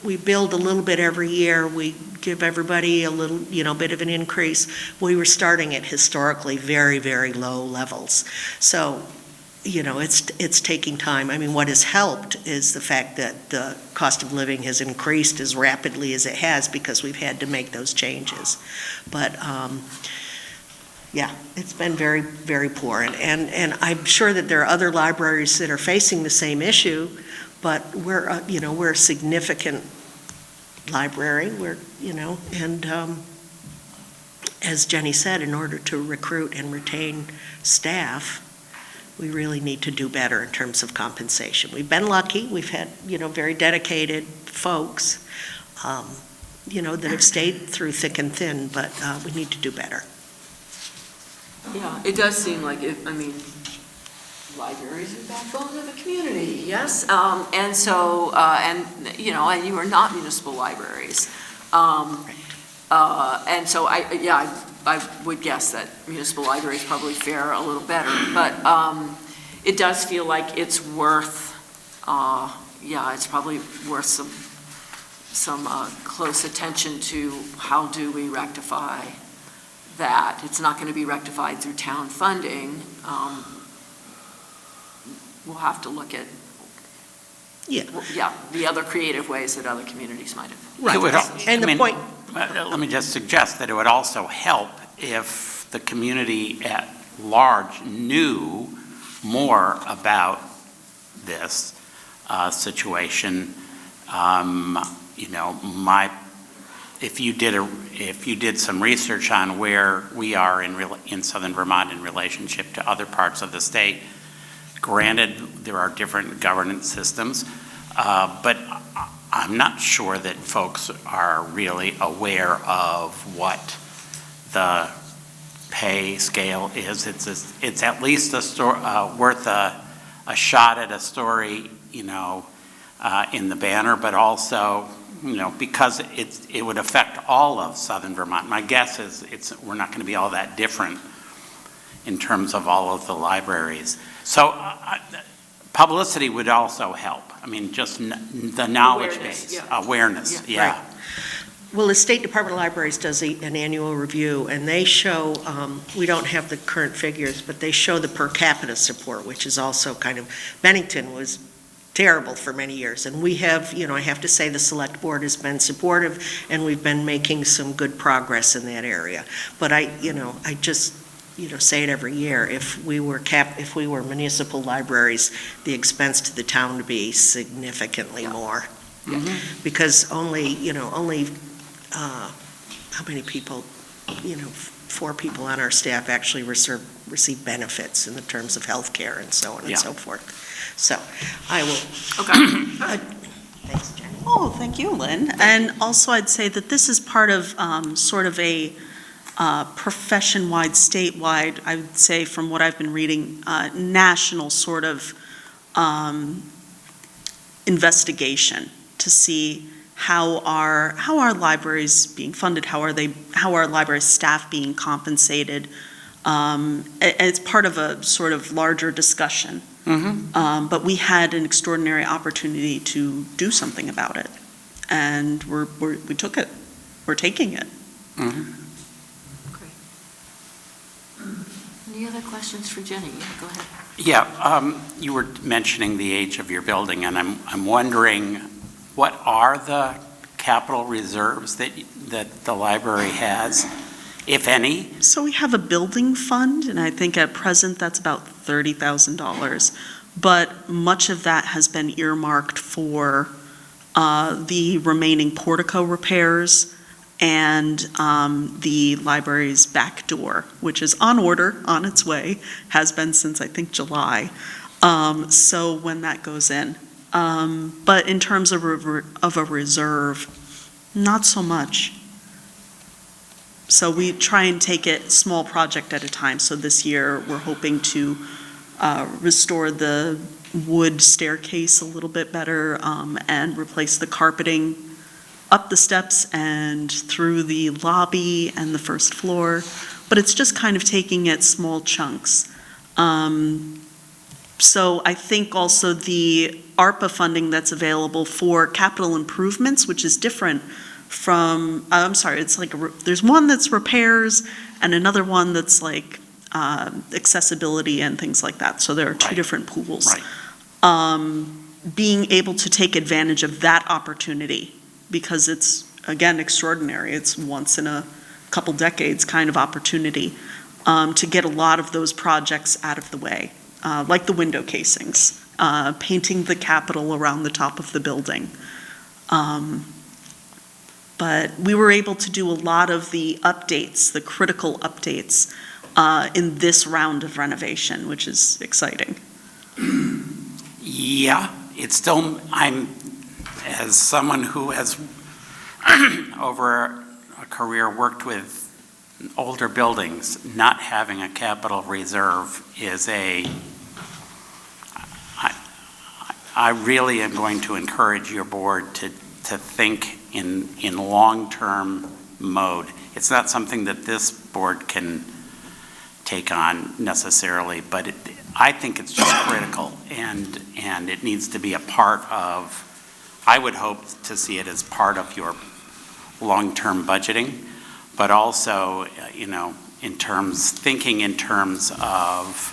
we build a little bit every year, we give everybody a little, bit of an increase. We were starting at historically very, very low levels. So, it's taking time. I mean, what has helped is the fact that the cost of living has increased as rapidly as it has because we've had to make those changes. But, yeah, it's been very, very poor. And I'm sure that there are other libraries that are facing the same issue, but we're a significant library. And as Jenny said, in order to recruit and retain staff, we really need to do better in terms of compensation. We've been lucky. We've had, very dedicated folks, that have stayed through thick and thin, but we need to do better. Yeah, it does seem like libraries are the backbone of the community, yes? And so, and you are not municipal libraries. And so I would guess that municipal libraries probably fare a little better, but it does feel like it's worth, it's probably worth some close attention to how do we rectify that. It's not going to be rectified through town funding. We'll have to look at the other creative ways that other communities might have. Right. Let me just suggest that it would also help if the community at large knew more about this situation. If you did some research on where we are in southern Vermont in relationship to other parts of the state, granted, there are different governance systems, but I'm not sure that folks are really aware of what the pay scale is. It's at least worth a shot at a story, in the banner, but also, because it would affect all of southern Vermont. My guess is we're not going to be all that different in terms of all of the libraries. So publicity would also help. I mean, just the knowledge base, awareness, yeah. Well, the State Department of Libraries does an annual review, and they show, we don't have the current figures, but they show the per capita support, which is also kind of, Bennington was terrible for many years, and we have, I have to say the Select Board has been supportive, and we've been making some good progress in that area. But I just, say it every year, if we were municipal libraries, the expense to the town would be significantly more. Mm-hmm. Because only how many people, 4 people on our staff actually receive benefits in the terms of health care and so on and so forth. So I will. Okay. Thanks, Jenny. Oh, thank you, Lynn. And also I'd say that this is part of sort of a profession-wide, statewide, I would say from what I've been reading, national sort of investigation to see how are libraries being funded, how are library staff being compensated. It's part of a sort of larger discussion. Mm-hmm. But we had an extraordinary opportunity to do something about it, and we took it. We're taking it. Mm-hmm. Any other questions for Jenny? Go ahead. Yeah, you were mentioning the age of your building, and I'm wondering, what are the capital reserves that the library has, if any? So we have a building fund, and I think at present that's about $30,000. But much of that has been earmarked for the remaining portico repairs and the library's back door, which is on order, on its way, has been since I think July. So when that goes in. But in terms of a reserve, not so much. So we try and take it small project at a time. So this year, we're hoping to restore the wood staircase a little bit better and replace the carpeting up the steps and through the lobby and the first floor. But it's just kind of taking it small chunks. So I think also the ARPA funding that's available for capital improvements, which is different from, it's like, there's one that's repairs and another one that's like accessibility and things like that. So there are two different pools. Right. Being able to take advantage of that opportunity, because it's, again, extraordinary. It's once in a couple decades kind of opportunity to get a lot of those projects out of the way. Like the window casings, painting the Capitol around the top of the building. But we were able to do a lot of the updates, the critical updates, in this round of renovation, which is exciting. Yeah, it's still, as someone who has over a career worked with older buildings, not having a capital reserve is I really am going to encourage your board to think in long-term mode. It's not something that this board can take on necessarily, but I think it's just critical, and it needs to be a part of, I would hope to see it as part of your long-term budgeting, but also, thinking in terms of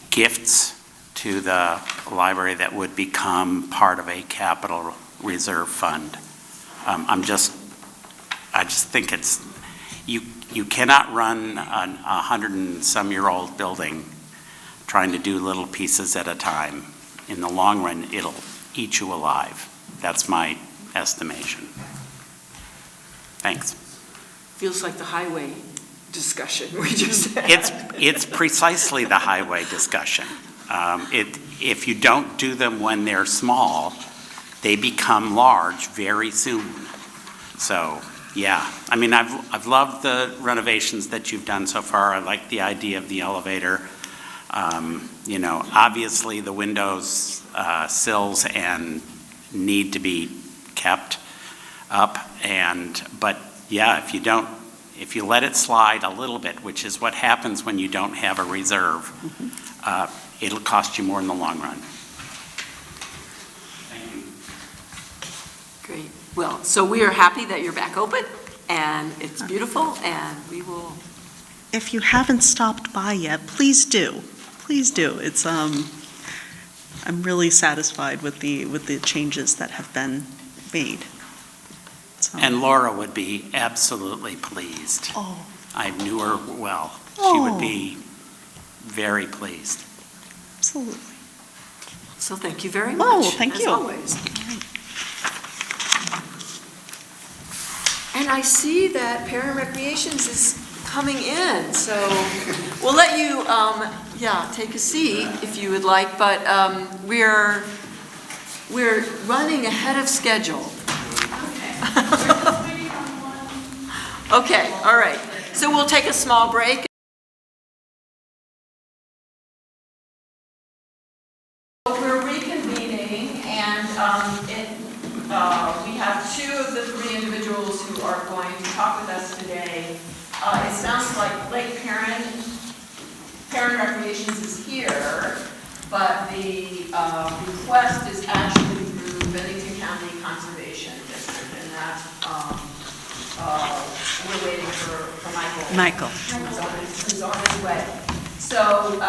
gifts to the library that would become part of a capital reserve fund. I just think it's, you cannot run a 100-and-some-year-old building trying to do little pieces at a time. In the long run, it'll eat you alive. That's my estimation. Thanks. Feels like the highway discussion we just had. It's precisely the highway discussion. If you don't do them when they're small, they become large very soon. So Yeah, I mean, I've loved the renovations that you've done so far. I like the idea of the elevator. You know, obviously the windows, sills and need to be kept up, but yeah, if you let it slide a little bit, which is what happens when you don't have a reserve, it'll cost you more in the long run. Thank you. Great. Well, so we are happy that you're back open, and it's beautiful, and we will. If you haven't stopped by yet, please do. Please do. It's, I'm really satisfied with the changes that have been made. So. And Laura would be absolutely pleased. Oh. I knew her well. She Oh. would be very pleased. Absolutely. So thank you very much. Oh, thank as you. Always. And I see that Parent Recreations is coming in, so we'll let you, take a seat if you would like, but we're running ahead of schedule. Okay, all right. So we'll take a small break. We're reconvening, and we have two of the three individuals who are going to talk with us today. It sounds like Lake Parent Recreations is here, but the request is actually through Bennington County Conservation District, and that we're waiting for Michael. Who's on his way. So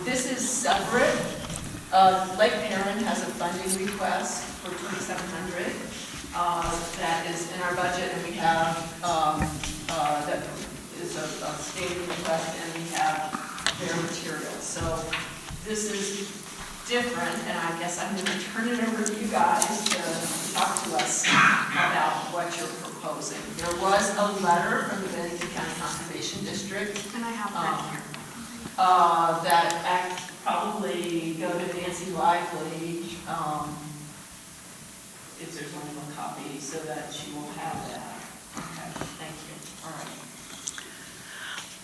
this is separate. Lake Parent has a funding request for $2,700 that is in our budget, and we have that is a stated request, and we have their materials. So this is different, and I guess I'm going to turn it over to you guys to talk to us about what you're proposing. There was a letter from the Bennington County Conservation District, and I have that here. That probably go to Nancy Lively, if there's only one copy, so that she will have that. Okay, thank you. All right.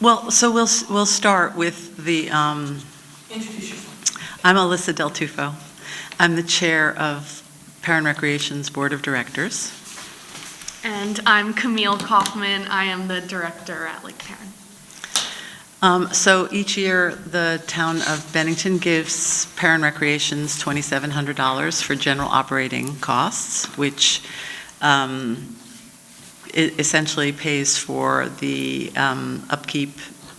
Well, so we'll start with the. Introduce yourself. I'm Alyssa Del Tufo. I'm the chair of Parent Recreation's Board of Directors. And I'm Camille Kaufman. I am the director at Lake Parent. So each year, the town of Bennington gives Parent Recreations $2,700 for general operating costs, which it essentially pays for the upkeep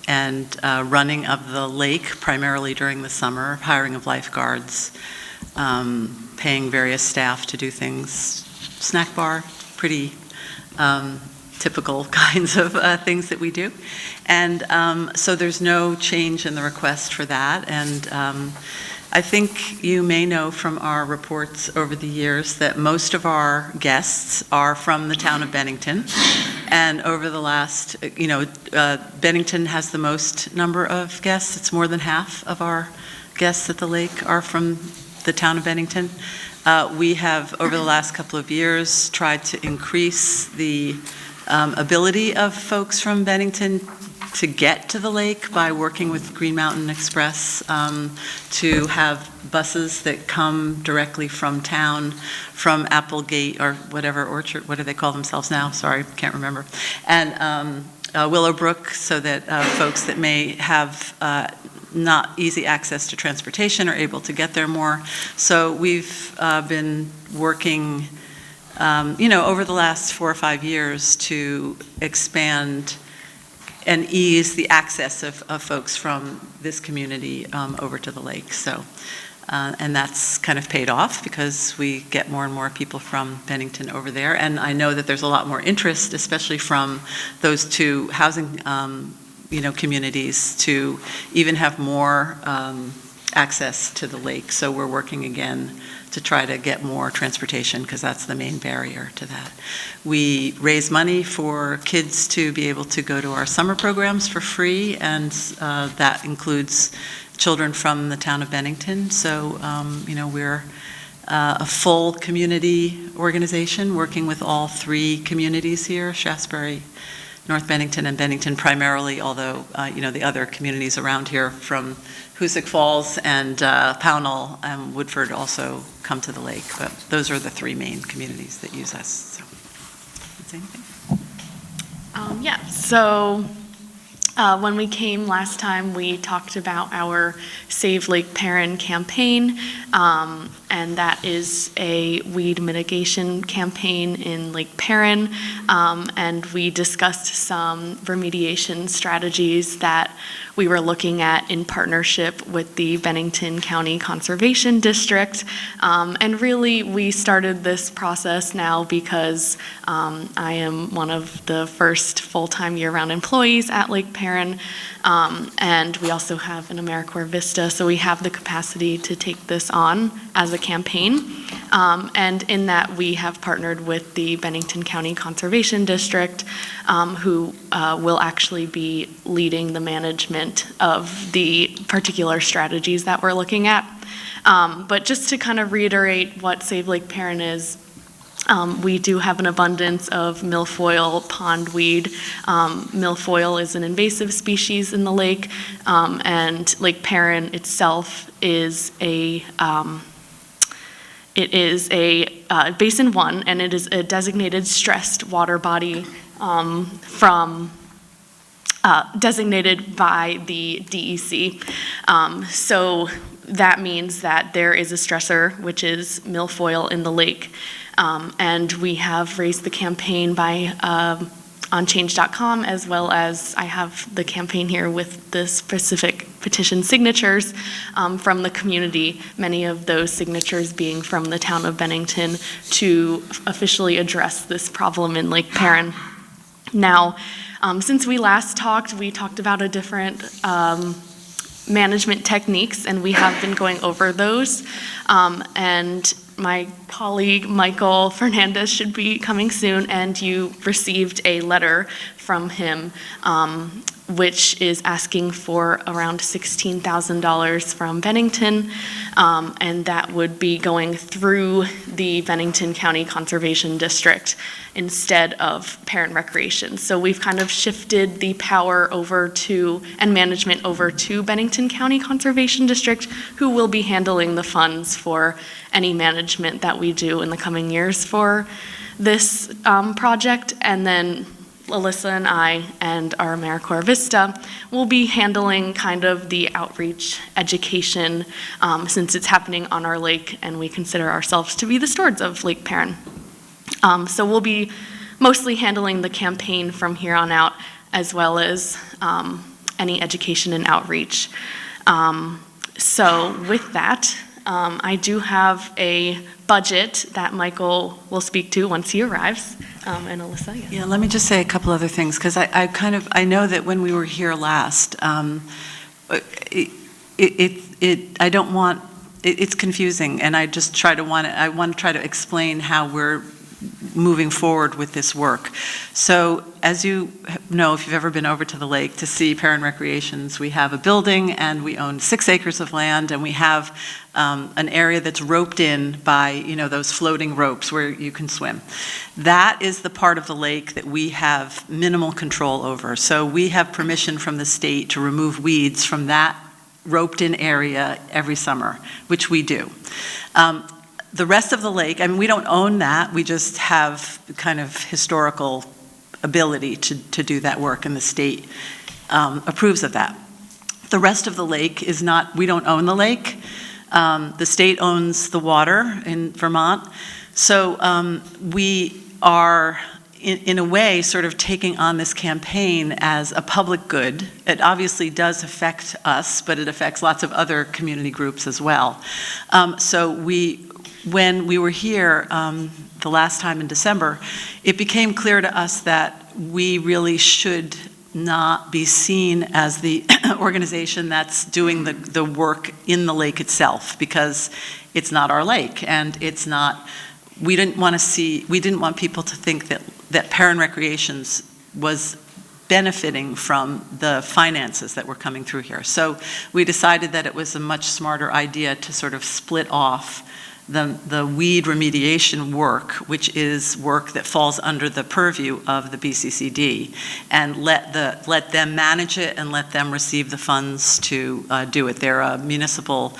and running of the lake, primarily during the summer, hiring of lifeguards, paying various staff to do things, snack bar, pretty typical kinds of things that we do. And so there's no change in the request for that. And I think you may know from our reports over the years that most of our guests are from the town of Bennington. And over the last, Bennington has the most number of guests. It's more than half of our guests at the lake are from the town of Bennington. We have, over the last couple of years, tried to increase the ability of folks from Bennington to get to the lake by working with Green Mountain Express to have buses that come directly from town, from Applegate or whatever Orchard, what do they call themselves now? Sorry, can't remember. And Willowbrook, so that folks that may have not easy access to transportation are able to get there more. So we've been working over the last 4 or 5 years to expand and ease the access of folks from this community over to the lake. So, and that's kind of paid off because we get more and more people from Bennington over there. And I know that there's a lot more interest, especially from those two housing communities, to even have more access to the lake. So we're working again to try to get more transportation, because that's the main barrier to that. We raise money for kids to be able to go to our summer programs for free, and that includes children from the town of Bennington. So, we're a full community organization working with all three communities here, Shasberry, North Bennington, and Bennington primarily, although, the other communities around here from Hoosick Falls and Pownell and Woodford also come to the lake. But those are the three main communities that use us. So, say anything? So when we came last time, we talked about our Save Lake Perrin campaign, and that is a weed mitigation campaign in Lake Perrin, and we discussed some remediation strategies that we were looking at in partnership with the Bennington County Conservation District. And really, we started this process now because I am one of the first full-time year-round employees at Lake Perrin, and we also have an AmeriCorps Vista, so we have the capacity to take this on as a campaign. And in that, we have partnered with the Bennington County Conservation District, who will actually be leading the management of the particular strategies that we're looking at. But just to kind of reiterate what Save Lake Perrin is, we do have an abundance of milfoil pondweed. Milfoil is an invasive species in the lake, and Lake Perrin itself is a Basin 1, and it is a designated stressed water body designated by the DEC. So that means that there is a stressor, which is milfoil in the lake. And we have raised the campaign by on change.com, as well as I have the campaign here with the specific petition signatures from the community, many of those signatures being from the town of Bennington, to officially address this problem in Lake Perrin. Now, since we last talked, we talked about a different management techniques, and we have been going over those. And my colleague, Michael Fernandez, should be coming soon, and you received a letter from him, which is asking for around $16,000 from Bennington, and that would be going through the Bennington County Conservation District instead of Parent Recreation. So we've kind of shifted the power over to, and management over to Bennington County Conservation District, who will be handling the funds for any management that we do in the coming years for this project. And then Alyssa and I and our AmeriCorps Vista will be handling kind of the outreach education since it's happening on our lake and we consider ourselves to be the stewards of Lake Perrin. So we'll be mostly handling the campaign from here on out, as well as any education and outreach. So with that, I do have a budget that Michael will speak to once he arrives. And Alyssa, yes. Yeah, let me just say a couple other things, because I know that when we were here last, it's confusing, and I want to try to explain how we're moving forward with this work. So as you know, if you've ever been over to the lake to see Perrin Recreations, we have a building and we own 6 acres of land, and we have an area that's roped in by, those floating ropes where you can swim. That is the part of the lake that we have minimal control over. So we have permission from the state to remove weeds from that roped in area every summer, which we do. The rest of the lake, we don't own that, we just have kind of historical ability to do that work, and the state approves of that. The rest of the lake is not, we don't own the lake. The state owns the water in Vermont. So we are, in a way, sort of taking on this campaign as a public good. It obviously does affect us, but it affects lots of other community groups as well. When we were here the last time in December, it became clear to us that we really should not be seen as the organization that's doing the work in the lake itself, because it's not our lake, and we didn't want people to think that Perrin Recreations was benefiting from the finances that were coming through here. So we decided that it was a much smarter idea to sort of split off the weed remediation work, which is work that falls under the purview of the BCCD, and let them manage it and let them receive the funds to do it. They're a municipal,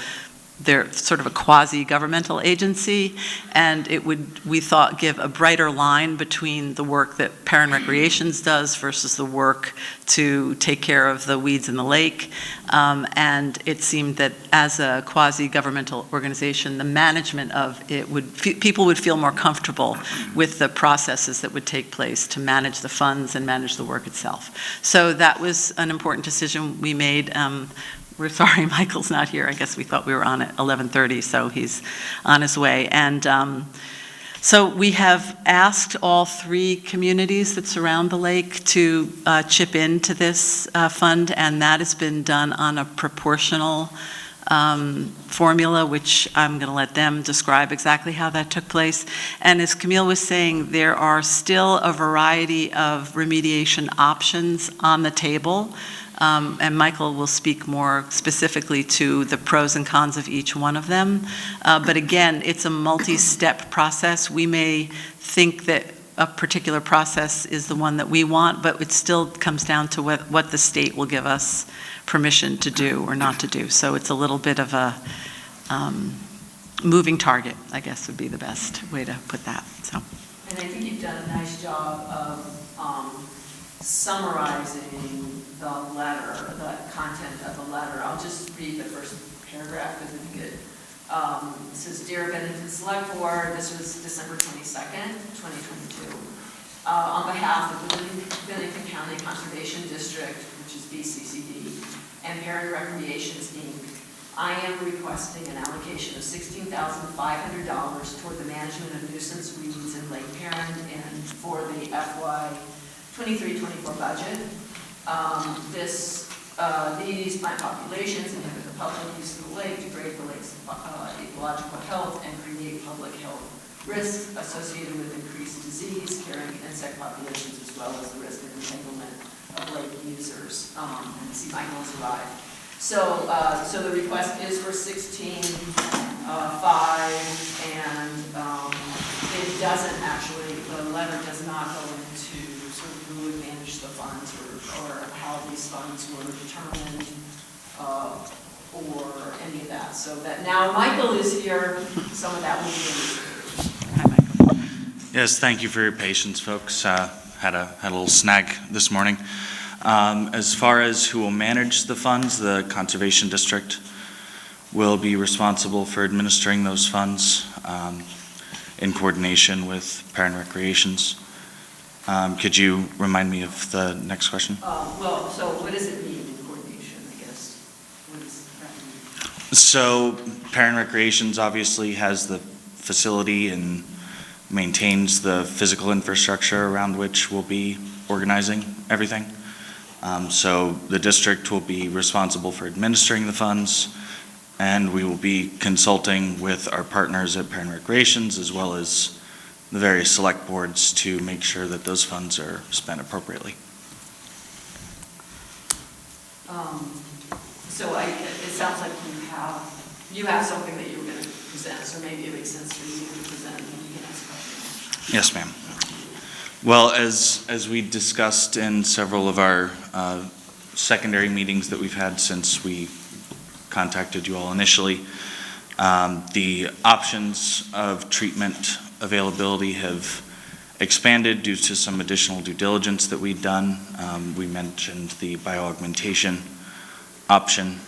they're sort of a quasi-governmental agency, and it would, we thought, give a brighter line between the work that Parent Recreations does versus the work to take care of the weeds in the lake. And it seemed that as a quasi-governmental organization, the management of it would, people would feel more comfortable with the processes that would take place to manage the funds and manage the work itself. So that was an important decision we made. We're sorry Michael's not here. I guess we thought we were on at 11:30, so he's on his way. And so we have asked all 3 communities that surround the lake to chip into this fund, and that has been done on a proportional formula, which I'm going to let them describe exactly how that took place. And as Camille was saying, there are still a variety of remediation options on the table. And Michael will speak more specifically to the pros and cons of each one of them. But again, it's a multi-step process. We may think that a particular process is the one that we want, but it still comes down to what the state will give us permission to do or not to do. So it's a little bit of a moving target, I guess would be the best way to put that. So. And I think you've done a nice job of summarizing the letter, the content of the letter. I'll just read the first paragraph because I think it says, Dear Bennington Select Board, this was December 22nd, 2022. On behalf of the Bennington County Conservation District, which is BCCD, and Parent Recreations, Inc., I am requesting an allocation of $16,500 toward the management of nuisance weeds in Lake Perrin and for the FY 23-24 budget. These plant populations inhibit the public use of the lake, degrade the lake's ecological health, and create public health risks associated with increased disease, carrying insect populations, as well as the risk of entanglement of lake users. And see, Michael's arrived. So the request is for 16.5, and it doesn't actually, the letter does not go into sort of who would manage the funds or how these funds were determined or any of that. So that now Michael is here, some of that will be in. Yes, thank you for your patience, folks. Had a little snag this morning. As far as who will manage the funds, the Conservation District will be responsible for administering those funds in coordination with Parent Recreations. Could you remind me of the next question? Well, so what does it mean in coordination, I guess? What does that mean? So Parent Recreations obviously has the facility and maintains the physical infrastructure around which we'll be organizing everything. So the district will be responsible for administering the funds, and we will be consulting with our partners at Parent Recreations as well as the various select boards to make sure that those funds are spent appropriately. So it sounds like you have something that you were going to present, so maybe it makes sense for you to present and you can ask questions. Yes, ma'am. Well, as we discussed in several of our secondary meetings that we've had since we contacted you all initially, the options of treatment availability have expanded due to some additional due diligence that we've done. We mentioned the bioaugmentation option,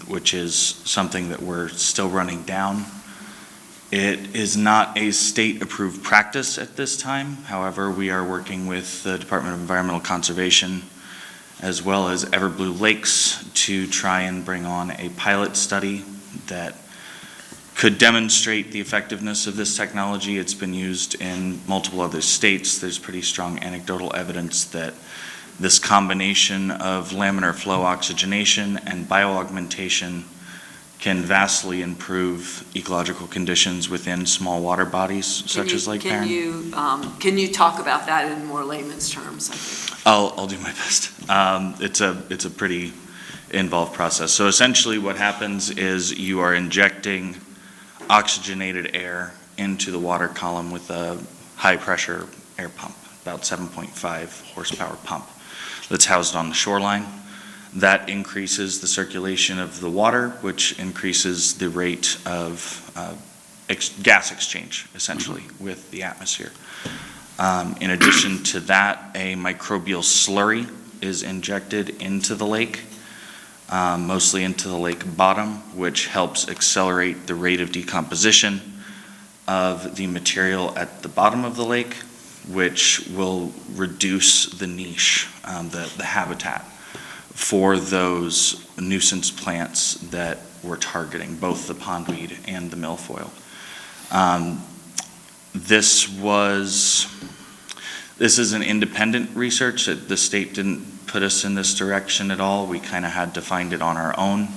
which is something that we're still running down. It is not a state-approved practice at this time. However, we are working with the Department of Environmental Conservation as well as Everblue Lakes to try and bring on a pilot study that could demonstrate the effectiveness of this technology. It's been used in multiple other states. There's pretty strong anecdotal evidence that this combination of laminar flow oxygenation and bioaugmentation can vastly improve ecological conditions within small water bodies such as Lake Perrin. Can you talk about that in more layman's terms? I think. I'll do my best. It's a pretty involved process. So essentially what happens is you are injecting oxygenated air into the water column with a high-pressure air pump, about 7.5 horsepower pump that's housed on the shoreline. That increases the circulation of the water, which increases the rate of gas exchange, essentially, with the atmosphere. In addition to that, a microbial slurry is injected into the lake, mostly into the lake bottom, which helps accelerate the rate of decomposition of the material at the bottom of the lake, which will reduce the niche, the habitat for those nuisance plants that we're targeting, both the pondweed and the milfoil. This is an independent research. The state didn't put us in this direction at all. We kind of had to find it on our own.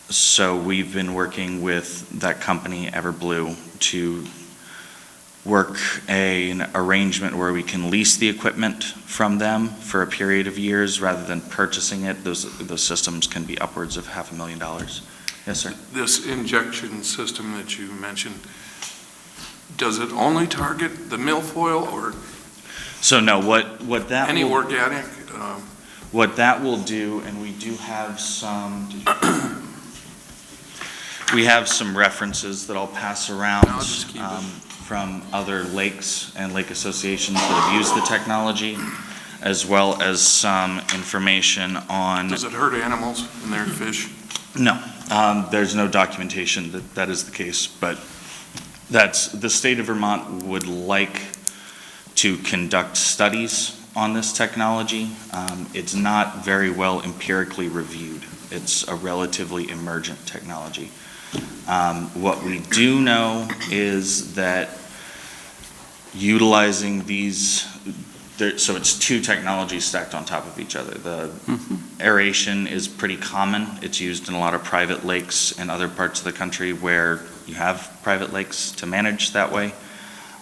So we've been working with that company, Everblue, to work an arrangement where we can lease the equipment from them for a period of years rather than purchasing it. Those systems can be upwards of $500,000. Yes, sir. This injection system that you mentioned, does it only target the milfoil or? So no, what that any will, organic? What that will do, and we do have some. We have some references that I'll pass around from other lakes and lake associations that have used the technology, as well as some information on. Does it hurt animals and their fish? No, there's no documentation that that is the case, but that's, the state of Vermont would like to conduct studies on this technology. It's not very well empirically reviewed. It's a relatively emergent technology. What we do know is that utilizing these, so it's two technologies stacked on top of each other. The aeration is pretty common. It's used in a lot of private lakes in other parts of the country where you have private lakes to manage that way.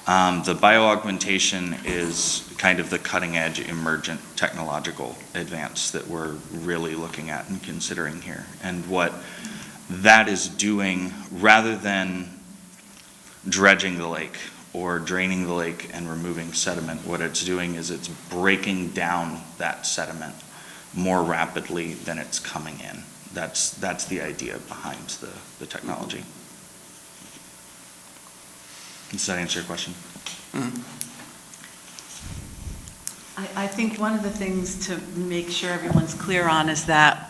The bioaugmentation is kind of the cutting edge emergent technological advance that we're really looking at and considering here. And what that is doing, rather than dredging the lake or draining the lake and removing sediment, what it's doing is it's breaking down that sediment more rapidly than it's coming in. That's the idea behind the technology. Does that answer your question? I think one of the things to make sure everyone's clear on is that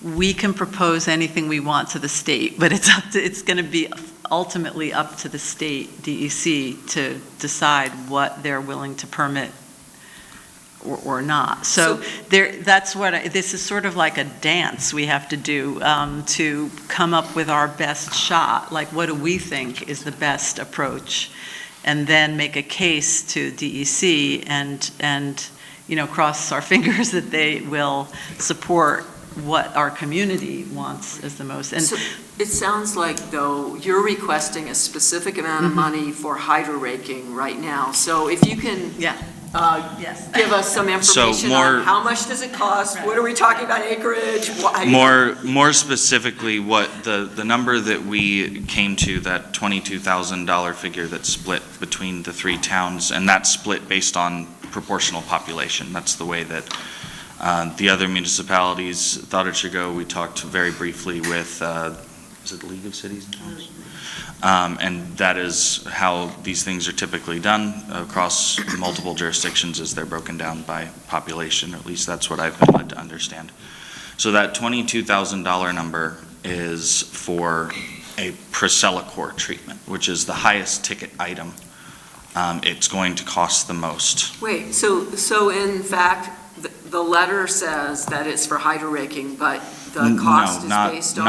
we can propose anything we want to the state, but it's going to be ultimately up to the state DEC to decide what they're willing to permit or not. So that's what this is sort of like a dance we have to do to come up with our best shot. Like, what do we think is the best approach? And then make a case to DEC and cross our fingers that they will support what our community wants as the most. And so it sounds like, though, you're requesting a specific amount of money for hydro raking right now. So if you can give us some information on how much does it cost? What are we talking about, acreage? More specifically, what the number that we came to, that $22,000 figure that's split between the three towns, and that's split based on proportional population. That's the way that the other municipalities thought it should go. We talked very briefly with, is it the League of Cities and Towns? And that is how these things are typically done across multiple jurisdictions, as they're broken down by population, or at least that's what I've been led to understand. So that $22,000 number is for a Procellacor treatment, which is the highest ticket item. It's going to cost the most. Wait, so in fact, the letter says that it's for hydro raking, but the cost is based on...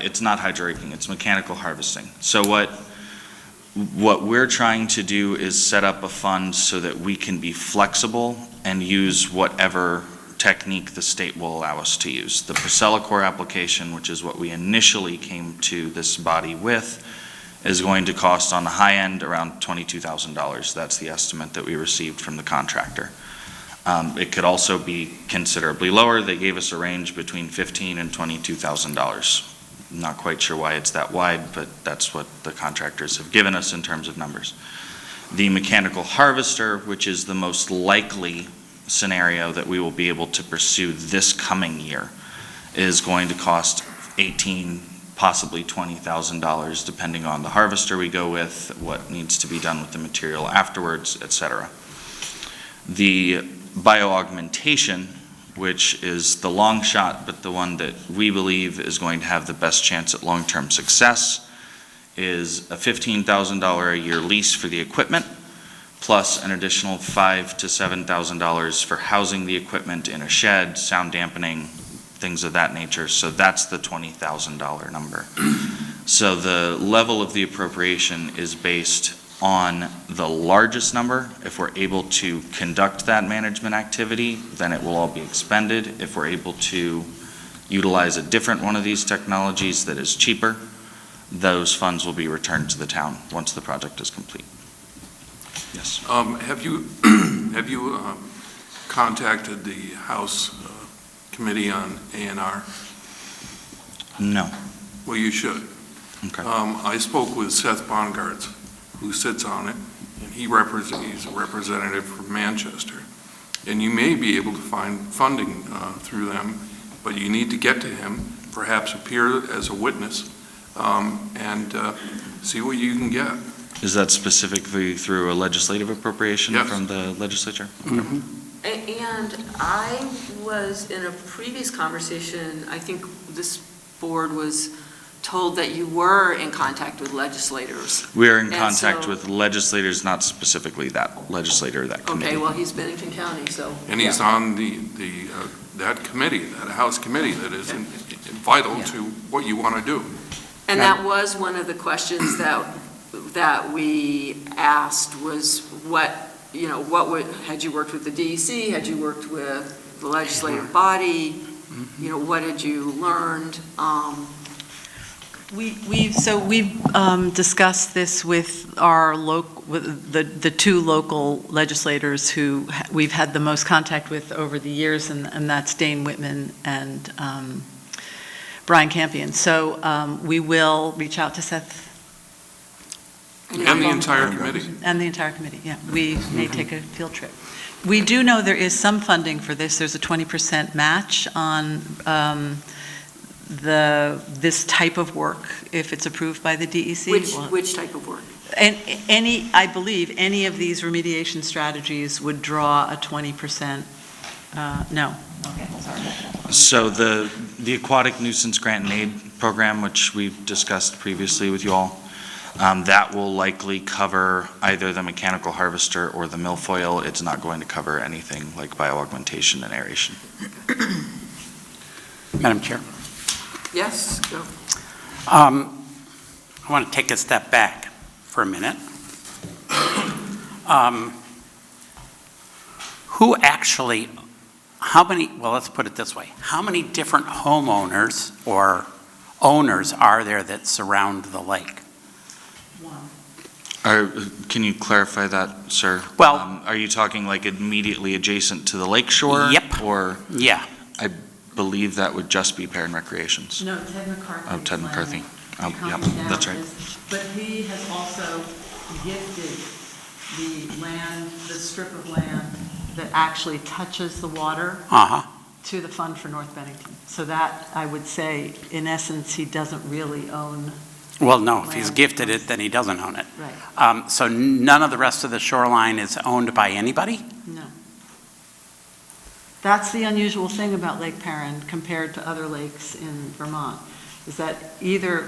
It's not hydro raking, it's mechanical harvesting. So what we're trying to do is set up a fund so that we can be flexible and use whatever technique the state will allow us to use. The Procellacor application, which is what we initially came to this body with, is going to cost on the high end around $22,000. That's the estimate that we received from the contractor. It could also be considerably lower. They gave us a range between $15,000 and $22,000. Not quite sure why it's that wide, but that's what the contractors have given us in terms of numbers. The mechanical harvester, which is the most likely scenario that we will be able to pursue this coming year, is going to cost $18,000, possibly $20,000, depending on the harvester we go with, what needs to be done with the material afterwards, et cetera. The bioaugmentation, which is the long shot, but the one that we believe is going to have the best chance at long-term success, is a $15,000 a year lease for the equipment, plus an additional $5,000 to $7,000 for housing the equipment in a shed, sound dampening, things of that nature. So that's the $20,000 number. So the level of the appropriation is based on the largest number. If we're able to conduct that management activity, then it will all be expended. If we're able to utilize a different one of these technologies that is cheaper, those funds will be returned to the town once the project is complete. Yes. Have you contacted the House Committee on A&R? No. Well, you should. Okay. I spoke with Seth Bongartz, who sits on it, and he's a representative from Manchester. And you may be able to find funding through them, but you need to get to him, perhaps appear as a witness, and see what you can get. Is that specifically through a legislative appropriation Yes. from the legislature? And I was in a previous conversation, I think this board was told that you were in contact with legislators. We are in And contact so- with legislators, not specifically that legislator, that committee. Okay, well, he's Bennington County, so. And he's on that committee, that House committee that is vital to what you want to do. And that was one of the questions that we asked was had you worked with the DEC, had you worked with the legislative body, what had you learned? We've discussed this with the two local legislators who we've had the most contact with over the years, and that's Dane Whitman and Brian Campion. So we will reach out to Seth. And the entire committee. And the entire committee, yeah. We may take a field trip. We do know there is some funding for this. There's a 20% match on this type of work if it's approved by the DEC. Which type of work? And I believe any of these remediation strategies would draw a 20%, no. Okay, sorry. So the Aquatic Nuisance Grant and Aid Program, which we've discussed previously with you all, that will likely cover either the mechanical harvester or the milfoil. It's not going to cover anything like bioaugmentation and aeration. Madam Chair. Yes, go. I want to take a step back for a minute. Let's put it this way. How many different homeowners or owners are there that surround the lake? Can you clarify that, sir? Well, are you talking like immediately adjacent to the lake shore? Yep. Or? Yeah. I believe that would just be Parent Recreations. No, Ted McCarthy. Oh, Ted McCarthy. Oh, Comes yeah, down that's right. But he has also gifted the land, the strip of land that actually touches the water to the Fund for North Bennington. So that, I would say, in essence, he doesn't really own. Well, no, if he's gifted it, then he doesn't own it. Right. So none of the rest of the shoreline is owned by anybody? No. That's the unusual thing about Lake Perrin compared to other lakes in Vermont, is that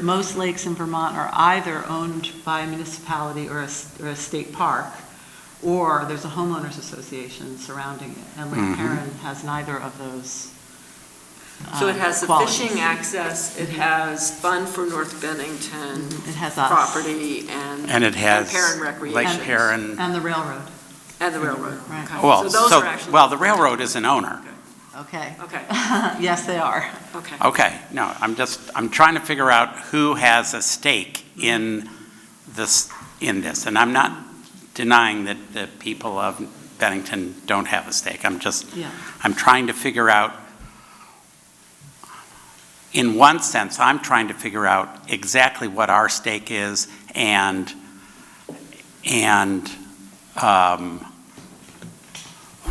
most lakes in Vermont are either owned by a municipality or a state park, or there's a homeowners association surrounding it. And Lake Perrin has neither of those So it has the qualities. fishing access, it has Fund for North Bennington. It has us. Property and it has Perrin Recreation. Lake Perrin. And the railroad. And the railroad. Right. Okay. Well, So those are actually. the railroad is an owner. Okay. Okay. Yes, they are. Okay. Okay, no, I'm trying to figure out who has a stake in this, and I'm not denying that the people of Bennington don't have a stake. I'm trying to figure out in one sense, I'm trying to figure out exactly what our stake is and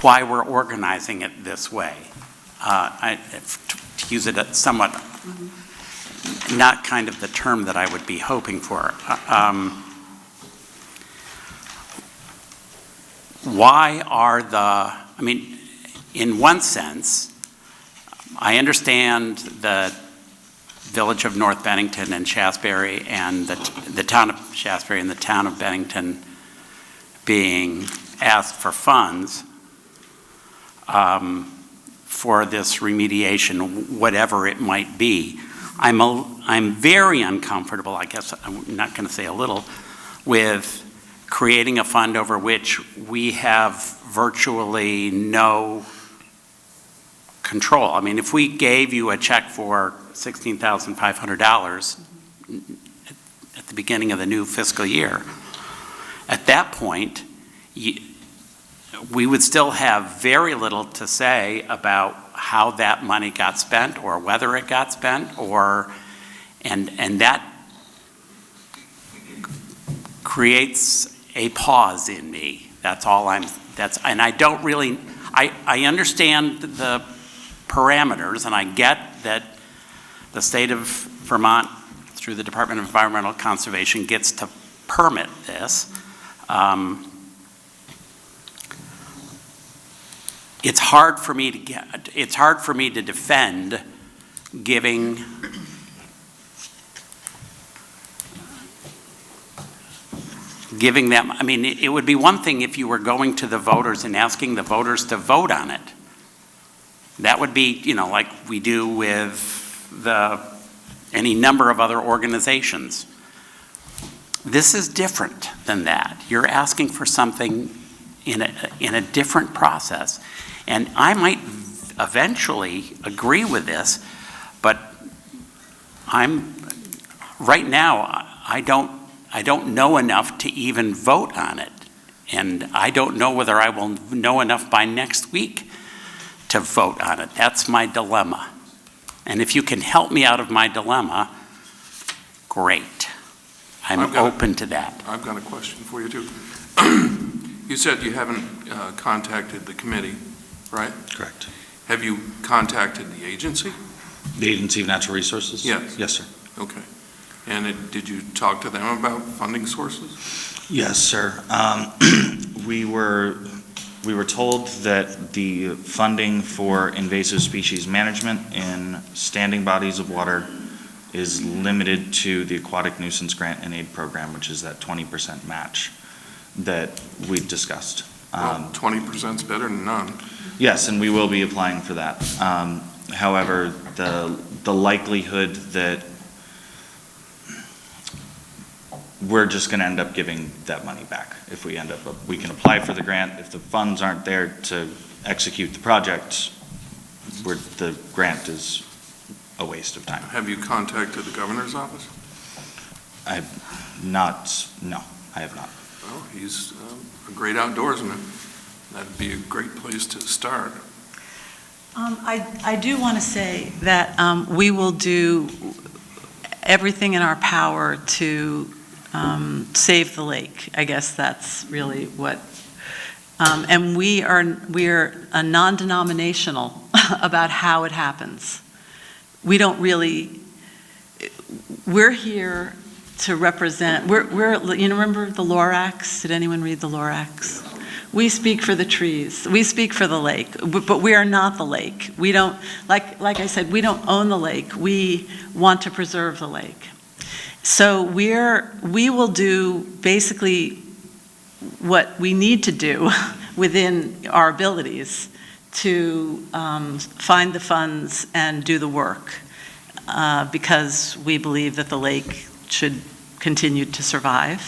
why we're organizing it this way. To use it somewhat, not kind of the term that I would be hoping for. Why are I mean, in one sense, I understand the village of North Bennington and Shasberry and the town of Shasberry and the town of Bennington being asked for funds for this remediation, whatever it might be. I'm very uncomfortable, I guess I'm not going to say a little, with creating a fund over which we have virtually no control. I mean, if we gave you a check for $16,500 at the beginning of the new fiscal year, at that point, we would still have very little to say about how that money got spent or whether it got spent, and that creates a pause in me. That's all and I don't really, I understand the parameters, and I get that the state of Vermont, through the Department of Environmental Conservation, gets to permit this. It's hard for me to defend giving them, I mean, it would be one thing if you were going to the voters and asking the voters to vote on it. That would be, you know, like we do with any number of other organizations. This is different than that. You're asking for something in a different process. And I might eventually agree with this, but right now, I don't know enough to even vote on it. And I don't know whether I will know enough by next week to vote on it. That's my dilemma. And if you can help me out of my dilemma, great. I'm open to that. I've got a question for you too. You said you haven't contacted the committee, right? Correct. Have you contacted the agency? The Agency of Natural Resources? Yes. Yes, sir. Okay. And did you talk to them about funding sources? Yes, sir. We were told that the funding for invasive species management in standing bodies of water is limited to the Aquatic Nuisance Grant and Aid Program, which is that 20% match that we discussed. Well, 20% is better than none. Yes, and we will be applying for that. However, the likelihood that we're just going to end up giving that money back if we we can apply for the grant. If the funds aren't there to execute the project, the grant is a waste of time. Have you contacted the governor's office? No, I have not. Well, he's a great outdoorsman. That'd be a great place to start. I do want to say that we will do everything in our power to save the lake. I guess that's really what, and we are a non-denominational about how it happens. We don't really, we're here to represent, remember the Lorax? Did anyone read the Lorax? We speak for the trees. We speak for the lake, but we are not the lake. We don't, like I said, we don't own the lake. We want to preserve the lake. So we will do basically what we need to do within our abilities to find the funds and do the work because we believe that the lake should continue to survive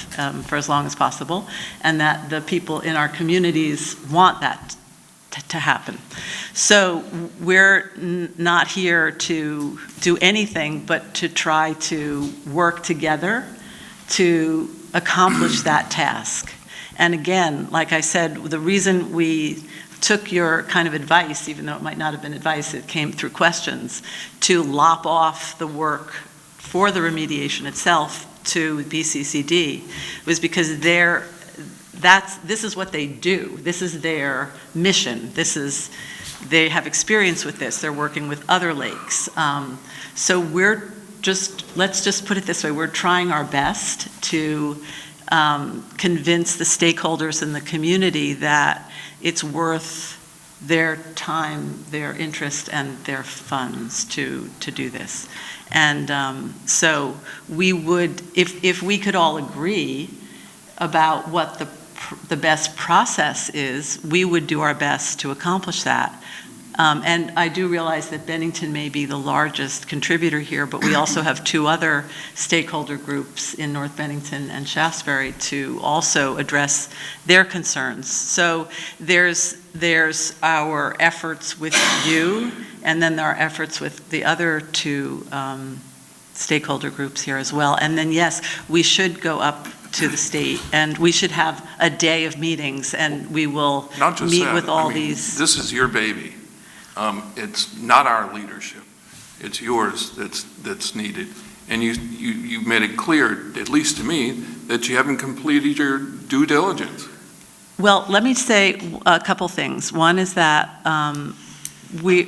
for as long as possible, and that the people in our communities want that to happen. So we're not here to do anything but to try to work together to accomplish that task. And again, like I said, the reason we took your kind of advice, even though it might not have been advice, it came through questions, to lop off the work for the remediation itself to BCCD, was because this is what they do. This is their mission. They have experience with this. They're working with other lakes. So let's just put it this way, we're trying our best to convince the stakeholders in the community that it's worth their time, their interest, and their funds to do this. And so we would, if we could all agree about what the best process is, we would do our best to accomplish that. And I do realize that Bennington may be the largest contributor here, but we also have two other stakeholder groups in North Bennington and Shaftesbury to also address their concerns. So there's our efforts with you, and then there are efforts with the other two stakeholder groups here as well. And then, yes, we should go up to the state, and we should have a day of meetings, and we will meet with all these. This is your baby. It's not our leadership. It's yours that's needed. And you made it clear, at least to me, that you haven't completed your due diligence. Well, let me say a couple things. One is that we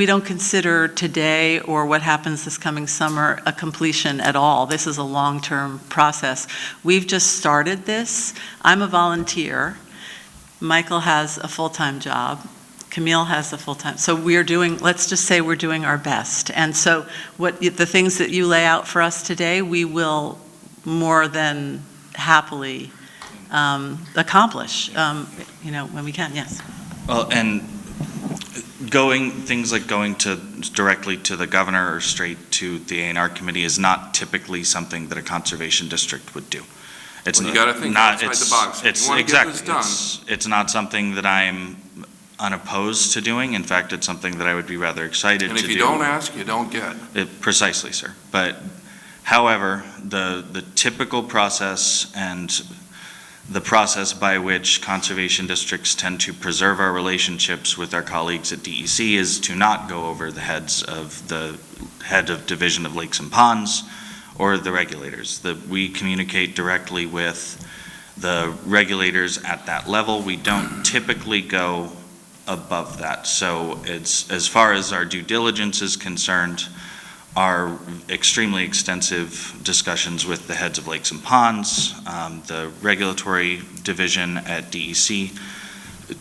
don't consider today or what happens this coming summer a completion at all. This is a long-term process. We've just started this. I'm a volunteer. Michael has a full-time job. Camille has a full-time. So let's just say we're doing our best. And so the things that you lay out for us today, we will more than happily accomplish, when we can, yes. Well, and things like going directly to the governor or straight to the A&R committee is not typically something that a conservation district would do. You got to think outside the box. You want to get this done. It's not something that I'm unopposed to doing. In fact, it's something that I would be rather excited to do. And if you don't ask, you don't get. Precisely, sir. But however, the typical process and the process by which conservation districts tend to preserve our relationships with our colleagues at DEC is to not go over the head of Division of Lakes and Ponds or the regulators. We communicate directly with the regulators at that level. We don't typically go above that. So as far as our due diligence is concerned, our extremely extensive discussions with the heads of lakes and ponds, the regulatory division at DEC,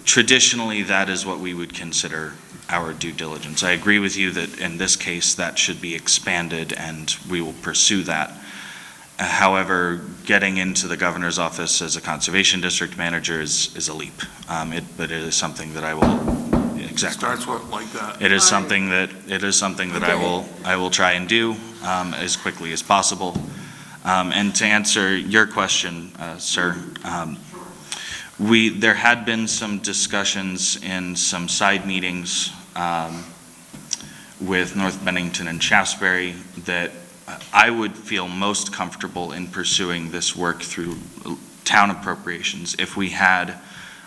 traditionally that is what we would consider our due diligence. I agree with you that in this case that should be expanded, and we will pursue that. However, getting into the governor's office as a conservation district manager is a leap. But it is something that I will, exactly. Starts like that. It is something that I will try and do as quickly as possible. And to answer your question, sir, there had been some discussions in some side meetings with North Bennington and Shaftesbury that I would feel most comfortable in pursuing this work through town appropriations if we had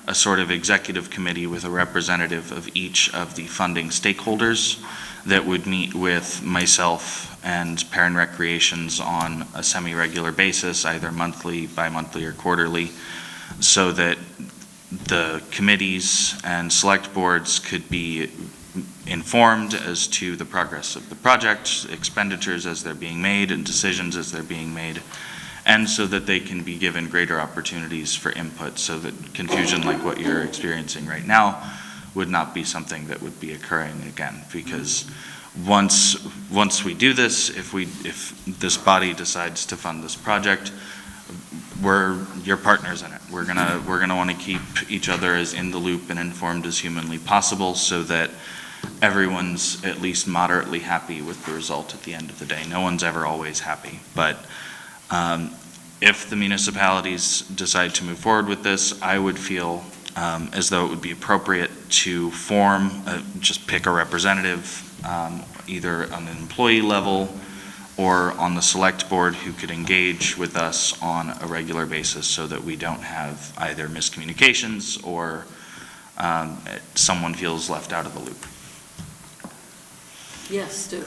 a sort of executive committee with a representative of each of the funding stakeholders that would meet with myself and Parent Recreations on a semi-regular basis, either monthly, bi-monthly, or quarterly, so that the committees and select boards could be informed as to the progress of the project, expenditures as they're being made, and decisions as they're being made, and so that they can be given greater opportunities for input, so that confusion like what you're experiencing right now would not be something that would be occurring again. Because once we do this, if this body decides to fund this project, we're your partners in it. We're gonna want to keep each other as in the loop and informed as humanly possible, so that everyone's at least moderately happy with the result at the end of the day. No one's ever always happy, but if the municipalities decide to move forward with this, I would feel as though it would be appropriate to just pick a representative, either on an employee level or on the select board, who could engage with us on a regular basis, so that we don't have either miscommunications or someone feels left out of the loop. Yes, Stu.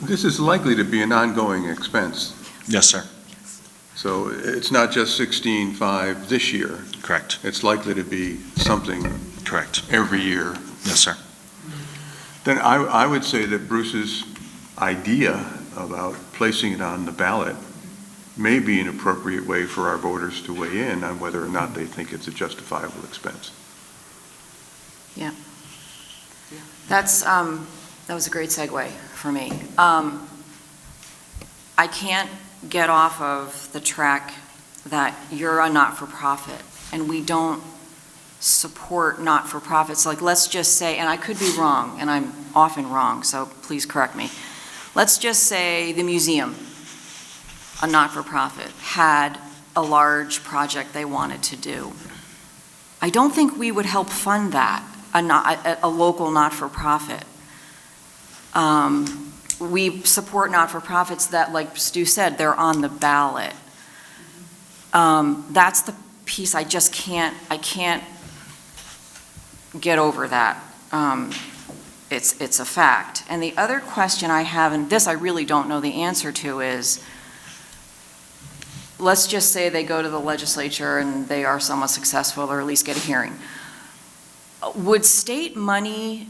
This is likely to be an ongoing expense. Yes, sir. So it's not just 16.5 this year. Correct. It's likely to be something. Correct. Every year. Yes, sir. Then I would say that Bruce's idea about placing it on the ballot may be an appropriate way for our voters to weigh in on whether or not they think it's a justifiable expense. Yeah. That was a great segue for me. I can't get off of the track that you're a not-for-profit, and we don't support not-for-profits. Like, let's just say, and I could be wrong, and I'm often wrong, so please correct me. Let's just say the museum, a not-for-profit, had a large project they wanted to do. I don't think we would help fund that, a local not-for-profit. We support not-for-profits that, like Stu said, they're on the ballot. That's the piece I can't get over that. It's a fact. And the other question I have, and this I really don't know the answer to, is let's just say they go to the legislature and they are somewhat successful, or at least get a hearing. Would state money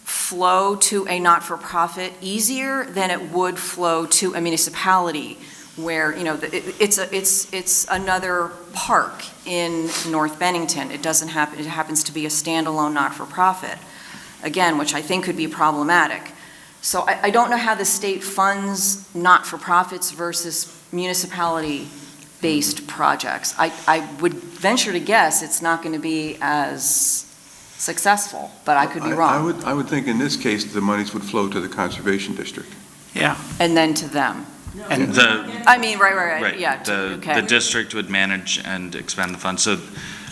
flow to a not-for-profit easier than it would flow to a municipality where, you know, it's another park in North Bennington. It happens to be a standalone not-for-profit, again, which I think could be problematic. So I don't know how the state funds not-for-profits versus municipality-based projects. I would venture to guess it's not going to be as successful, but I could be wrong. I would think in this case, the monies would flow to the Conservation District. Yeah. And then to them. And I mean, right, yeah. The district would manage and expend the funds. So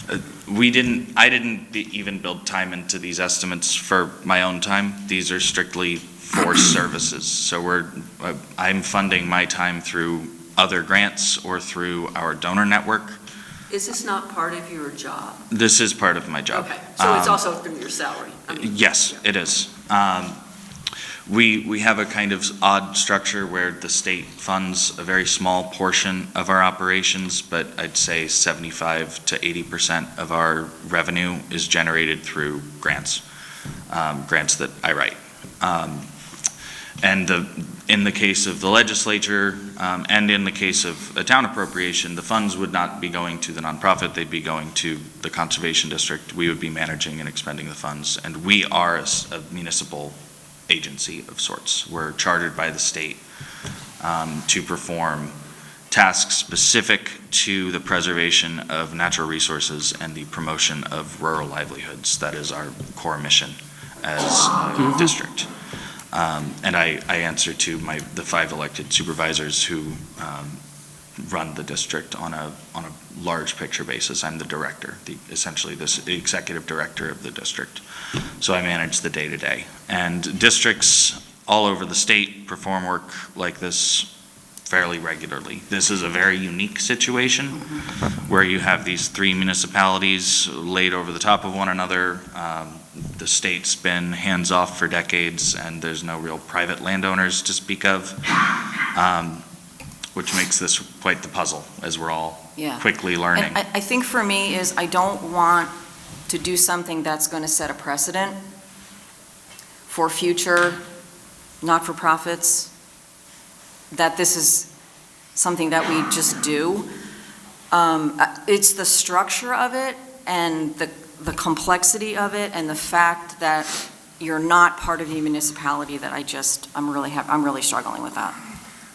I didn't even build time into these estimates for my own time. These are strictly for services. So I'm funding my time through other grants or through our donor network. Is this not part of your job? This is part of my job. Okay, so it's also through your salary? Yes, it is. We have a kind of odd structure where the state funds a very small portion of our operations, but I'd say 75 to 80% of our revenue is generated through grants, grants that I write. And in the case of the legislature and in the case of a town appropriation, the funds would not be going to the nonprofit, they'd be going to the conservation district. We would be managing and expending the funds, and we are a municipal agency of sorts. We're chartered by the state to perform tasks specific to the preservation of natural resources and the promotion of rural livelihoods. That is our core mission as a district. And I answer to the 5 elected supervisors who run the district on a large picture basis. I'm the director, essentially the executive director of the district. So I manage the day-to-day. And districts all over the state perform work like this fairly regularly. This is a very unique situation where you have these 3 municipalities laid over the top of one another. The state's been hands-off for decades, and there's no real private landowners to speak of, which makes this quite the puzzle, as we're all quickly learning. And I think for me is I don't want to do something that's going to set a precedent for future not-for-profits, that this is something that we just do. It's the structure of it and the complexity of it and the fact that you're not part of the municipality that I'm really struggling with that.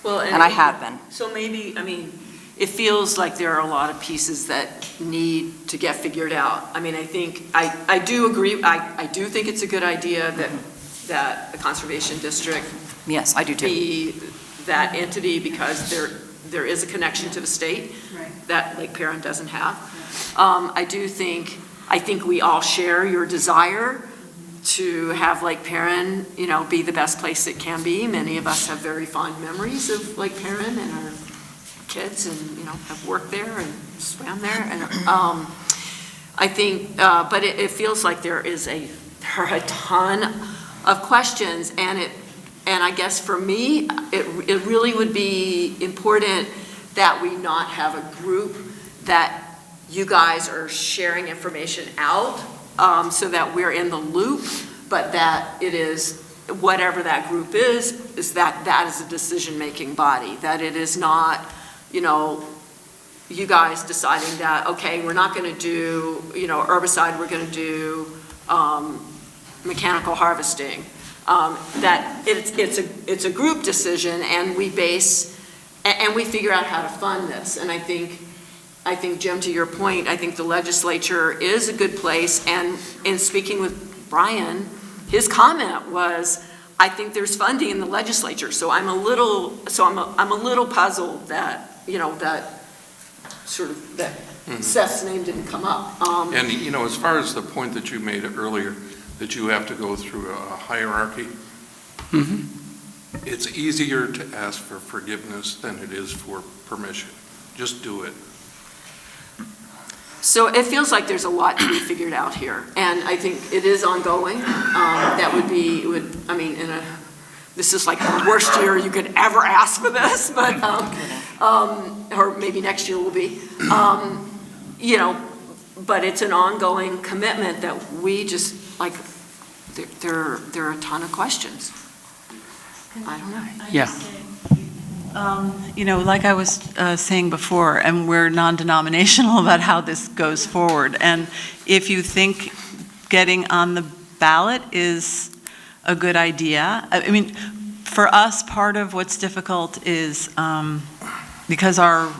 Well, and I have been. So maybe, I mean, it feels like there are a lot of pieces that need to get figured out. I mean, I think, I do agree, I do think it's a good idea that the Conservation District yes, I do too. be that entity, because there is a connection to the state that Lake Perrin doesn't have. I think we all share your desire to have Lake Perrin, be the best place it can be. Many of us have very fond memories of Lake Perrin and our kids, and have worked there and swam there. And I think, but it feels like there are a ton of questions, and I guess for me, it really would be important that we not have a group that you guys are sharing information out, so that we're in the loop, but that it is, whatever that group is that is a decision-making body, that it is not, you guys deciding that, okay, we're not going to do, herbicide, we're going to do mechanical harvesting. That it's a group decision, and we figure out how to fund this. And I think, Jim, to your point, I think the legislature is a good place. And in speaking with Brian, his comment was, I think there's funding in the legislature. So I'm a little puzzled that, that Seth's name didn't come up. And, as far as the point that you made earlier, that you have to go through a hierarchy, it's easier to ask for forgiveness than it is for permission. Just do it. So it feels like there's a lot to be figured out here, and I think it is ongoing. This is like the worst year you could ever ask for this, but or maybe next year will be. But it's an ongoing commitment that we just there are a ton of questions. I don't know. Yeah. Like I was saying before, and we're non-denominational about how this goes forward. And if you think getting on the ballot is a good idea, for us, part of what's difficult is because our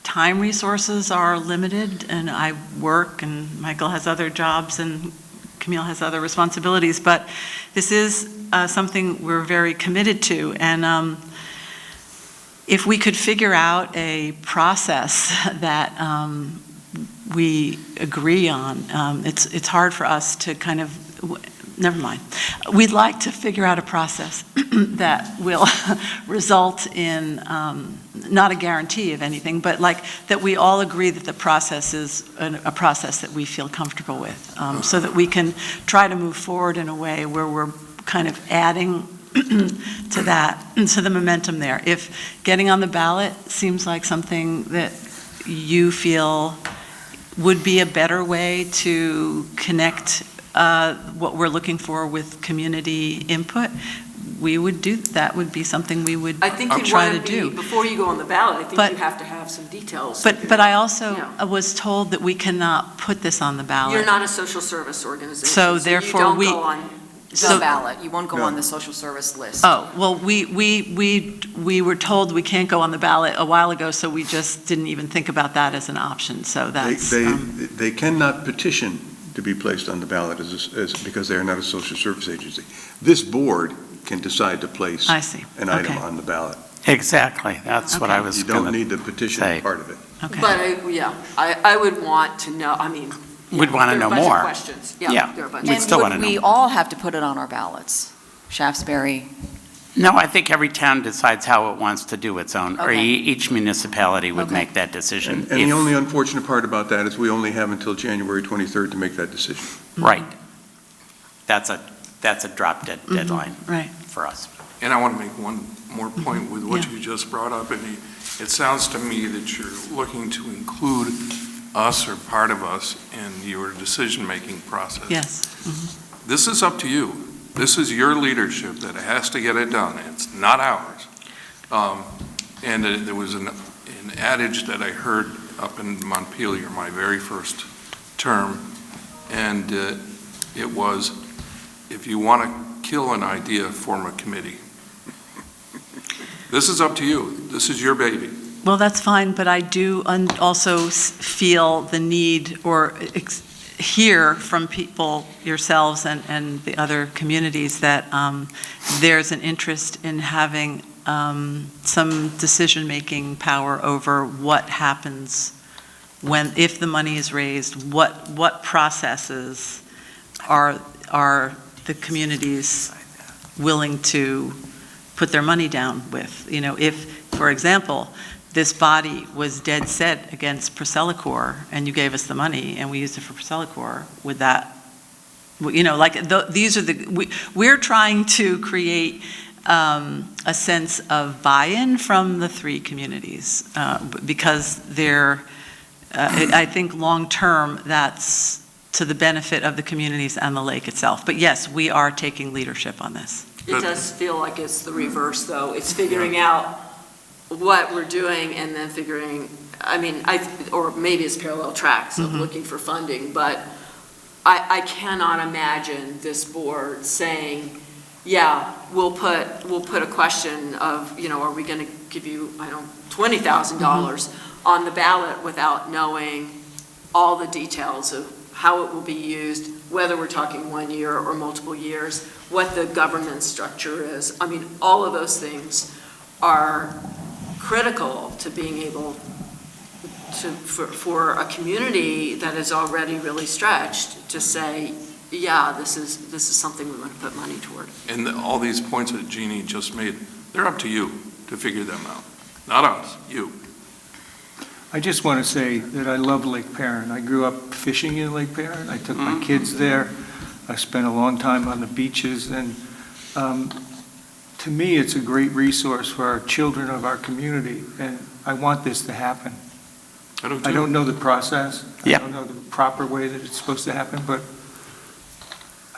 time resources are limited, and I work, and Michael has other jobs, and Camille has other responsibilities, but this is something we're very committed to. And if we could figure out a process that we agree on, it's hard for us to kind of, never mind. We'd like to figure out a process that will result in, not a guarantee of anything, but that we all agree that the process is a process that we feel comfortable with, so that we can try to move forward in a way where we're kind of adding to that, to the momentum there. If getting on the ballot seems like something that you feel would be a better way to connect what we're looking for with community input, we would do that. Would be something we would try to do. Before you go on the ballot, I think you have to have some details. But I also was told that we cannot put this on the ballot. You're not a social service organization, so therefore you don't go on the ballot. You won't go on the social service list. Oh, well, we were told we can't go on the ballot a while ago, so we just didn't even think about that as an option. So that's they cannot petition to be placed on the ballot because they are not a social service agency. This board can decide to place an item on the ballot. Exactly. That's what I was You don't need the petition part of it. Okay. But I would want to know. We'd want to know more. There are a bunch of questions. There are a bunch We'd still want to know. We all have to put it on our ballots. Shaftesbury. No, I think every town decides how it wants to do its own, or each municipality would make that decision. And the only unfortunate part about that is we only have until January 23rd to make that decision. Right. That's a drop dead deadline for us. And I want to make one more point with what you just brought up. And it sounds to me that you're looking to include us or part of us in your decision-making process. Yes. This is up to you. This is your leadership that has to get it done. It's not ours. And there was an adage that I heard up in Montpelier, my very first term, and it was, if you want to kill an idea, form a committee. This is up to you. This is your baby. Well, that's fine, but I do also feel the need or hear from people, yourselves and the other communities, that there's an interest in having some decision-making power over what happens if the money is raised, what processes are the communities willing to put their money down with. If, for example, this body was dead set against Procellacor, and you gave us the money, and we used it for Procellacor, would that, these are we're trying to create a sense of buy-in from the three communities, because I think long-term, that's to the benefit of the communities and the lake itself. But yes, we are taking leadership on this. It does feel like it's the reverse, though. It's figuring out what we're doing and then figuring, or maybe it's parallel tracks of looking for funding, but I cannot imagine this board saying, yeah, we'll put a question of, are we going to give you, $20,000 on the ballot without knowing all the details of how it will be used, whether we're talking 1 year or multiple years, what the governance structure is. All of those things are critical to being able to, for a community that is already really stretched, to say, yeah, this is something we want to put money toward. And all these points that Jeannie just made, they're up to you to figure them out. Not us, you. I just want to say that I love Lake Perrin. I grew up fishing in Lake Perrin. I took my kids there. I spent a long time on the beaches, and to me, it's a great resource for our children of our community, and I want this to happen. I don't know the process. I don't know the proper way that it's supposed to happen, but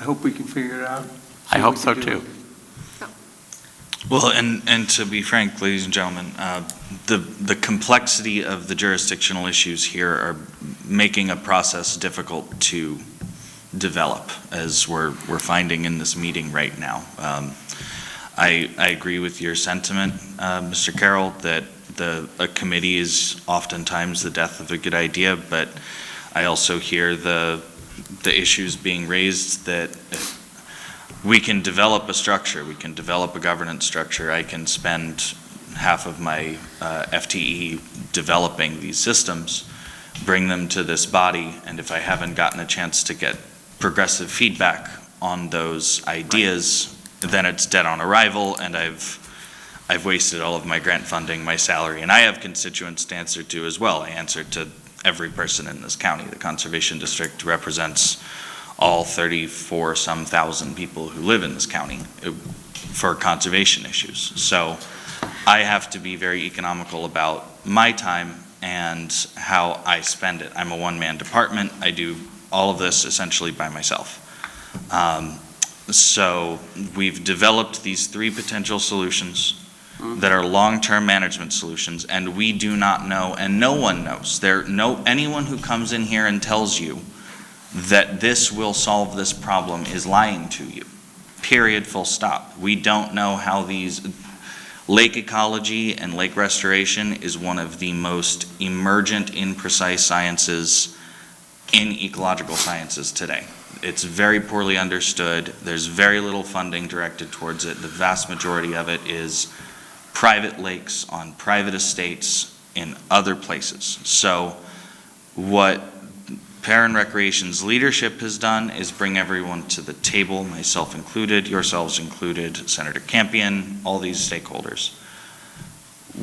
I hope we can figure it out. I hope so too. Well, and to be frank, ladies and gentlemen, the complexity of the jurisdictional issues here are making a process difficult to develop, as we're finding in this meeting right now. I agree with your sentiment, Mr. Carroll, that a committee is oftentimes the death of a good idea, but I also hear the issues being raised that we can develop a structure, we can develop a governance structure. I can spend half of my FTE developing these systems, bring them to this body, and if I haven't gotten a chance to get progressive feedback on those ideas, then it's dead on arrival, and I've wasted all of my grant funding, my salary, and I have constituents to answer to as well. I answer to every person in this county. The Conservation District represents all 34-some thousand people who live in this county for conservation issues. So I have to be very economical about my time and how I spend it. I'm a one-man department. I do all of this essentially by myself. So we've developed these three potential solutions that are long-term management solutions, and we do not know, and no one knows. Anyone who comes in here and tells you that this will solve this problem is lying to you. Period, full stop. We don't know how these lake ecology and lake restoration is one of the most emergent, imprecise sciences in ecological sciences today. It's very poorly understood. There's very little funding directed towards it. The vast majority of it is private lakes on private estates in other places. So what Perrin Recreation's leadership has done is bring everyone to the table, myself included, yourselves included, Senator Campion, all these stakeholders.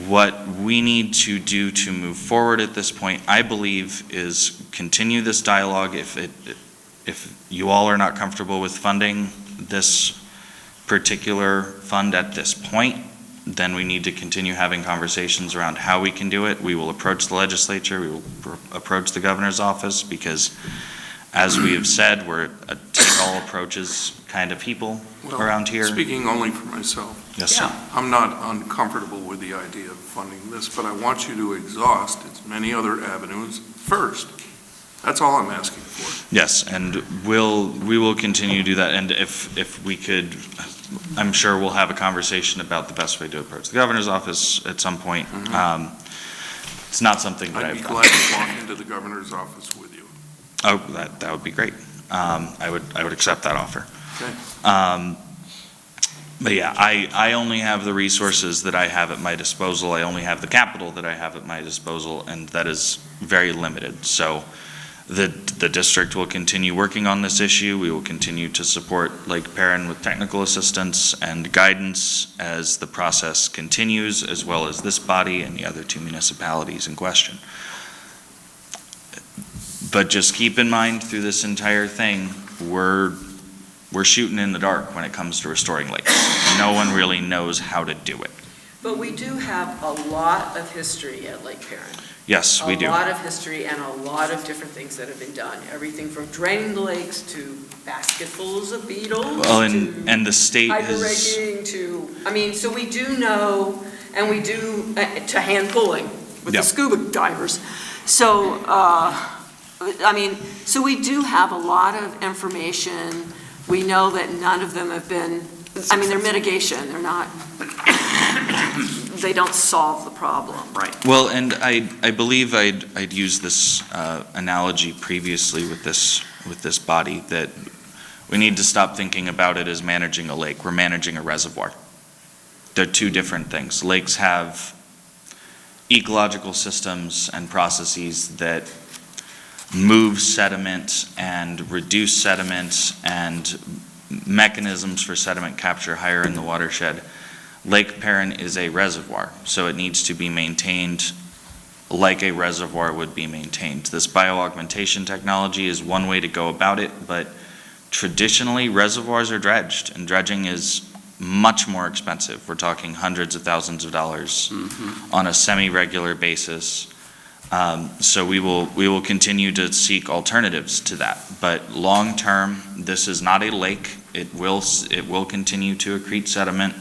What we need to do to move forward at this point, I believe, is continue this dialogue. If you all are not comfortable with funding this particular fund at this point, then we need to continue having conversations around how we can do it. We will approach the legislature, we will approach the governor's office, because as we have said, we're a take-all approaches kind of people around here. Speaking only for myself. Yes, sir. I'm not uncomfortable with the idea of funding this, but I want you to exhaust as many other avenues first. That's all I'm asking for. Yes, and we will continue to do that, and if we could, I'm sure we'll have a conversation about the best way to approach the governor's office at some point. It's not something that I'd be glad to walk into the governor's office with you. Oh, that would be great. I would accept that offer. Okay. But yeah, I only have the resources that I have at my disposal. I only have the capital that I have at my disposal, and that is very limited. So The district will continue working on this issue. We will continue to support Lake Perrin with technical assistance and guidance as the process continues, as well as this body and the other two municipalities in question. But just keep in mind through this entire thing, we're shooting in the dark when it comes to restoring lakes. No one really knows how to do it. But we do have a lot of history at Lake Perrin. Yes, we do. A lot of history and a lot of different things that have been done. Everything from draining the lakes to basketfuls of beetles. Well, and the state hyper has, raking to, I mean, so we do know, and we do, to hand pulling with the scuba divers. So, I mean, so we do have a lot of information. We know that none of them have been, I mean, they're mitigation. They're not, they don't solve the problem. Right. well, and I believe I'd used this analogy previously with this body, that we need to stop thinking about it as managing a lake. We're managing a reservoir. They're two different things. Lakes have ecological systems and processes that move sediment and reduce sediment and mechanisms for sediment capture higher in the watershed. Lake Perrin is a reservoir, so it needs to be maintained like a reservoir would be maintained. This bioaugmentation technology is one way to go about it, but traditionally reservoirs are dredged, and dredging is much more expensive. We're talking hundreds of thousands of dollars on a semi-regular basis. So we will continue to seek alternatives to that. But long-term, this is not a lake. It will continue to accrete sediment.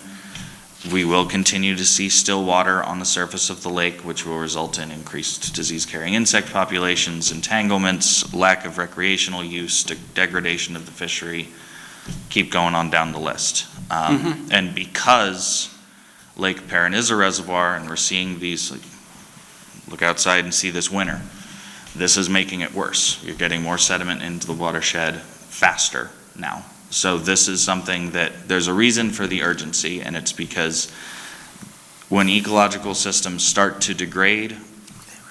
We will continue to see still water on the surface of the lake, which will result in increased disease-carrying insect populations, entanglements, lack of recreational use, degradation of the fishery. Keep going on down the list. And because Lake Perrin is a reservoir, and we're seeing these, look outside and see this winter, this is making it worse. You're getting more sediment into the watershed faster now. So this is something that there's a reason for the urgency, and it's because when ecological systems start to degrade,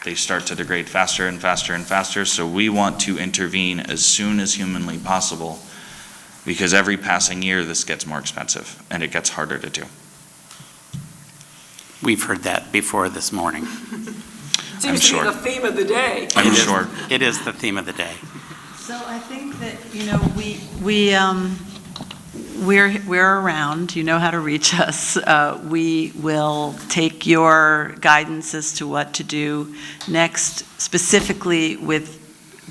they start to degrade faster and faster and faster. So we want to intervene as soon as humanly possible, because every passing year this gets more expensive and it gets harder to do. We've heard that before this morning. Seems to be the theme of the day. I'm sure. It is the theme of the day. So I think that, we're around, you know how to reach us. We will take your guidance as to what to do next, specifically with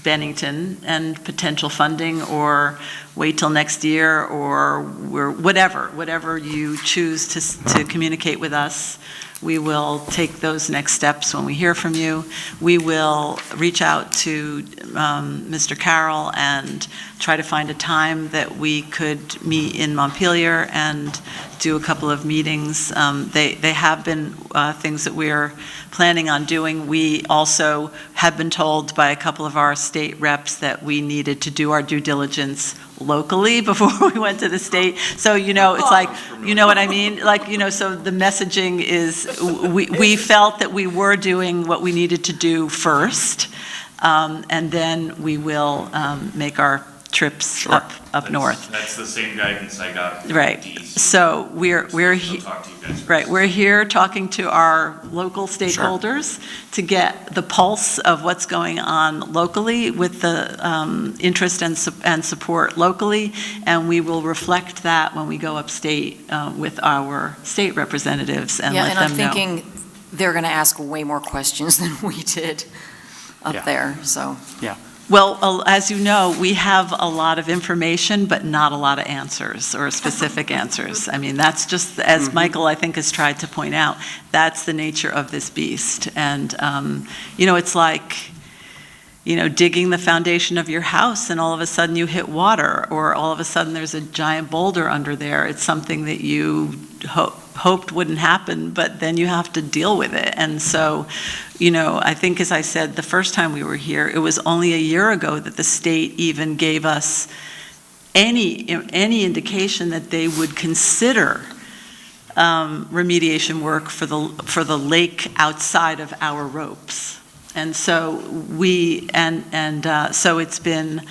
Bennington and potential funding, or wait till next year, or whatever you choose to communicate with us. We will take those next steps when we hear from you. We will reach out to Mr. Carroll and try to find a time that we could meet in Montpelier and do a couple of meetings. They have been things that we're planning on doing. We also have been told by a couple of our state reps that we needed to do our due diligence locally before we went to the state. So, it's like, you know what I mean? Like, so the messaging is, we felt that we were doing what we needed to do first, and then we will make our trips up north. That's the same guidance I got from Right. DC. So we're here. Talk to you guys. Right, we're here talking to our local stakeholders to get the pulse of what's going on locally with the interest and support locally, and we will reflect that when we go upstate with our state representatives and let them know. Yeah, and I'm thinking they're going to ask way more questions than we did up there, so. Yeah. Well, as you know, we have a lot of information, but not a lot of answers or specific answers. I mean, that's just, as Michael, I think, has tried to point out, that's the nature of this beast. And, it's like, digging the foundation of your house and all of a sudden you hit water, or all of a sudden there's a giant boulder under there. It's something that you hoped wouldn't happen, but then you have to deal with it. And so, I think, as I said the first time we were here, it was only a year ago that the state even gave us any indication that they would consider remediation work for the lake outside of our ropes. And so so it's been,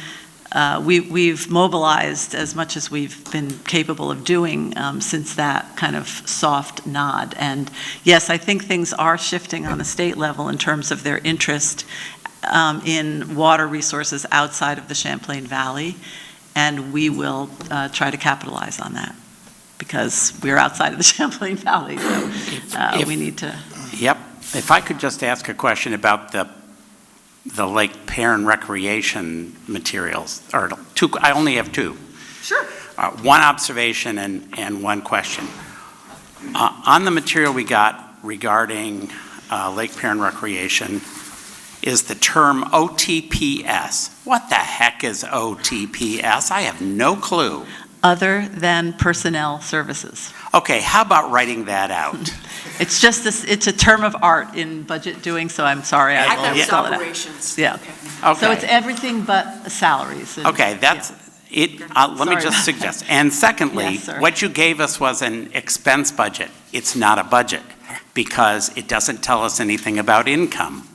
we've mobilized as much as we've been capable of doing since that kind of soft nod. And yes, I think things are shifting on the state level in terms of their interest in water resources outside of the Champlain Valley, and we will try to capitalize on that because we're outside of the Champlain Valley, so we need to. Yep. If I could just ask a question about the Lake Perrin recreation materials, or two, I only have two. Sure. One observation and one question. On the material we got regarding Lake Perrin recreation is the term OTPS. What the heck is OTPS? I have no clue. Other than personnel services. Okay, how about writing that out? It's just this, it's a term of art in budget doing, so I'm sorry. I thought it was spell it out. operations. Yeah. Okay. So it's everything but salaries. Okay, that's it. Let me just suggest. And secondly, Yes, sir. what you gave us was an expense budget. It's not a budget because it doesn't tell us anything about income.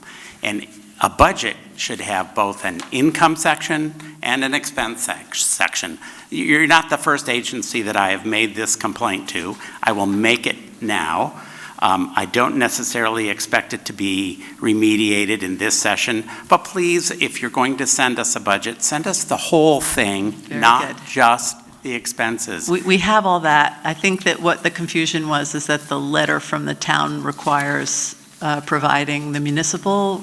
And a budget should have both an income section and an expense section. You're not the first agency that I have made this complaint to. I will make it now. I don't necessarily expect it to be remediated in this session, but please, if you're going to send us a budget, send us the whole thing, Very not good. just the expenses. We have all that. I think that what the confusion was is that the letter from the town requires providing the municipal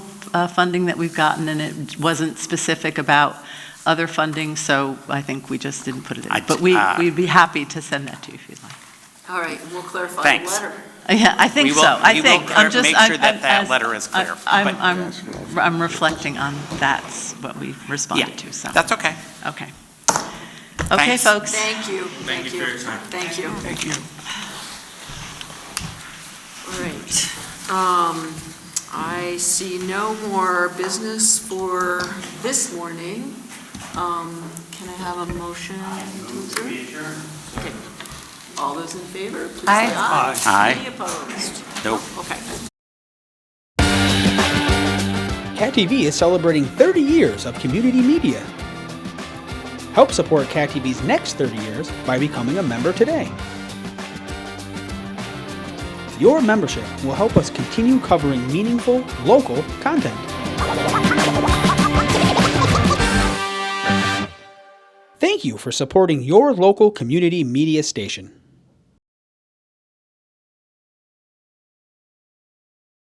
funding that we've gotten, and it wasn't specific about other funding, so I think we just didn't put it in. But we'd be happy to send that to you if you'd like. All right, and we'll clarify Thanks. the letter. Yeah, I think so. I think I'm just make sure that letter is clear. I'm reflecting on that's what we responded to. So that's okay. Okay. Okay, Thanks. folks. Thank you. Thank you for your time. Thank you. Thank you. All right. I see no more business for this morning. Can I have a motion to adjourn? Okay. All those in favor, please say aye. Aye. Any opposed? Nope. Okay. Cat TV is celebrating 30 years of community media. Help support Cat TV's next 30 years by becoming a member today. Your membership will help us continue covering meaningful, local content. Thank you for supporting your local community media station.